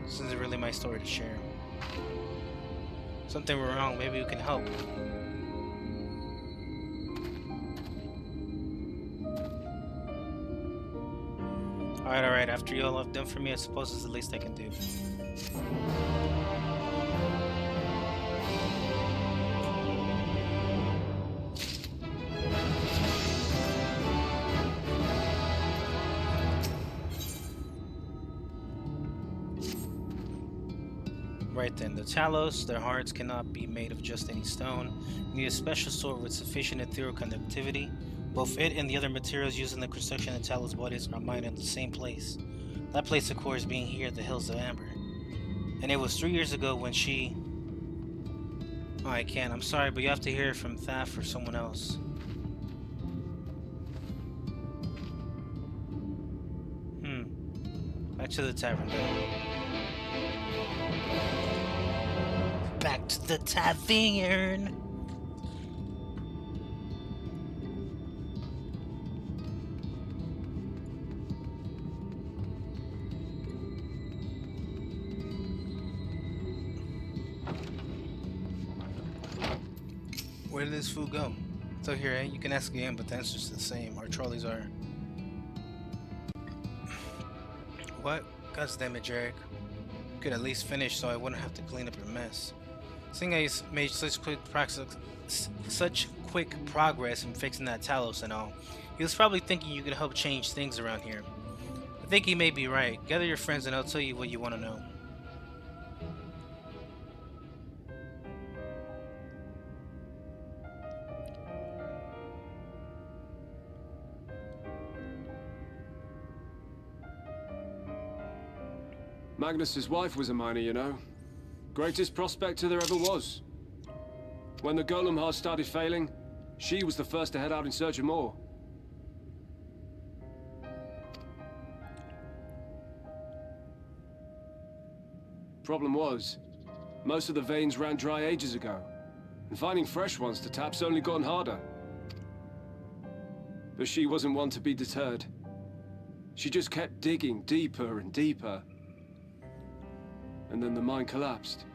this isn't really my story to share. Something went wrong, maybe we can help. Alright, after you all have done for me, I suppose it's the least I can do. Right then, the Talos, their hearts cannot be made of just any stone. You need a special sword with sufficient ethereal conductivity. Both it and the other materials used in the construction of Talos bodies are mined in the same place. That place, of course, being here at the Hills of Amber. And it was 3 years ago when she... Oh, I can't. I'm sorry, but you have to hear it from Thaf or someone else. Back to the tavern, though. Back to the tavern! Where did this food go? So here, eh? You can ask again, but the answer's the same. Our trolleys are... What? God damn it, Jarek. You could at least finish so I wouldn't have to clean up your mess. Seeing I made such quick progress in fixing that Talos and all, he was probably thinking you could help change things around here. I think he may be right. Gather your friends and I'll tell you what you want to know. Magnus's wife was a miner, you know. Greatest prospector there ever was. When the golem heart started failing, she was the first to head out in search of more. Problem was, most of the veins ran dry ages ago, and finding fresh ones to tap's only gotten harder. But she wasn't one to be deterred. She just kept digging deeper and deeper. And then the mine collapsed.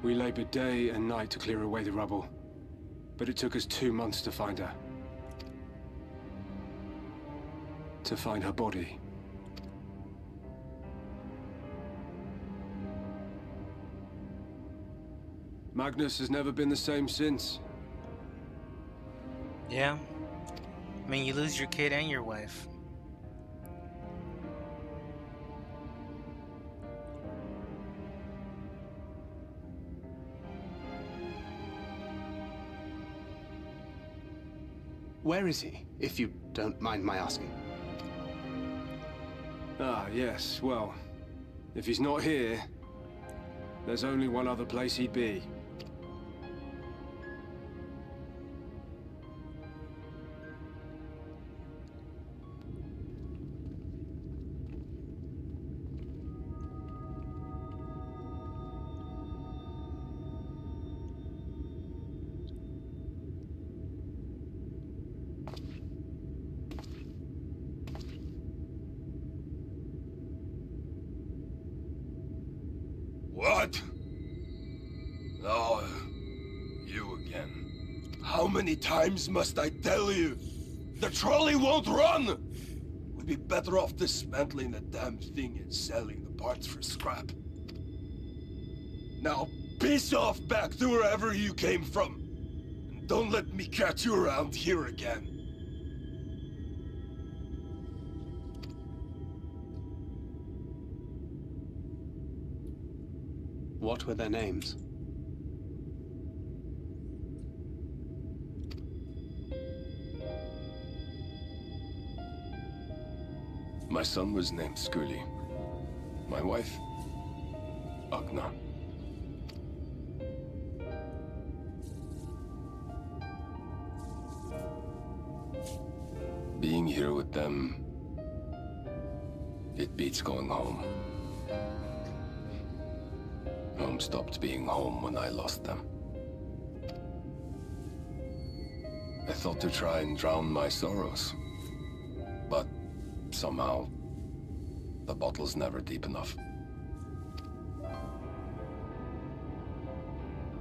We labored day and night to clear away the rubble, but it took us 2 months to find her. To find her body. Magnus has never been the same since. Yeah? I mean, you lose your kid and your wife. Where is he, if you don't mind my asking? Ah, yes, well, if he's not here, there's only one other place he'd be. What? Oh, you again. How many times must I tell you? The trolley won't run! We'd be better off dismantling the damn thing and selling the parts for scrap. Now, piss off back to wherever you came from. And don't let me catch you around here again. What were their names? My son was named Skuli. My wife, Agna. Being here with them, it beats going home. Home stopped being home when I lost them. I thought to try and drown my sorrows, but somehow the bottle's never deep enough.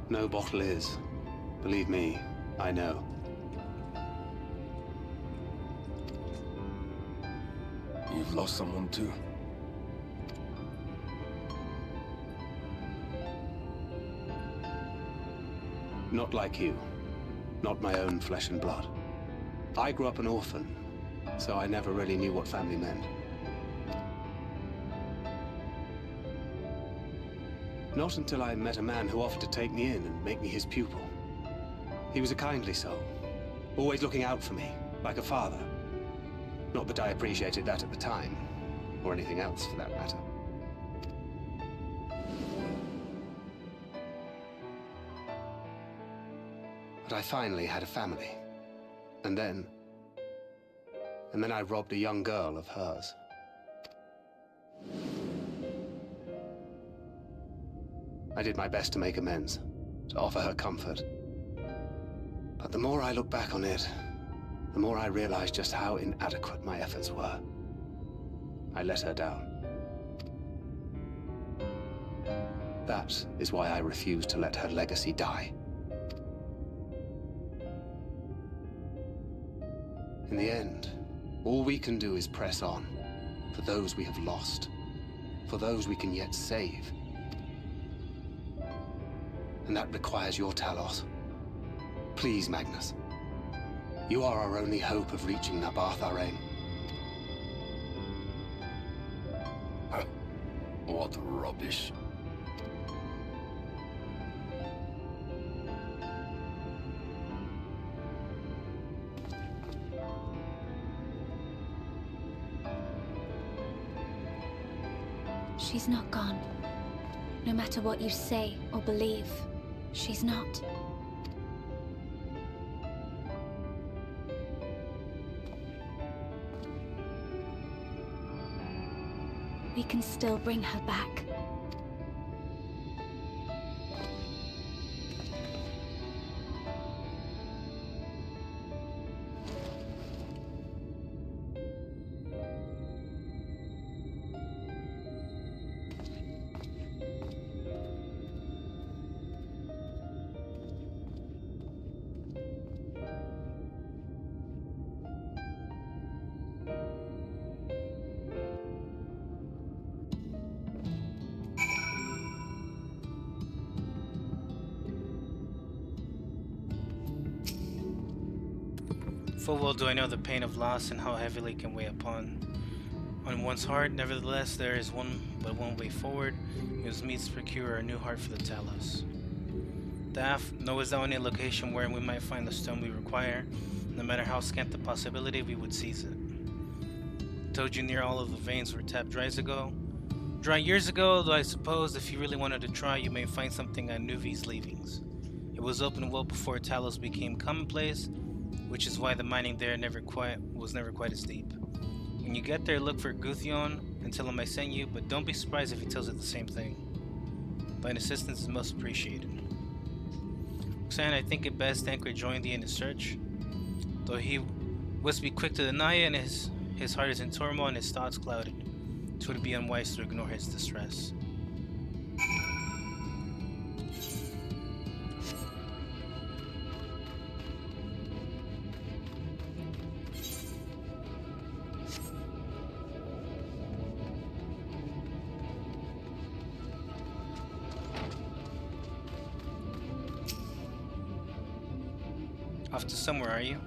No bottle is. Believe me, I know. You've lost someone too. Not like you. Not my own flesh and blood. I grew up an orphan, so I never really knew what family meant. Not until I met a man who offered to take me in and make me his pupil. He was a kindly soul, always looking out for me, like a father. Not that I appreciated that at the time, or anything else for that matter. But I finally had a family. And then I robbed a young girl of hers. I did my best to make amends, to offer her comfort. But the more I look back on it, the more I realize just how inadequate my efforts were. I let her down. That is why I refuse to let her legacy die. In the end, all we can do is press on, for those we have lost, for those we can yet save. And that requires your Talos. Please, Magnus. You are our only hope of reaching Nabarth Araim. What rubbish. She's not gone. No matter what you say or believe, she's not. We can still bring her back. Full well do I know the pain of loss and how heavily it can weigh on one's heart. Nevertheless, there is but one way forward. We must meet to procure a new heart for the Talos. Daff, knowest thou any location wherein we might find the stone we require? No matter how scant the possibility, we would seize it. Told you near all of the veins were tapped dry years ago, though I suppose if you really wanted to try, you may find something at Nuvi's leavings. It was open well before Talos became commonplace, which is why the mining there was never quite as deep. When you get there, look for Guthyon and tell him I sent you, but don't be surprised if he tells it the same thing. Thine assistance is most appreciated. Roxanne, I think it best Tancred join thee in his search, though he must be quick to deny it, and his heart is in turmoil and his thoughts clouded. It would be unwise to ignore his distress. Off to somewhere, are you?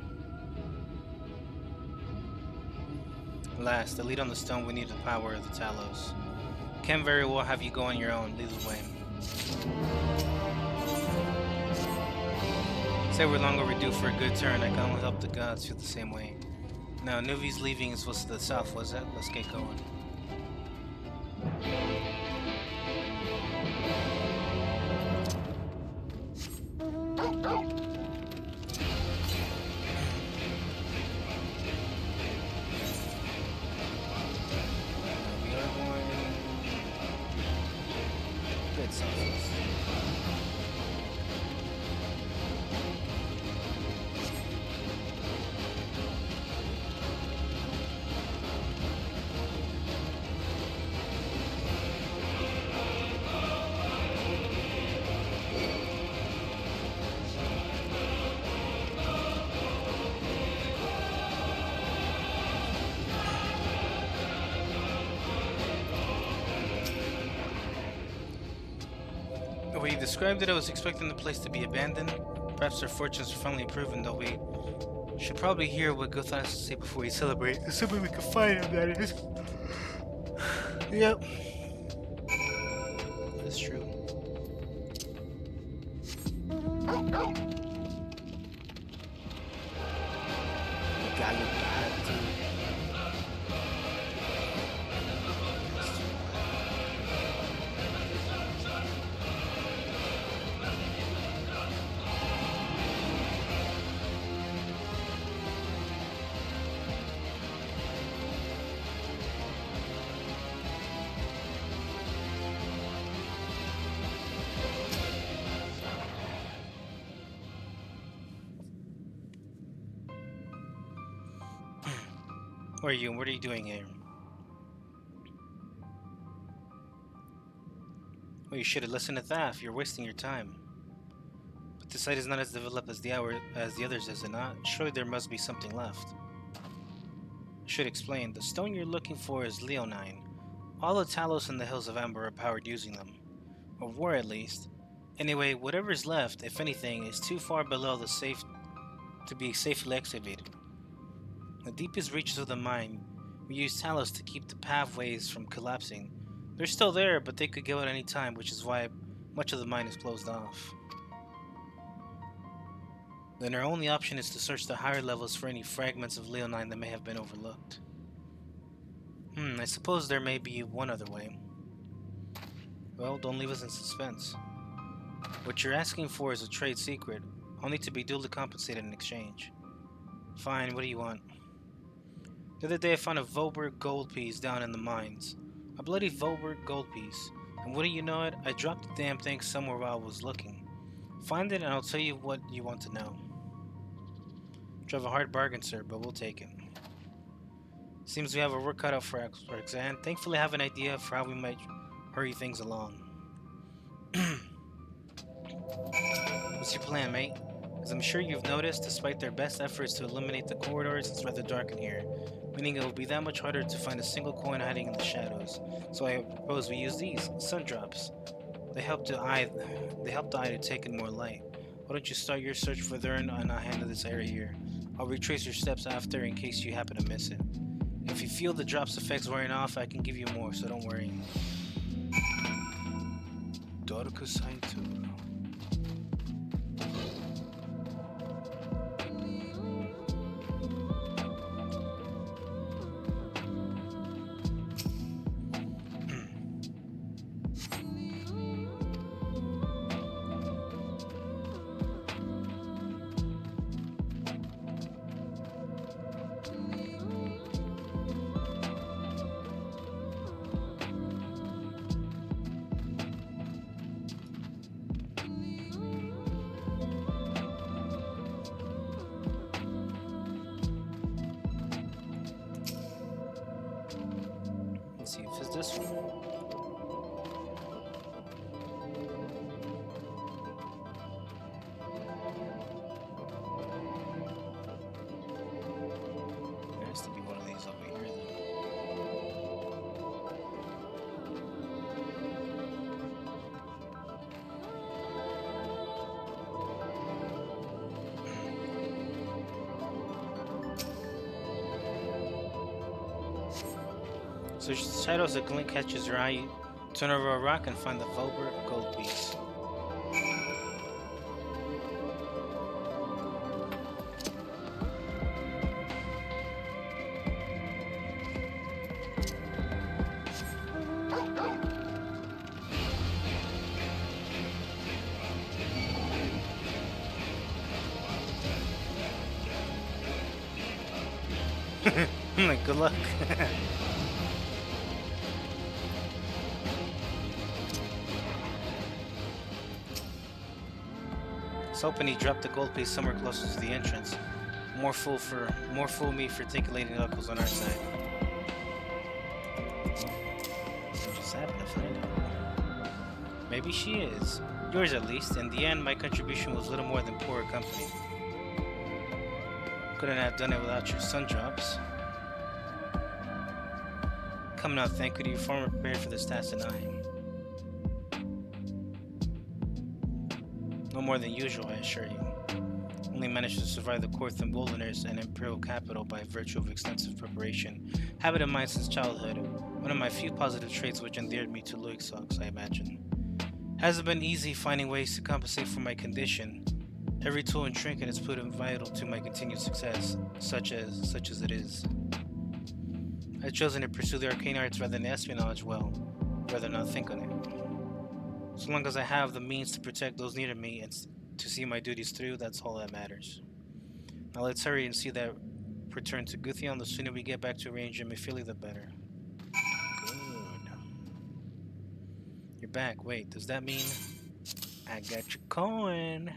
Alas, the lead on the stone we need the power of the Talos. Can very well have you go on your own. Lead the way. Say we're long overdue for a good turn. I can only hope the gods feel the same way. Now, Nuvi's leaving was to the south, was it? Let's get going. The way you described it, I was expecting the place to be abandoned. Perhaps our fortunes are finally proven, though we should probably hear what Guthon has to say before we celebrate. Assuming we can find him, that is. Yep. That's true. Where are you and what are you doing here? Well, you should have listened to Thaf. You're wasting your time. But the site is not as developed as the others, is it not? Surely there must be something left. I should explain. The stone you're looking for is leonine. All the Talos in the Hills of Amber are powered using them. Or were at least. Anyway, whatever's left, if anything, is too far below the safe to be safely excavated. The deepest reaches of the mine, we use Talos to keep the pathways from collapsing. They're still there, but they could go at any time, which is why much of the mine is closed off. Then our only option is to search the higher levels for any fragments of leonine that may have been overlooked. I suppose there may be one other way. Well, don't leave us in suspense. What you're asking for is a trade secret, only to be duly compensated in exchange. Fine, what do you want? The other day I found a Voberg gold piece down in the mines. A bloody Voberg gold piece. And wouldn't you know it, I dropped the damn thing somewhere while I was looking. Find it and I'll tell you what you want to know. Drive a hard bargain, sir, but we'll take it. Seems we have our work cut out for Roxanne. Thankfully I have an idea for how we might hurry things along. What's your plan, mate? As I'm sure you've noticed, despite their best efforts to illuminate the corridors, it's rather dark in here, meaning it will be that much harder to find a single coin hiding in the shadows. So I propose we use these, sun drops. They help the eye to take in more light. Why don't you start your search further and I'll handle this area here. I'll retrace your steps after in case you happen to miss it. If you feel the drop's effects wearing off, I can give you more, so don't worry. this one? There has to be one of these over here then. So shadows a glint catches your eye, you turn over a rock and find the Volber gold piece. Like, good luck. I was hoping he dropped the gold piece somewhere closer to the entrance. More fool me for thinking Lady Knuckles on our side. I just happened to find it. Maybe she is. Yours at least. In the end, my contribution was little more than poor company. Couldn't have done it without your sun drops. Come now, thank you. You're far more prepared for this task than I am. No more than usual, I assure you. Only managed to survive the court and wilderness and imperial capital by virtue of extensive preparation. Habit of mine since childhood. One of my few positive traits which endeared me to Luixox, I imagine. Hasn't been easy finding ways to compensate for my condition. Every tool and trinket is proven vital to my continued success, such as it is. I've chosen to pursue the arcane arts rather than espionage, well, rather not think on it. So long as I have the means to protect those near me and to see my duties through, that's all that matters. Now let's hurry and see that return to Guthien. The sooner we get back to range and Mephilia, the better. Good. You're back. Wait, does that mean I got your coin?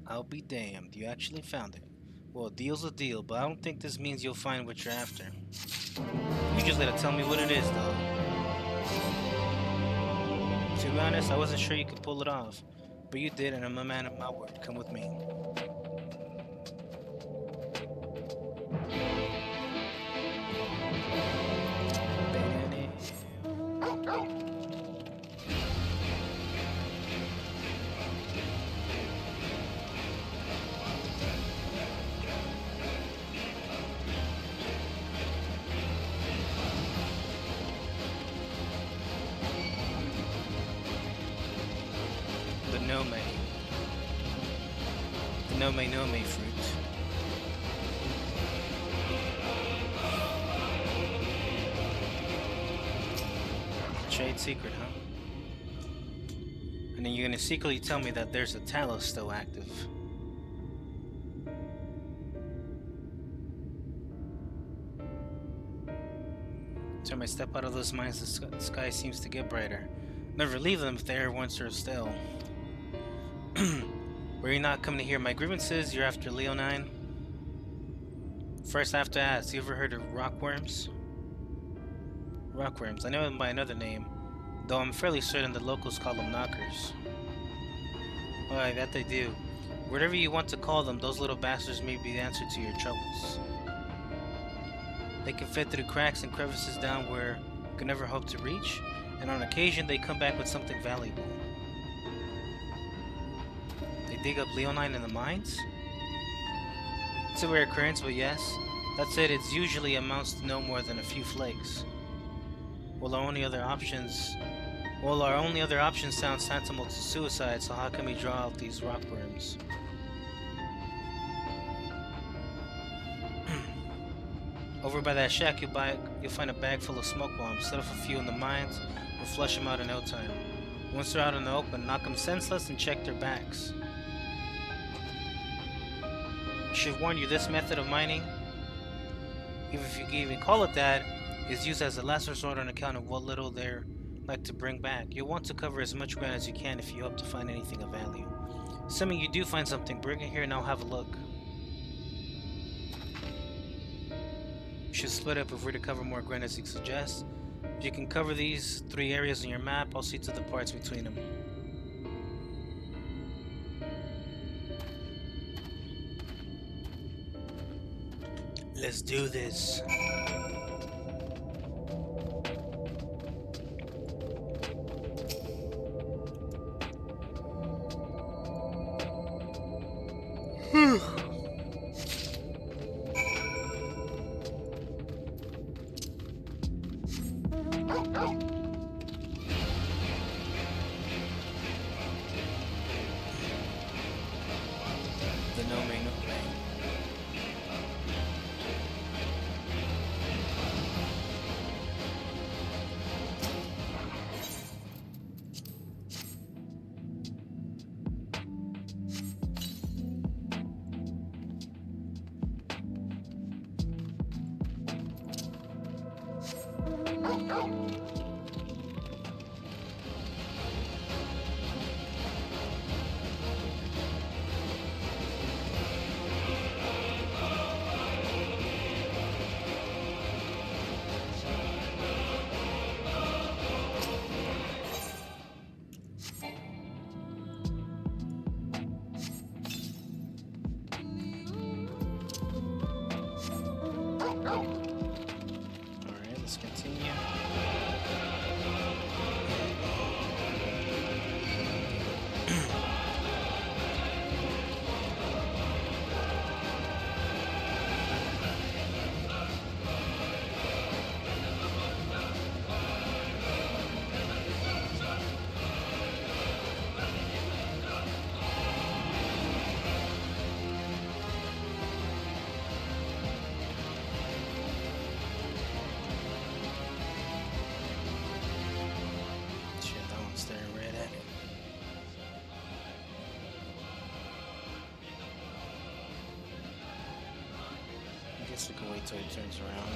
I'll be damned. You actually found it. Well, a deal's a deal, but I don't think this means you'll find what you're after. You just gotta tell me what it is, though. To be honest, I wasn't sure you could pull it off, but you did, and I'm a man of my word. Come with me. Nome fruit. Trade secret, huh? And then you're gonna secretly tell me that there's a Talos still active. Every time I step out of those mines, the sky seems to get brighter. Never leave them if the air once are still. Were you not coming to hear my grievances? You're after Leonine? First I have to ask, you ever heard of rockworms? Rockworms, I know them by another name, though I'm fairly certain the locals call them knockers. Oh, that they do. Whatever you want to call them, those little bastards may be the answer to your troubles. They can fit through cracks and crevices down where you can never hope to reach, and on occasion they come back with something valuable. They dig up Leonine in the mines? It's a rare occurrence, but yes. That said, it usually amounts to no more than a few flakes. Our only other options sound tantamount to suicide, so how can we draw out these rockworms? Over by that shack you'll find a bag full of smoke bombs. Set off a few in the mines, or flush them out in no time. Once they're out in the open, knock them senseless and check their backs. I should warn you, this method of mining, even if you can even call it that, is used as a last resort on account of what little they're like to bring back. You'll want to cover as much ground as you can if you hope to find anything of value. Assuming you do find something, bring it here and I'll have a look. We should split up if we're to cover more ground as he suggests. If you can cover these 3 areas on your map, I'll see to the parts between them. Let's do this. Alright, let's continue. Shit, that one's staring right at it. I guess we can wait till he turns around.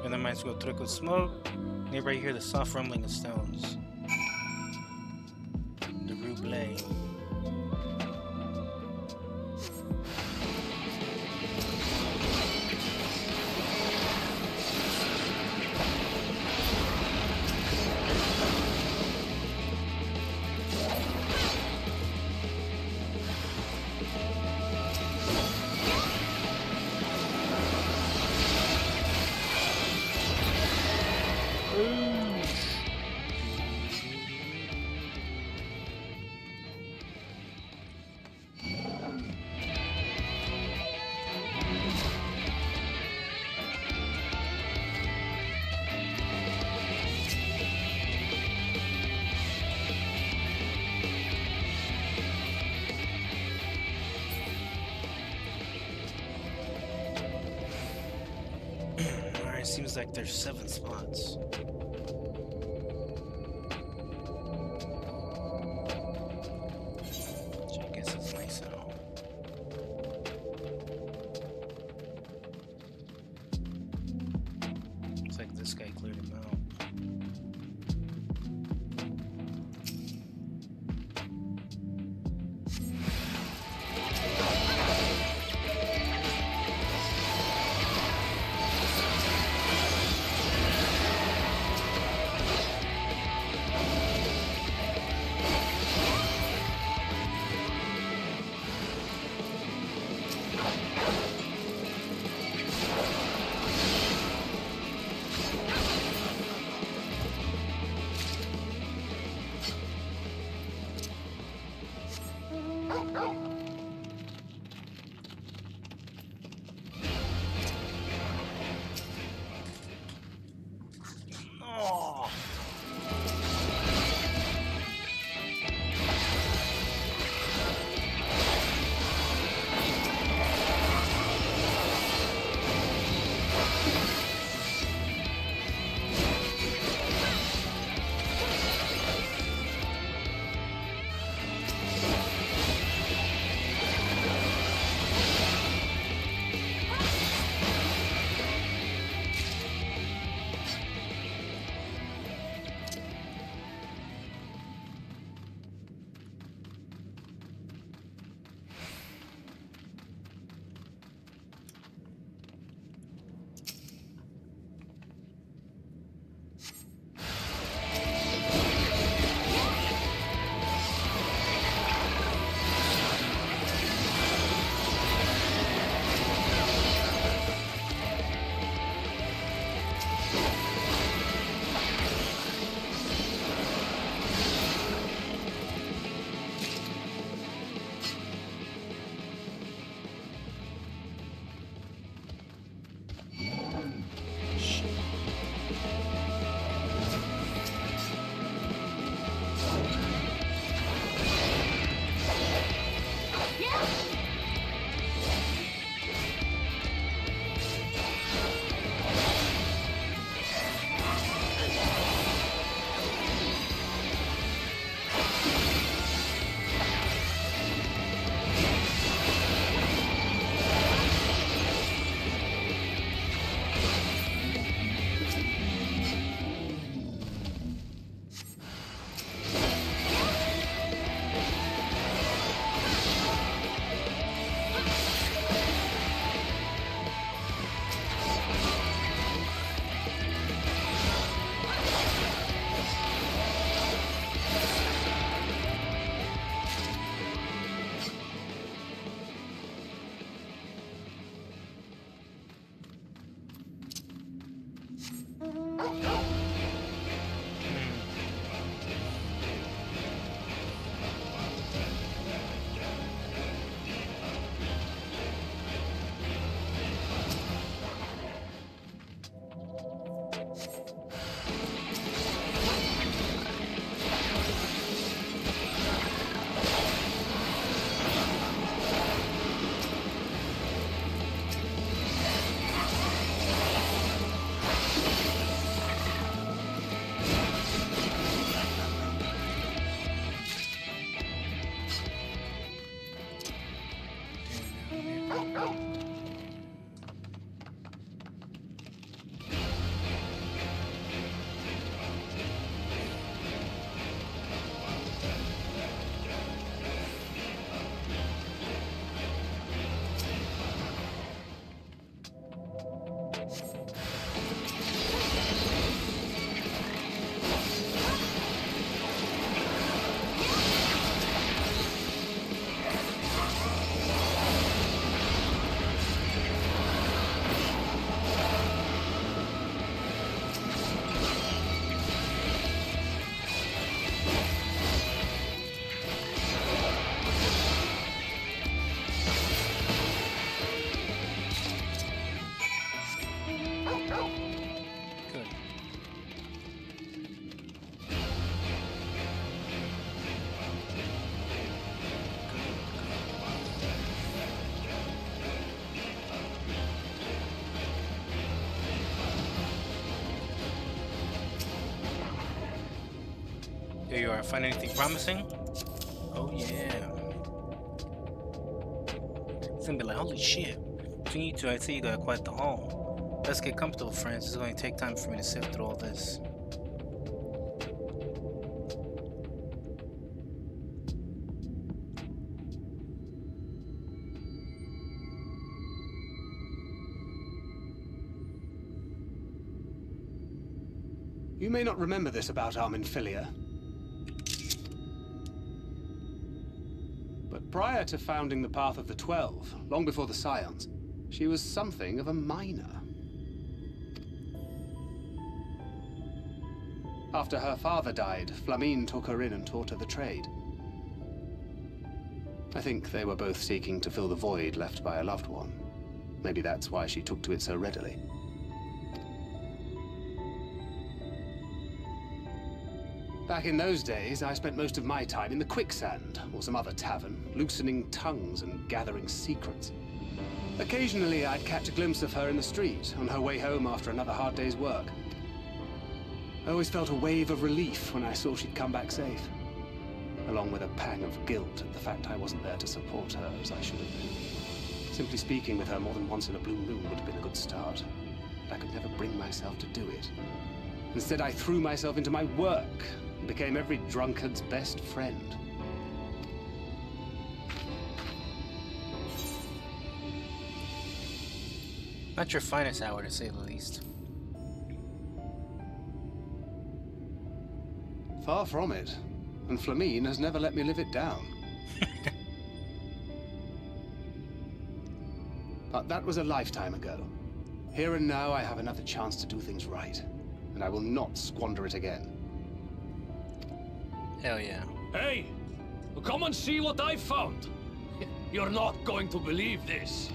And then might as well trickle smoke. Nearby you hear the soft rumbling of stones. The Roublé. Alright, seems like there's 7 spots. Which I guess is nice and all. Looks like this guy cleared him out. Here you are. Find anything promising? Oh yeah. It's gonna be like, holy shit. Between you two, I see you got quite the haul. Let's get comfortable, friends. It's going to take time for me to sift through all this. You may not remember this about Arminfilia, but prior to founding the Path of the 12, long before the Scions, she was something of a miner. After her father died, Flamine took her in and taught her the trade. I think they were both seeking to fill the void left by a loved one. Maybe that's why she took to it so readily. Back in those days, I spent most of my time in the Quicksand, or some other tavern, loosening tongues and gathering secrets. Occasionally, I'd catch a glimpse of her in the street, on her way home after another hard day's work. I always felt a wave of relief when I saw she'd come back safe, along with a pang of guilt at the fact I wasn't there to support her as I should have been. Simply speaking with her more than once in a blue moon would have been a good start, but I could never bring myself to do it. Instead, I threw myself into my work, and became every drunkard's best friend. Not your finest hour, to say the least. Far from it, and Flamine has never let me live it down. But that was a lifetime ago. Here and now I have another chance to do things right, and I will not squander it again. Hell yeah. Hey! Come and see what I found! You're not going to believe this.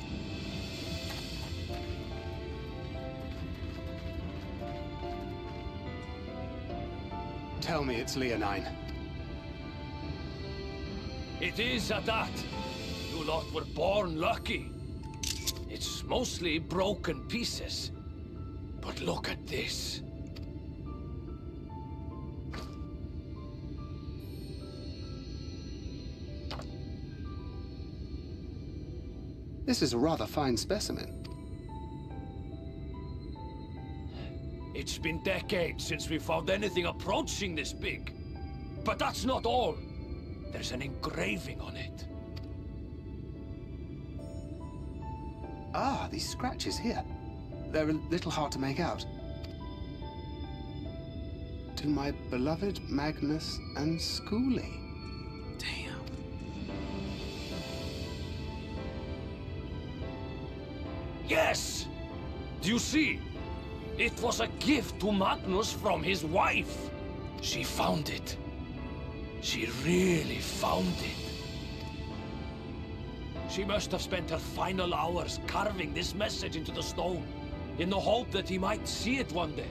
Tell me it's Leonine. It is at that. You lot were born lucky. It's mostly broken pieces. But look at this. This is a rather fine specimen. It's been decades since we found anything approaching this big. But that's not all. There's an engraving on it. Ah, these scratches here. They're a little hard to make out. To my beloved Magnus and Schoolie. Damn. Yes! Do you see? It was a gift to Magnus from his wife. She found it. She really found it. She must have spent her final hours carving this message into the stone, in the hope that he might see it one day.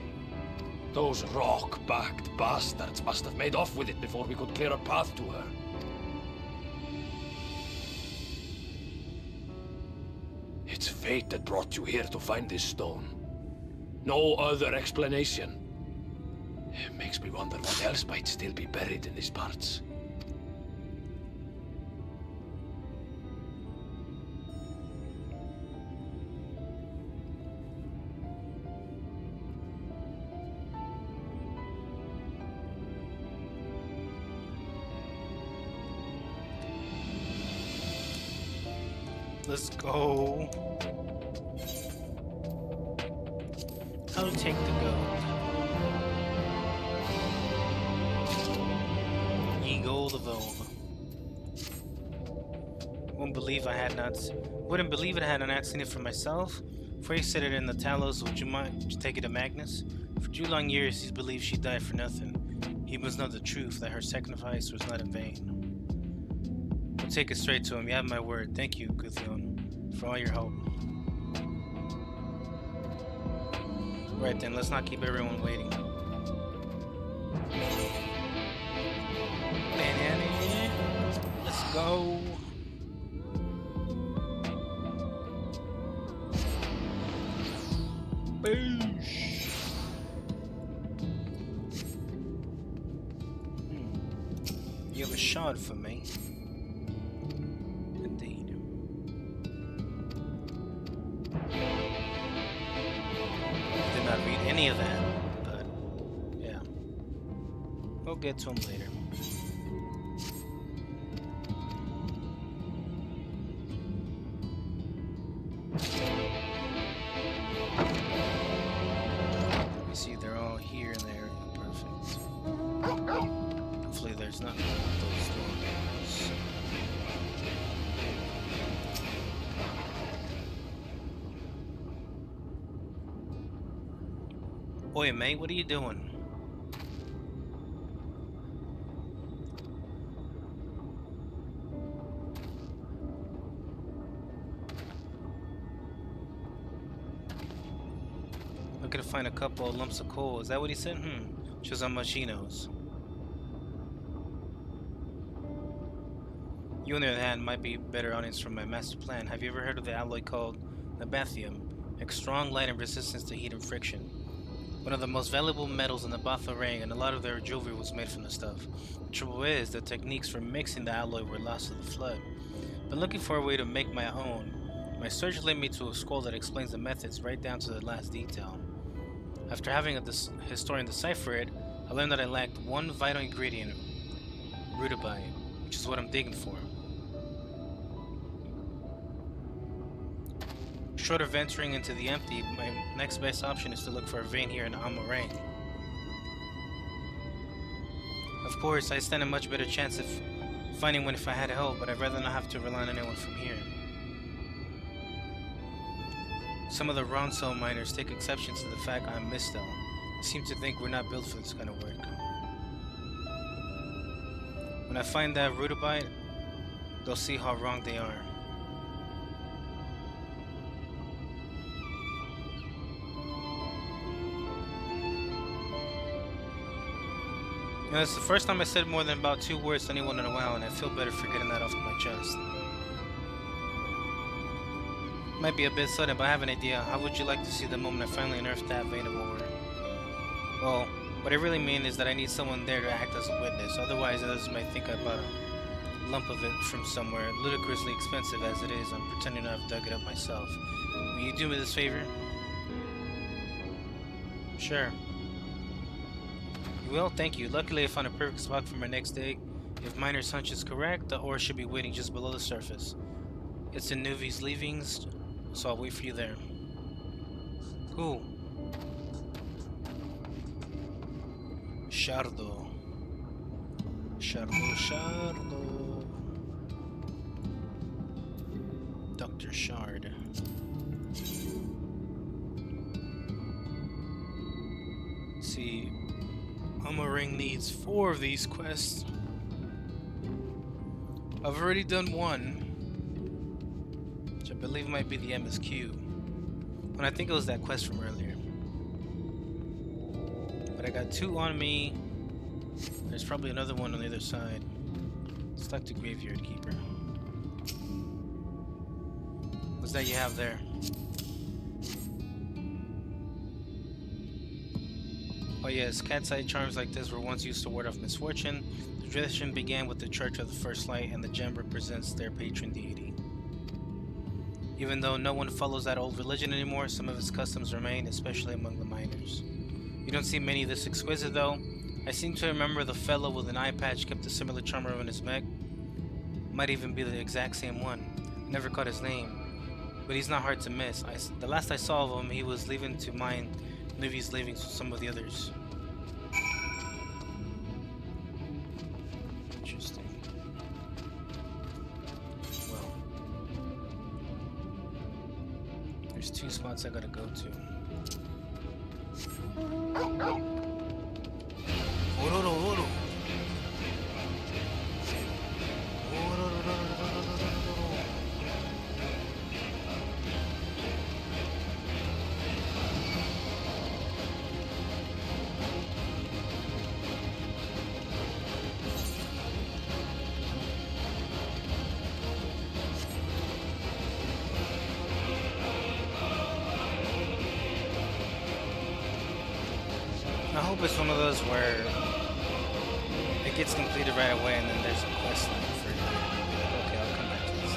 Those rock-backed bastards must have made off with it before we could clear a path to her. It's fate that brought you here to find this stone. No other explanation. It makes me wonder what else might still be buried in these parts. Let's go. I'll take the gold. Ye gold of old. Wouldn't believe it had not seen it for myself. Frey said it in the Talos. Would you mind to take it to Magnus? For 2 long years, he's believed she died for nothing. He must know the truth, that her sacrifice was not in vain. We'll take it straight to him. You have my word. Thank you, Guthion, for all your help. Right then, let's not keep everyone waiting. Let's go. Boosh. You have a shard for me. Indeed. Did not read any of that, but yeah. We'll get to him later. You see, they're all here in the area. Perfect. Hopefully there's not one of those doors. Oi, mate, what are you doing? Looking to find a couple of lumps of coal. Is that what he said? Shows how much he knows. You, on the other hand, might be a better audience for my master plan. Have you ever heard of the alloy called Nabathium? It's strong, light, and resistance to heat and friction. One of the most valuable metals in the Batha ring, and a lot of their jewelry was made from the stuff. The trouble is, the techniques for mixing the alloy were lost to the flood. Been looking for a way to make my own. My search led me to a scroll that explains the methods right down to the last detail. After having a historian decipher it, I learned that I lacked one vital ingredient, rutibite, which is what I'm digging for. Short of venturing into the empty, my next best option is to look for a vein here in Amarang. Of course, I stand a much better chance of finding one if I had help, but I'd rather not have to rely on anyone from here. Some of the Ronso miners take exception to the fact I'm Mistel. They seem to think we're not built for this kind of work. When I find that rutibite, they'll see how wrong they are. You know, it's the first time I said more than about 2 words to anyone in a while, and I feel better for getting that off my chest. Might be a bit sudden, but I have an idea. How would you like to see the moment I finally unearthed that vein of ore? Well, what I really mean is that I need someone there to act as a witness, otherwise others might think I bought a lump of it from somewhere, ludicrously expensive as it is. I'm pretending to have dug it up myself. Will you do me this favor? Sure. You will? Thank you. Luckily I found a perfect spot for my next dig. If Miner's hunch is correct, the ore should be waiting just below the surface. It's in Nuvi's leavings, so I'll wait for you there. Cool. Shardo. Shardo. Dr. Shard. See, Amarang needs 4 of these quests. I've already done one, which I believe might be the MSQ. And I think it was that quest from earlier. But I got 2 on me. There's probably another one on the other side. Stuck to Graveyard Keeper. What's that you have there? Oh yes, cat's eye charms like this were once used to ward off misfortune. The tradition began with the Church of the First Light, and the gem represents their patron deity. Even though no one follows that old religion anymore, some of its customs remain, especially among the miners. You don't see many this exquisite though. I seem to remember the fellow with an eye patch kept a similar charm around his neck. Might even be the exact same one. I never caught his name. but he's not hard to miss. The last I saw of him, he was leaving to mine Nuvi's leaving to some of the others. Interesting. Well, there's 2 spots I gotta go to. I hope it's one of those where it gets completed right away and then there's a quest line for it. Okay, I'll come back to this.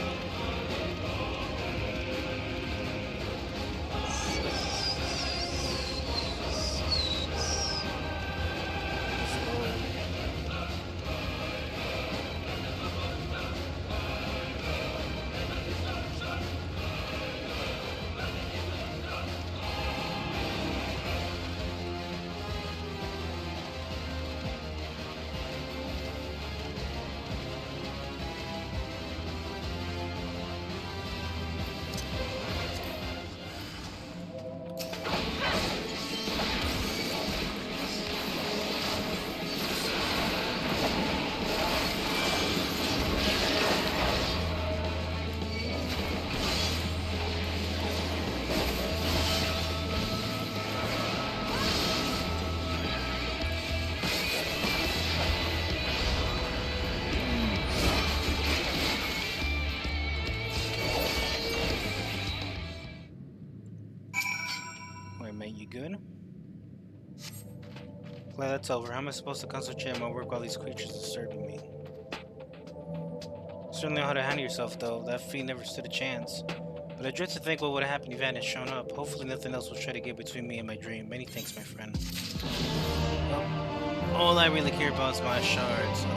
Good? Glad that's over. How am I supposed to concentrate on my work while these creatures are disturbing me? Certainly know how to handle yourself, though. That fiend never stood a chance. But I dread to think what would have happened if you hadn't shown up. Hopefully nothing else will try to get between me and my dream. Many thanks, my friend. Well, all I really care about is my shard, so...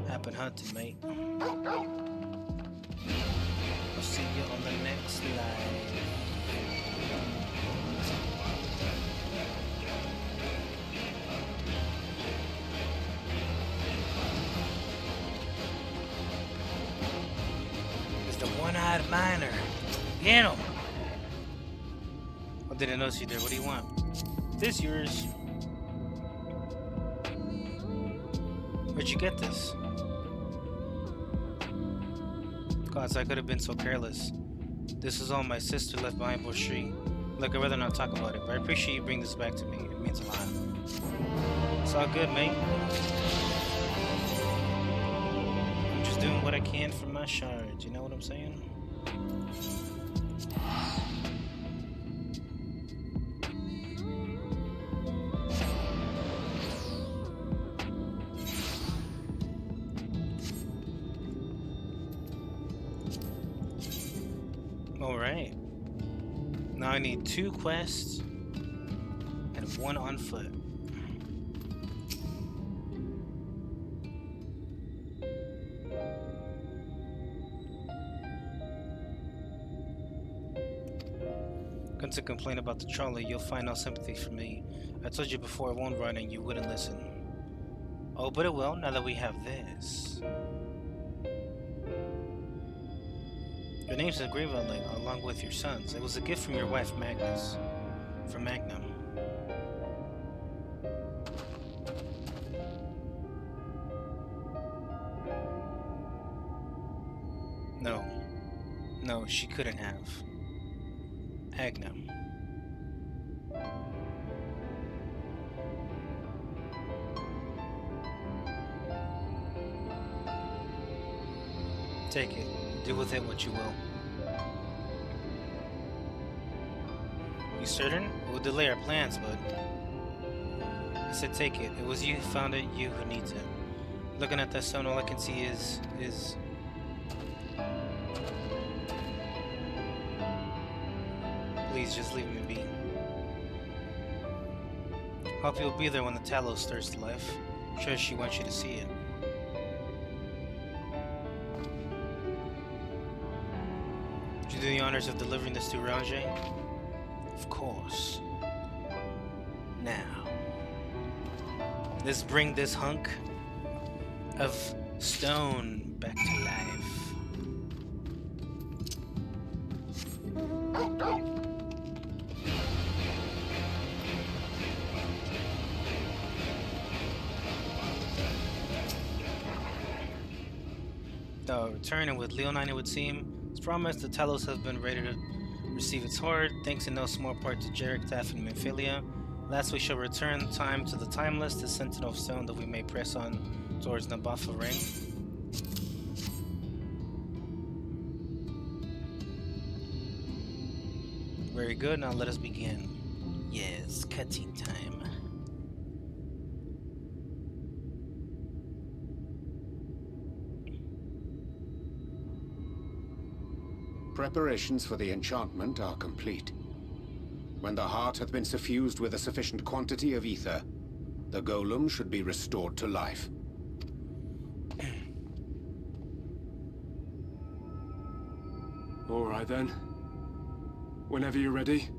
Happen hunting, mate. I'll see you on the next live. One-eyed miner. Get him! I didn't notice you there. What do you want? This yours. Where'd you get this? Gods, I could have been so careless. This is all my sister left behind Bushri. Look, I'd rather not talk about it, but I appreciate you bringing this back to me. It means a lot. It's all good, mate. I'm just doing what I can for my shards, you know what I'm saying? Alright. Now I need 2 quests and 1 on foot. Come to complain about the trolley, you'll find no sympathy from me. I told you before I won't run and you wouldn't listen. Oh, but it will, now that we have this. Your name's engraved on it, along with your son's. It was a gift from your wife, Magnus. From Magnum. No. No, she couldn't have. Agnum. Take it. Do with it what you will. You certain? It will delay our plans, but... I said take it. It was you who found it, you who needs it. Looking at that stone, all I can see is... Please, just leave me be. Hope you'll be there when the Talos stirs to life. I'm sure she wants you to see it. Would you do the honors of delivering this to Ranger? Of course. Now, let's bring this hunk of stone back to life. Returning with Leonine, it would seem. As promised, the Talos has been ready to receive its horde, thanks in no small part to Jarek, Taff, and Memphilia. Last, we shall return time to the Timeless, the Sentinel of Stone, that we may press on towards Nabafa Ring. Very good, now let us begin. Yes, cutscene time. Preparations for the enchantment are complete. When the heart hath been suffused with a sufficient quantity of ether, the golem should be restored to life. All right then. Whenever you're ready.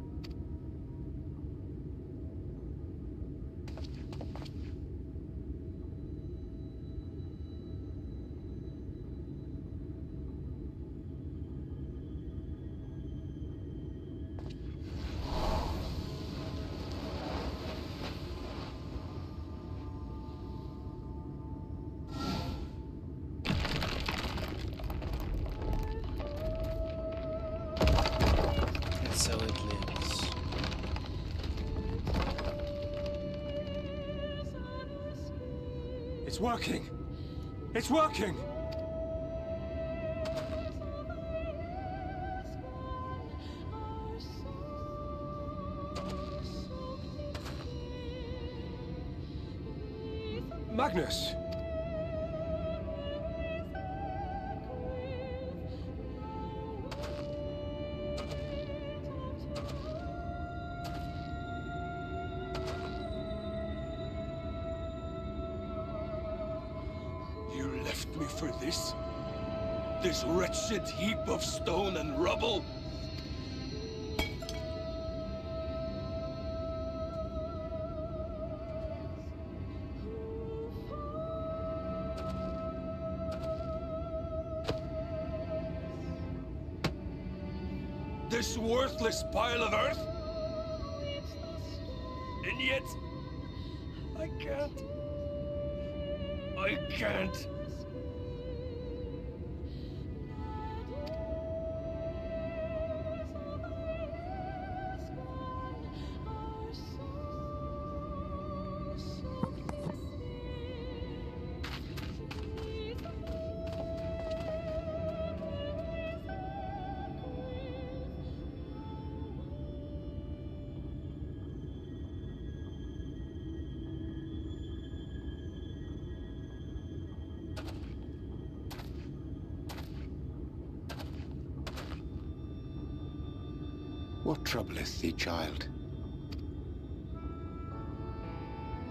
So it lives. It's working! It's working! Magnus! You left me for this? This wretched heap of stone and rubble? This worthless pile of earth? And yet, I can't. I can't. What troubleth thee, child?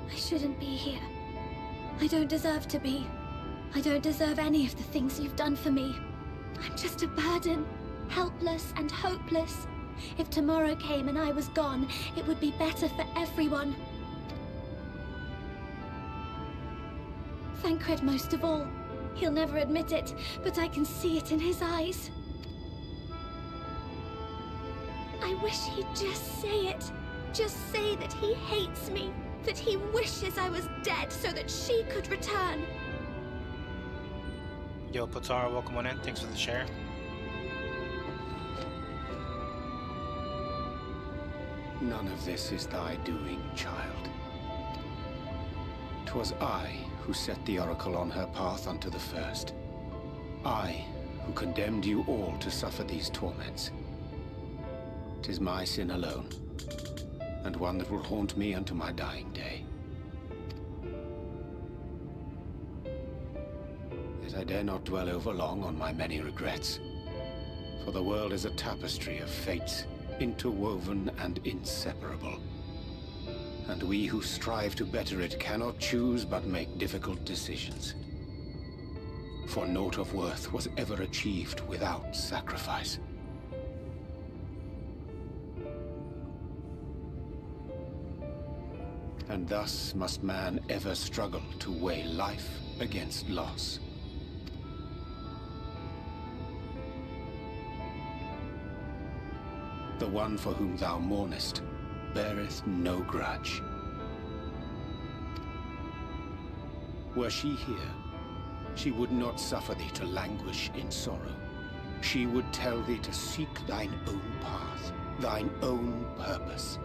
I shouldn't be here. I don't deserve to be. I don't deserve any of the things you've done for me. I'm just a burden, helpless and hopeless. If tomorrow came and I was gone, it would be better for everyone. Thancred most of all. He'll never admit it, but I can see it in his eyes. I wish he'd just say it. Just say that he hates me, that he wishes I was dead so that she could return. Yo, Potara, welcome on in. Thanks for the share. None of this is thy doing, child. 'Twas I who set the Oracle on her path unto the first. I who condemned you all to suffer these torments. 'Tis my sin alone, and one that will haunt me unto my dying day. Yet I dare not dwell overlong on my many regrets, for the world is a tapestry of fates, interwoven and inseparable. And we who strive to better it cannot choose but make difficult decisions. For naught of worth was ever achieved without sacrifice. And thus must man ever struggle to weigh life against loss. The one for whom thou mournest beareth no grudge. Were she here, she would not suffer thee to languish in sorrow. She would tell thee to seek thine own path, thine own purpose.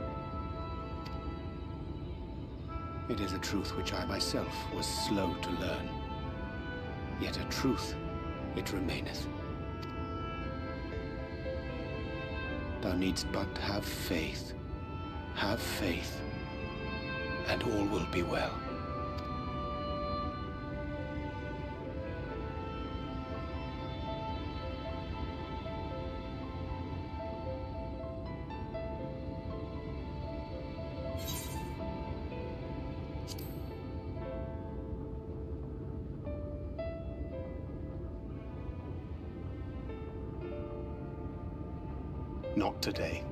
It is a truth which I myself was slow to learn. Yet a truth it remaineth. Thou needst but have faith, and all will be well. Not today.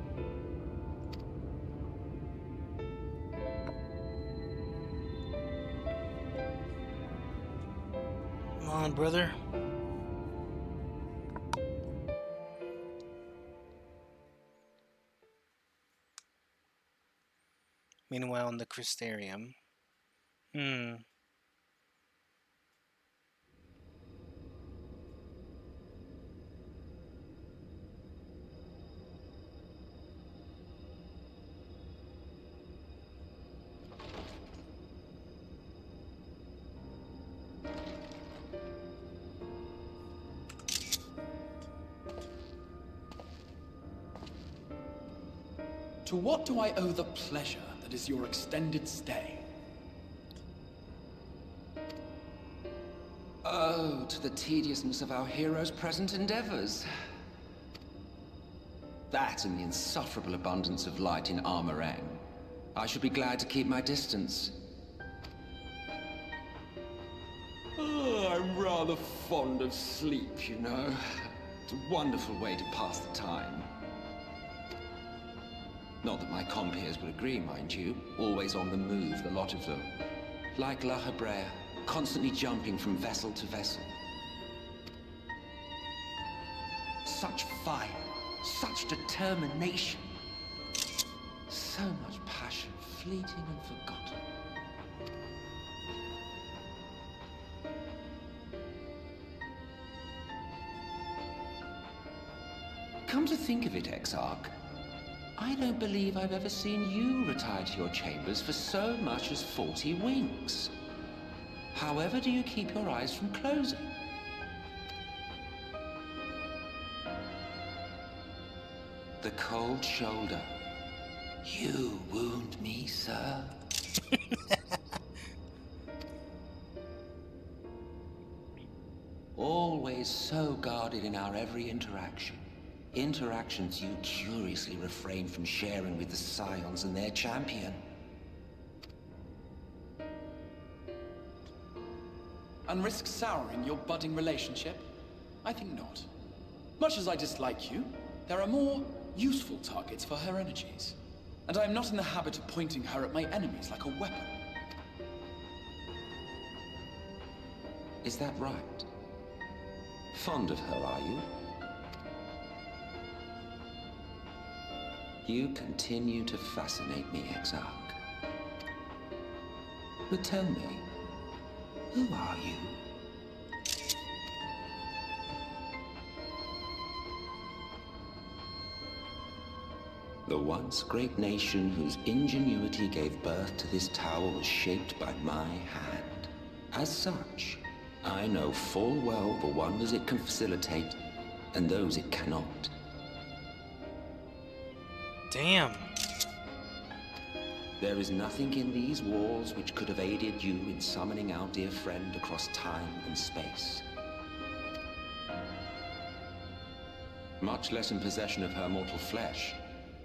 Come on, brother. Meanwhile, in the Crystarium. To what do I owe the pleasure that is your extended stay? Oh, to the tediousness of our hero's present endeavors. That and the insufferable abundance of light in Armorang. I should be glad to keep my distance. Oh, I'm rather fond of sleep, you know. It's a wonderful way to pass the time. Not that my compeers would agree, mind you. Always on the move, the lot of them. Like La Hebrea, constantly jumping from vessel to vessel. Such fire, such determination. So much passion, fleeting and forgotten. Come to think of it, Exarch, I don't believe I've ever seen you retire to your chambers for so much as 40 winks. However do you keep your eyes from closing? The cold shoulder. You wound me, sir. Always so guarded in our every interaction. Interactions you curiously refrain from sharing with the Scions and their champion. And risk souring your budding relationship? I think not. Much as I dislike you, there are more useful targets for her energies. And I am not in the habit of pointing her at my enemies like a weapon. Is that right? Fond of her, are you? You continue to fascinate me, Exarch. But tell me, who are you? The once great nation whose ingenuity gave birth to this tower was shaped by my hand. As such, I know full well the wonders it can facilitate and those it cannot. Damn. There is nothing in these walls which could have aided you in summoning our dear friend across time and space. Much less in possession of her mortal flesh.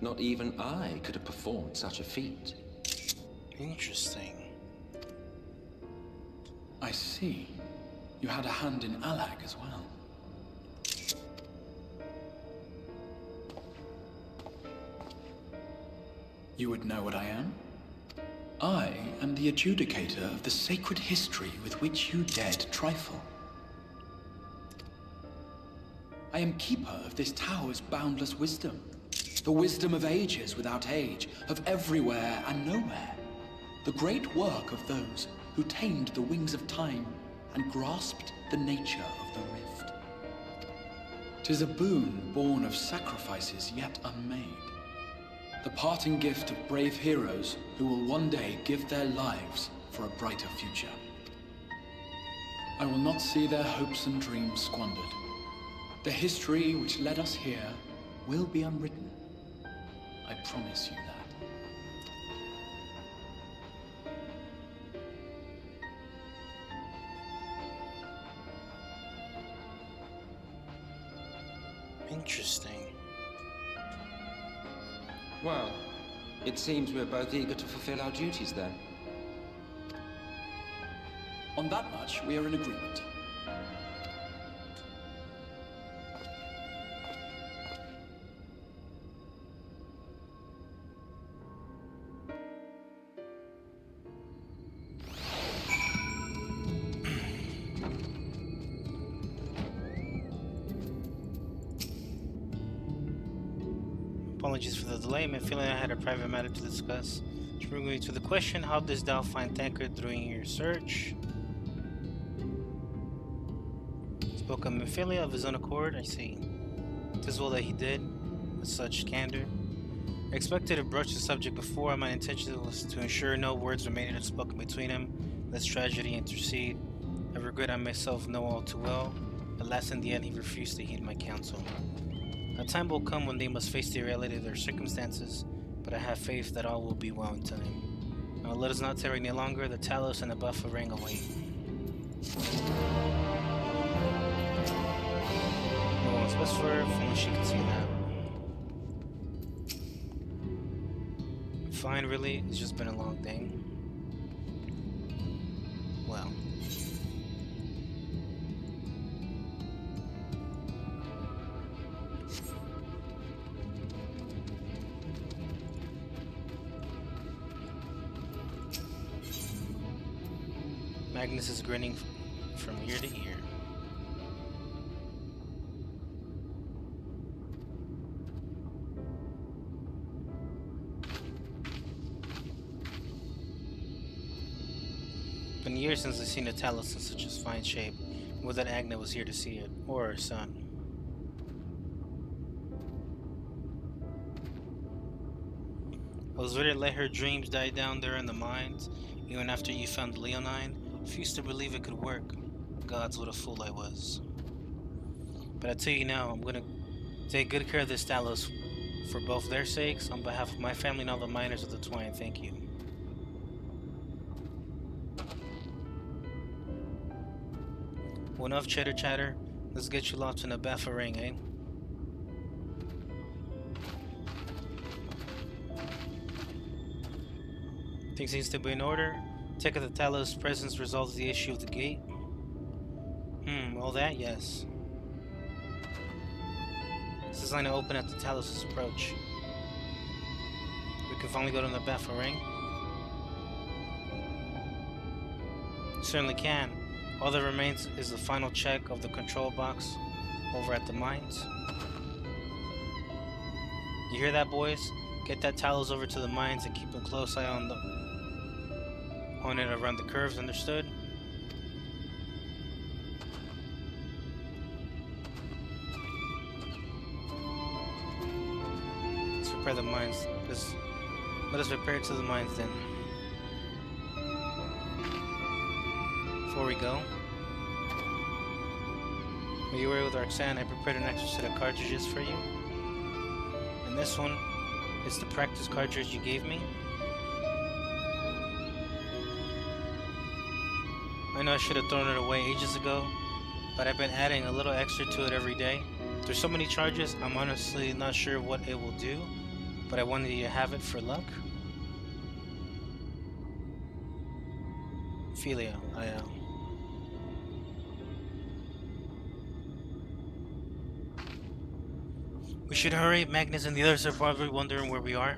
Not even I could have performed such a feat. Interesting. I see. You had a hand in Alag as well. You would know what I am? I am the adjudicator of the sacred history with which you dared trifle. I am keeper of this tower's boundless wisdom. The wisdom of ages without age, of everywhere and nowhere. The great work of those who tamed the wings of time and grasped the nature of the rift. 'Tis a boon born of sacrifices yet unmade. The parting gift of brave heroes who will one day give their lives for a brighter future. I will not see their hopes and dreams squandered. The history which led us here will be unwritten. I promise you that. Interesting. Well, it seems we're both eager to fulfill our duties then. On that much, we are in agreement. Apologies for the delay. I'm feeling I had a private matter to discuss. Which brings me to the question: how does thou find Tancred during your search? Spoke of Mephilia of his own accord, I see. 'Tis well that he did, with such candor. I expected to broach the subject before. My intention was to ensure no words remained unspoken between him, lest tragedy intercede. I regret I myself know all too well. Alas, in the end, he refused to heed my counsel. A time will come when they must face the reality of their circumstances, but I have faith that all will be well in time. Now let us not tarry any longer. The Talos and the Buffer ring await. No one's best for her, if only she could see that. Fine, really. It's just been a long day. Well. Magnus is grinning from ear to ear. Been years since I've seen a Talos in such a fine shape. Would that Agna was here to see it, or her son. I was ready to let her dreams die down there in the mines, even after you found Leonine. Refused to believe it could work. Gods, what a fool I was. But I tell you now, I'm gonna take good care of this Talos for both their sakes, on behalf of my family and all the miners of the Twine. Thank you. Well, enough chatter. Let's get you locked in a Baffa ring, eh? Things seems to be in order. Check if the Talos' presence resolves the issue of the gate. All that, yes. It's designed to open at the Talos' approach. We can finally go to the Baffa ring. Certainly can. All that remains is the final check of the control box over at the mines. You hear that, boys? Get that Talos over to the mines and keep a close eye on it around the curves, understood? Let's prepare the mines. Let us prepare to the mines then. Before we go, are you aware with Roxanne, I prepared an extra set of cartridges for you. And this one is the practice cartridge you gave me. I know I should have thrown it away ages ago, but I've been adding a little extra to it every day. There's so many charges, I'm honestly not sure what it will do, but I wanted you to have it for luck. Ophelia, we should hurry. Magnus and the others are probably wondering where we are.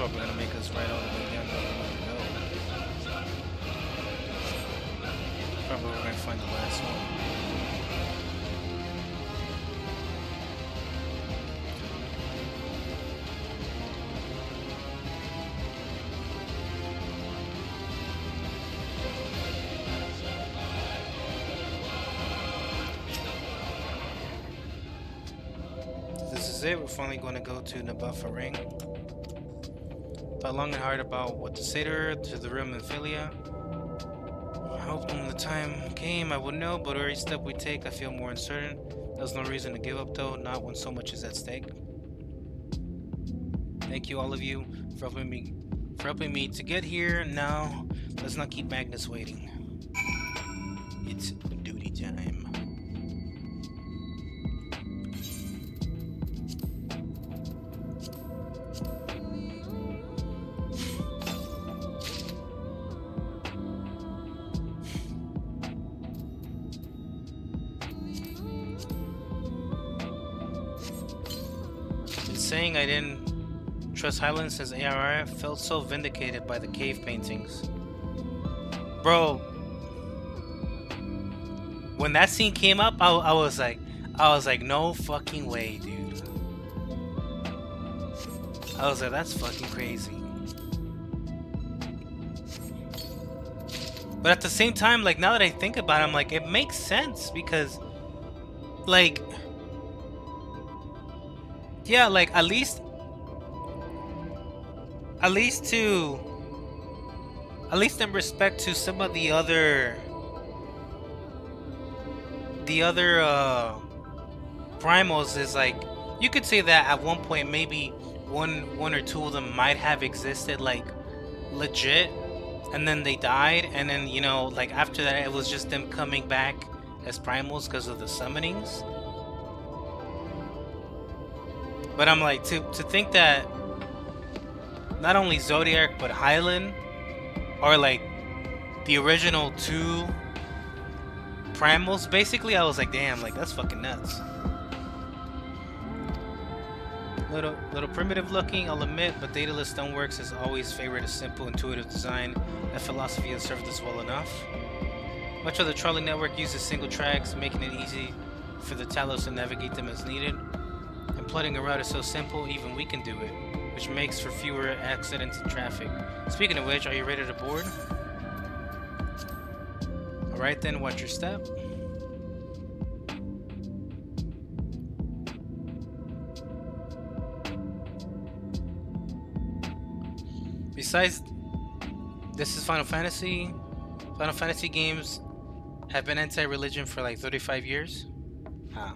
probably gonna make us ride all the way down to where we want to go. Probably we're gonna find the last one. This is it. We're finally going to go to Nabuffa Ring. Thought long and hard about what to say to her, to the room in Philia. I hoped when the time came I would know, but every step we take I feel more uncertain. There's no reason to give up though, not when so much is at stake. Thank you all of you for helping me to get here. Now let's not keep Magnus waiting. It's duty time. Saying I didn't trust Highland since ARR felt so vindicated by the cave paintings. Bro, when that scene came up, I was like, no fucking way, dude. I was like, that's fucking crazy. But at the same time, like, now that I think about it, I'm like, it makes sense because, like, yeah, like at least in respect to some of the other primals, is like you could say that at one point maybe one or two of them might have existed like legit, and then they died, and then, you know, like after that it was just them coming back as primals because of the summonings. But I'm like, to think that not only Zodiac but Hyland are like the original two primals, basically, I was like, damn, like that's fucking nuts. Little primitive looking, I'll admit, but Daedalus Stoneworks has always favored a simple, intuitive design. That philosophy has served us well enough. Much of the trolley network uses single tracks, making it easy for the Talos to navigate them as needed. Plotting a route is so simple, even we can do it, which makes for fewer accidents and traffic. Speaking of which, are you ready to board? Alright then, watch your step. Besides, this is Final Fantasy. Final Fantasy games have been anti-religion for like 35 years. How?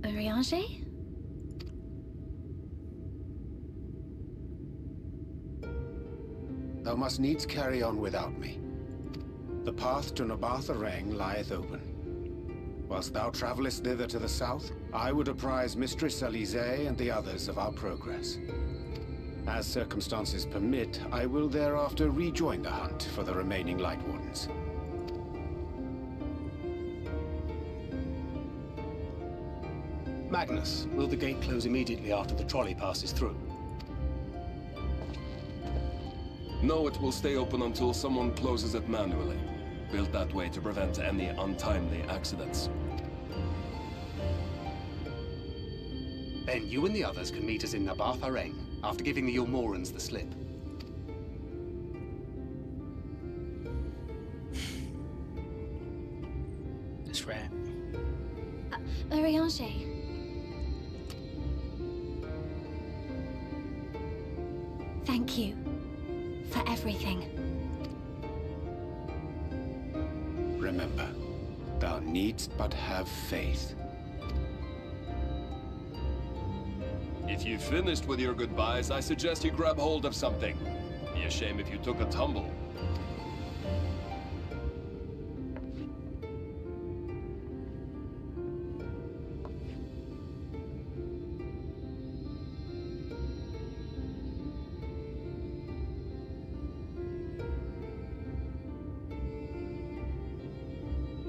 Urianger? Thou must needs carry on without me. The path to Nabartha Rang lieth open. Whilst thou travellest thither to the south, I would apprise Mistress Elise and the others of our progress. As circumstances permit, I will thereafter rejoin the hunt for the remaining Light Wardens. Magnus, will the gate close immediately after the trolley passes through? No, it will stay open until someone closes it manually. Built that way to prevent any untimely accidents. Then you and the others can meet us in Nabartha Rang after giving the Ilmorans the slip. That's right. Urianger. Thank you for everything. Remember, thou needst but have faith. If you've finished with your goodbyes, I suggest you grab hold of something. Be a shame if you took a tumble.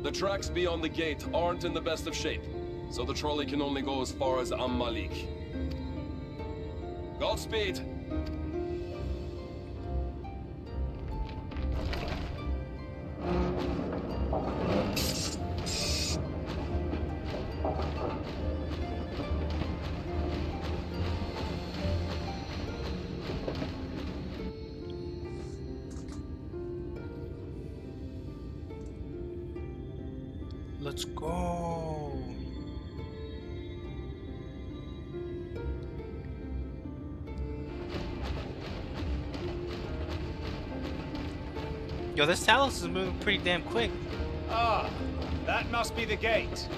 The tracks beyond the gate aren't in the best of shape, so the trolley can only go as far as Malik. Godspeed. Let's go. Yo, this Talos is moving pretty damn quick. Ah, that must be the gate.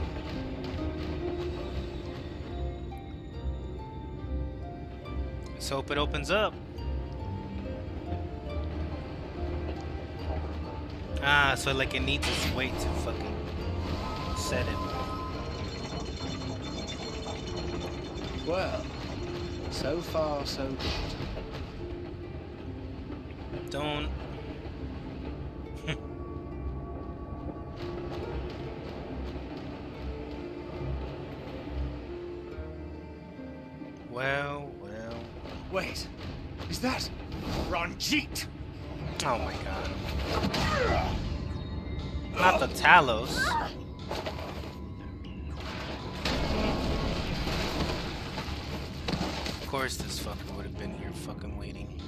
Let's hope it opens up. Ah, so like it needs its weight to fucking set it. Well, so far so good. Don't. Well. Wait, is that Ranjit? Oh my god. Not the Talos. Of course this fucker would have been here fucking waiting.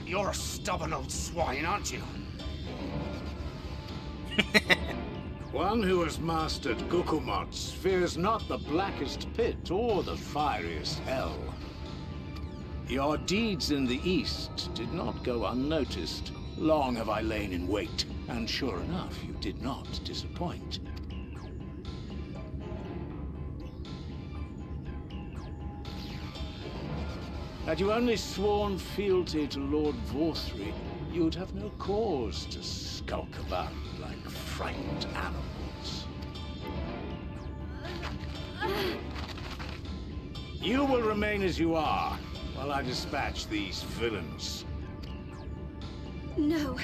You're a stubborn old swine, aren't you? One who has mastered Gukumots fears not the blackest pit or the fieriest hell. Your deeds in the east did not go unnoticed. Long have I lain in wait, and sure enough, you did not disappoint. Had you only sworn fealty to Lord Vorthry, you'd have no cause to skulk about like frightened animals. You will remain as you are, while I dispatch these villains. No,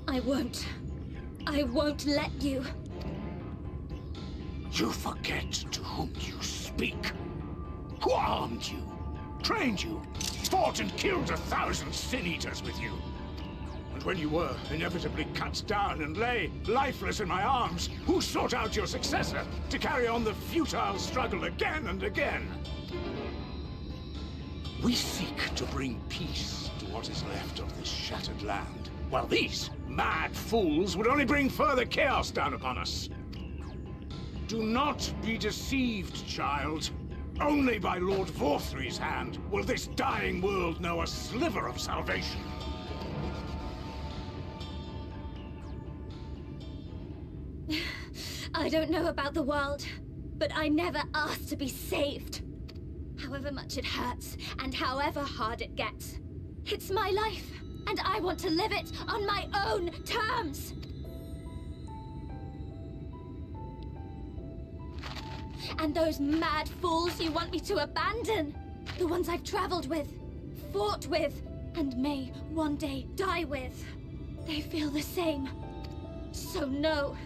I won't. I won't let you. You forget to whom you speak. Who armed you, trained you, fought and killed 1,000 sin-eaters with you. And when you were inevitably cut down and lay lifeless in my arms, who sought out your successor to carry on the futile struggle again and again? We seek to bring peace to what is left of this shattered land, while these mad fools would only bring further chaos down upon us. Do not be deceived, child. Only by Lord Vorthry's hand will this dying world know a sliver of salvation. I don't know about the world, but I never asked to be saved. However much it hurts, and however hard it gets. It's my life, and I want to live it on my own terms. And those mad fools you want me to abandon, the ones I've traveled with, fought with, and may one day die with, they feel the same. So no,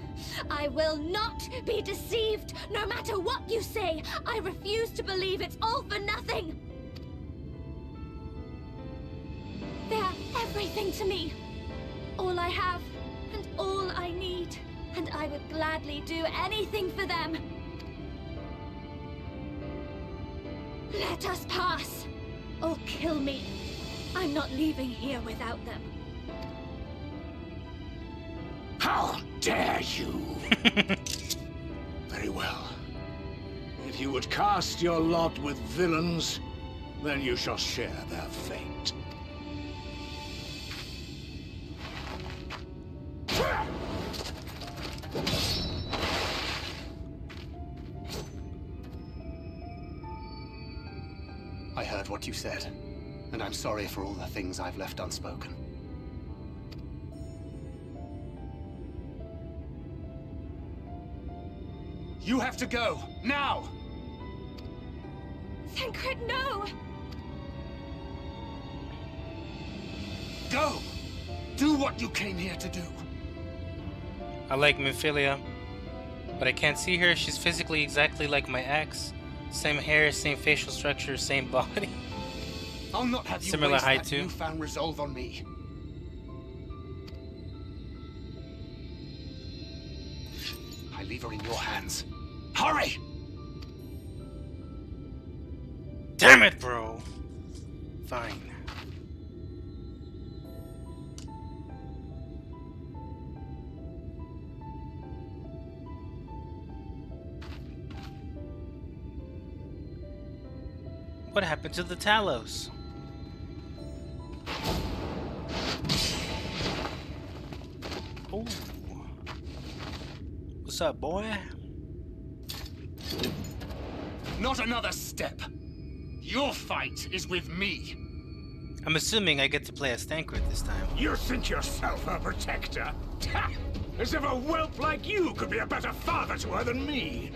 I will not be deceived, no matter what you say. I refuse to believe it's all for nothing. They're everything to me. All I have, and all I need. And I would gladly do anything for them. Let us pass, or kill me. I'm not leaving here without them. How dare you! Very well. If you would cast your lot with villains, then you shall share their fate. I heard what you said, and I'm sorry for all the things I've left unspoken. You have to go, now! Thancred, no! Go! Do what you came here to do. I like Minfilia, but I can't see her. She's physically exactly like my ex. Same hair, same facial structure, same body. I'll not have you Similar waste height that too. newfound resolve on me. I leave her in your hands. Hurry! Damn it, bro. Fine. What happened to the Talos? Ooh. What's up, boy? Not another step. Your fight is with me. I'm assuming I get to play as Thancred this time. You think yourself a protector? Ha! As if a whelp like you could be a better father to her than me.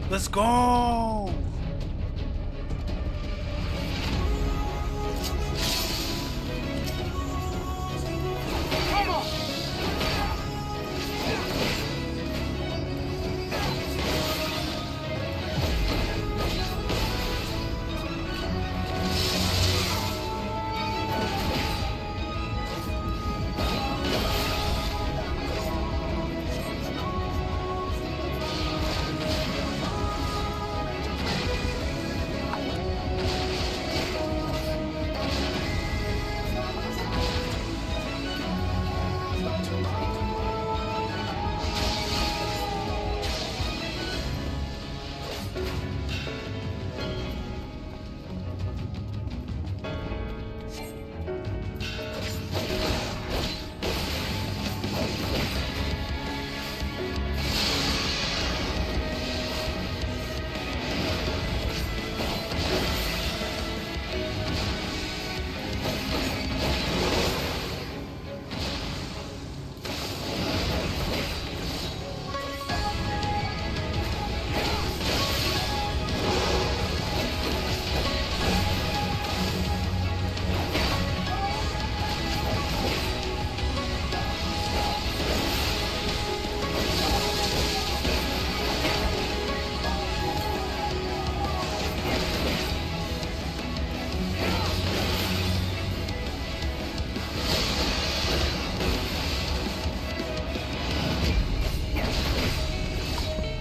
Let's go! Come on!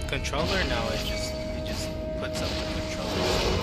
Controller? No, it just puts up the controller.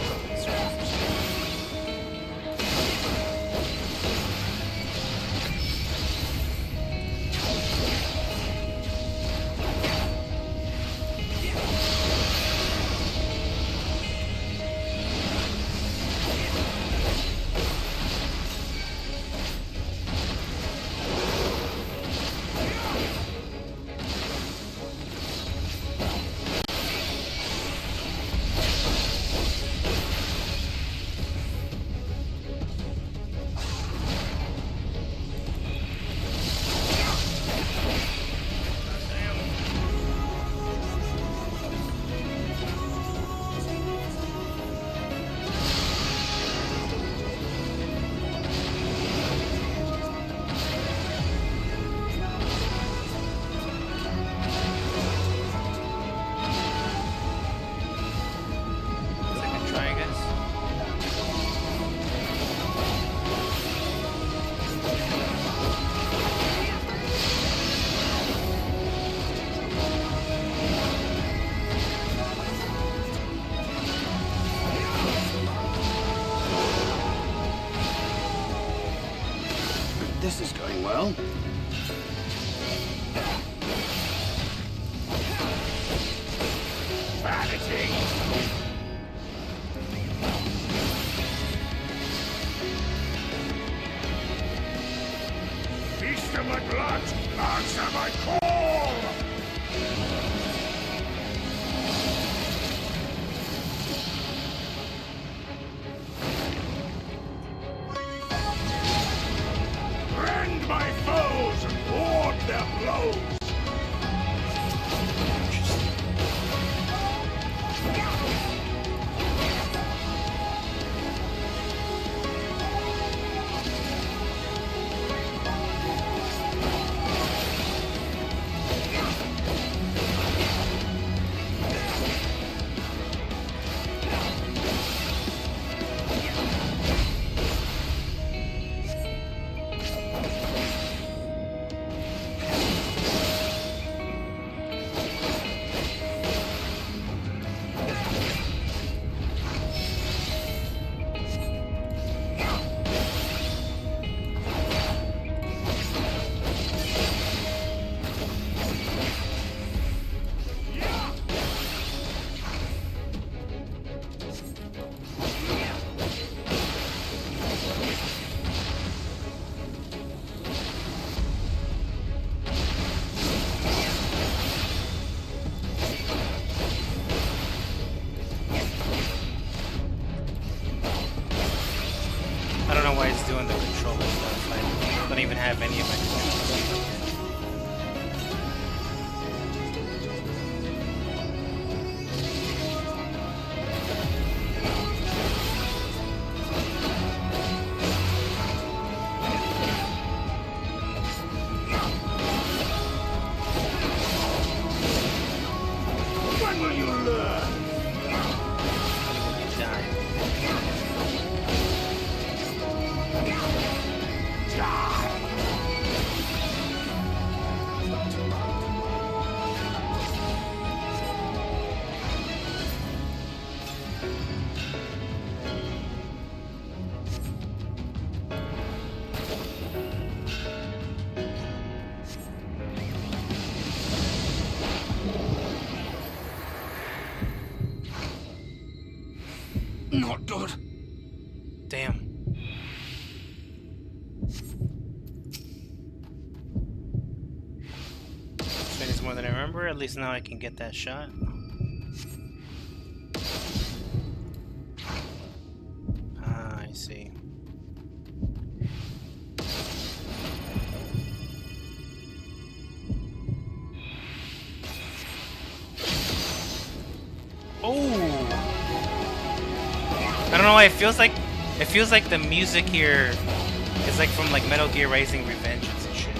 This is going well. Vanity! Feast of my blood! Answer my call! Rend my foes and ward their blows! have any of my collections. When will you learn? Not good. Damn. This is more than I remember. At least now I can get that shot. Ah, I see. Oh! I don't know why it feels like the music here is like from like Metal Gear Rising: Revengeance and shit.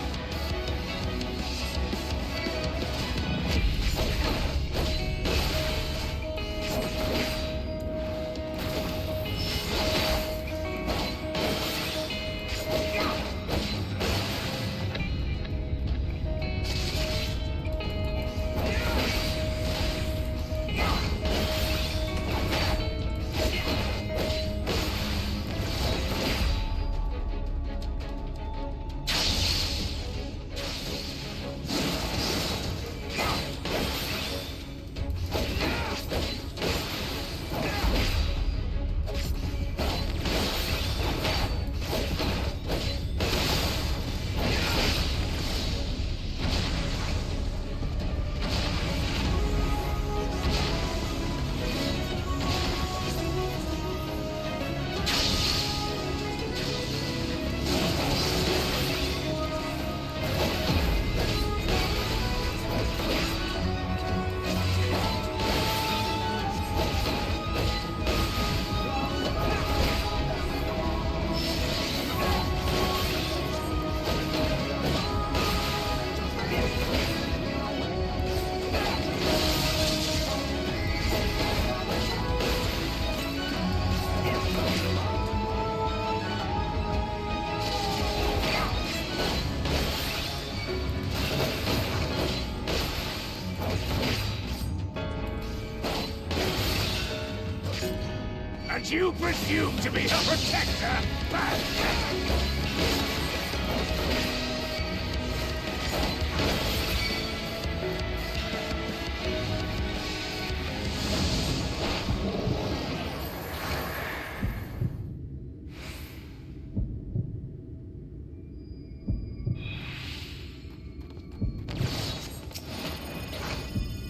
And you presume to be her protector?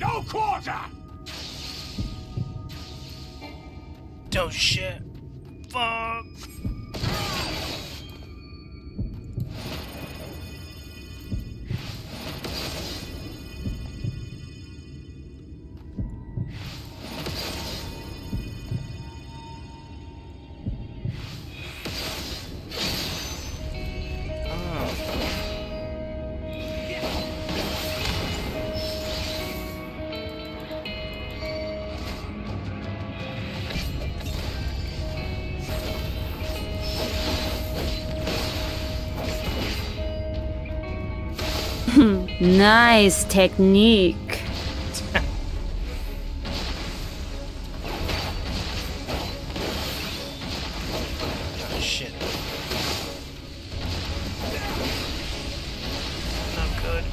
No quarter! Oh shit. Fuck. Nice technique. Oh, shit. Not good.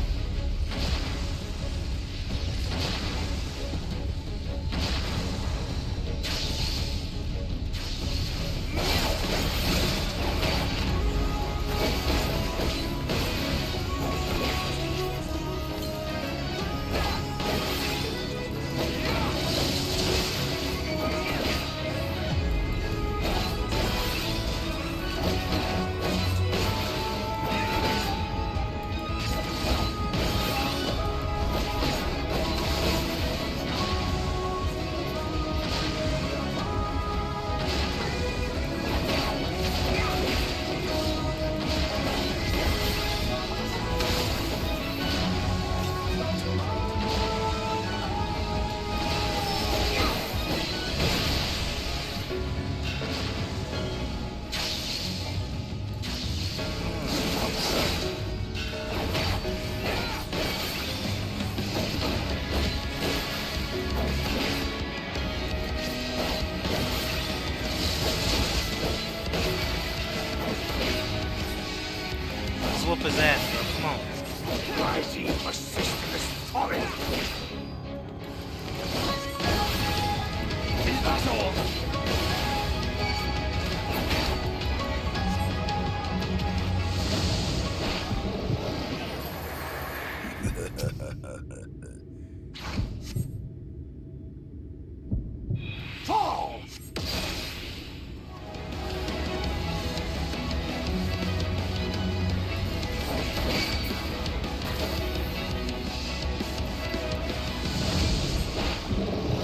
whoop his ass, bro. Come on. Mighty persistent folly. Is that all? Fall!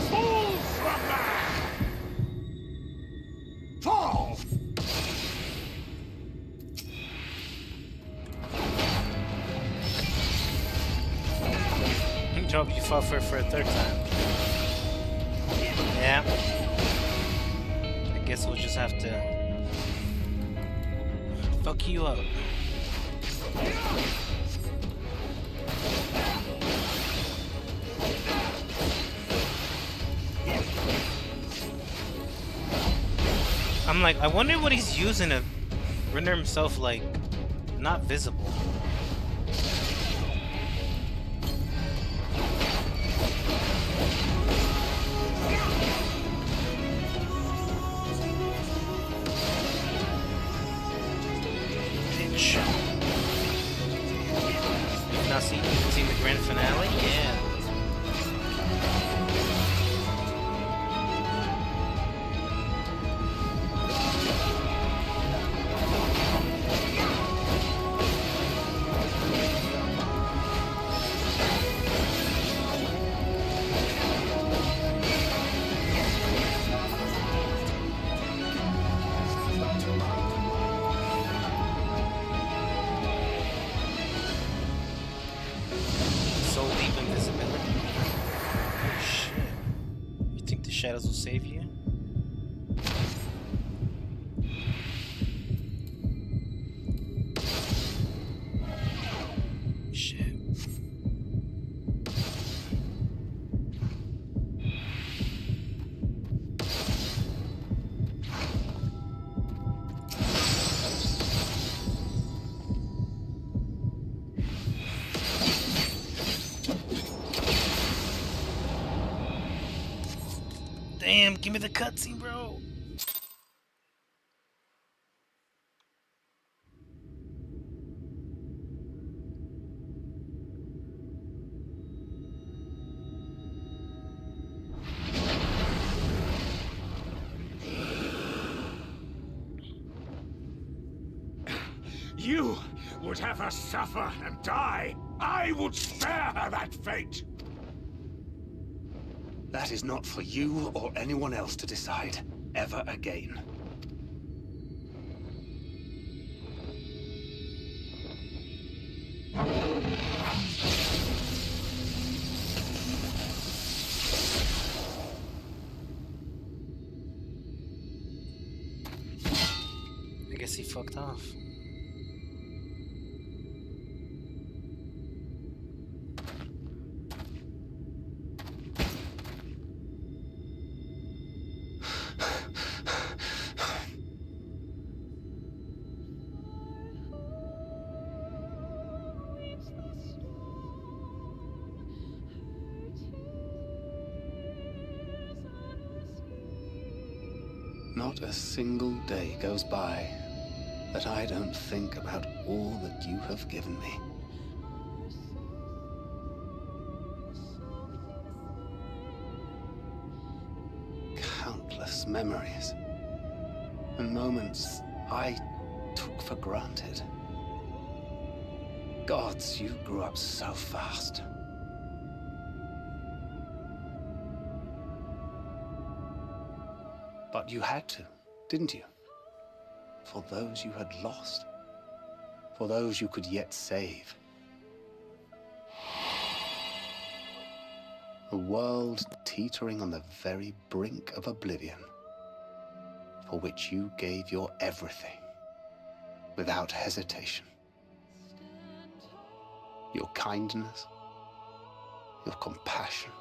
Fall from there! Fall! Job, you fought for a third time. Yeah. I guess we'll just have to fuck you up. I'm like, I wonder what he's using to render himself, like, not visible. Bitch. Now see the grand finale? Yeah. Soul deep invisibility. Oh shit. You think the shadows will save you? Shit. Damn, give me the cutscene, bro. You would have her suffer and die. I would spare her that fate. That is not for you or anyone else to decide, ever again. I guess he fucked off. Not a single day goes by that I don't think about all that you have given me. Countless memories and moments I took for granted. Gods, you grew up so fast. But you had to, didn't you? For those you had lost. For those you could yet save. A world teetering on the very brink of oblivion, for which you gave your everything, without hesitation. Your kindness, your compassion,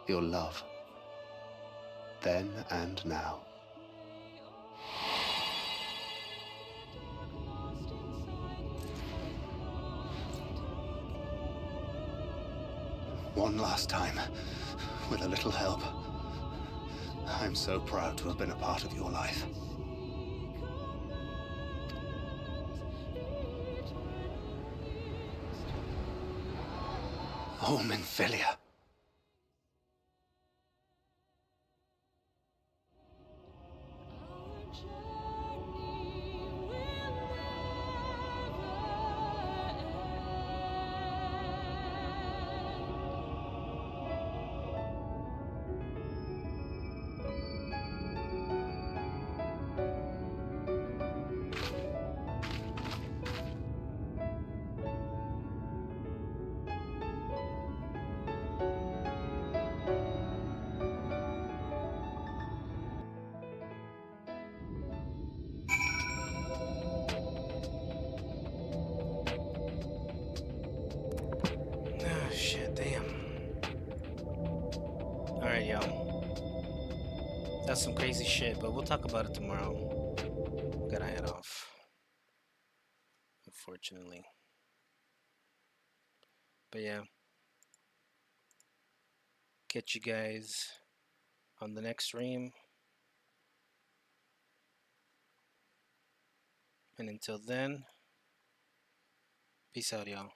your love. Then and now. One last time, with a little help. I'm so proud to have been a part of your life. Oh, Minfilia. Oh, shit, damn. Alright, y'all. That's some crazy shit, but we'll talk about it tomorrow. Gotta head off. Unfortunately. But yeah. Catch you guys on the next stream. And until then, peace out, y'all.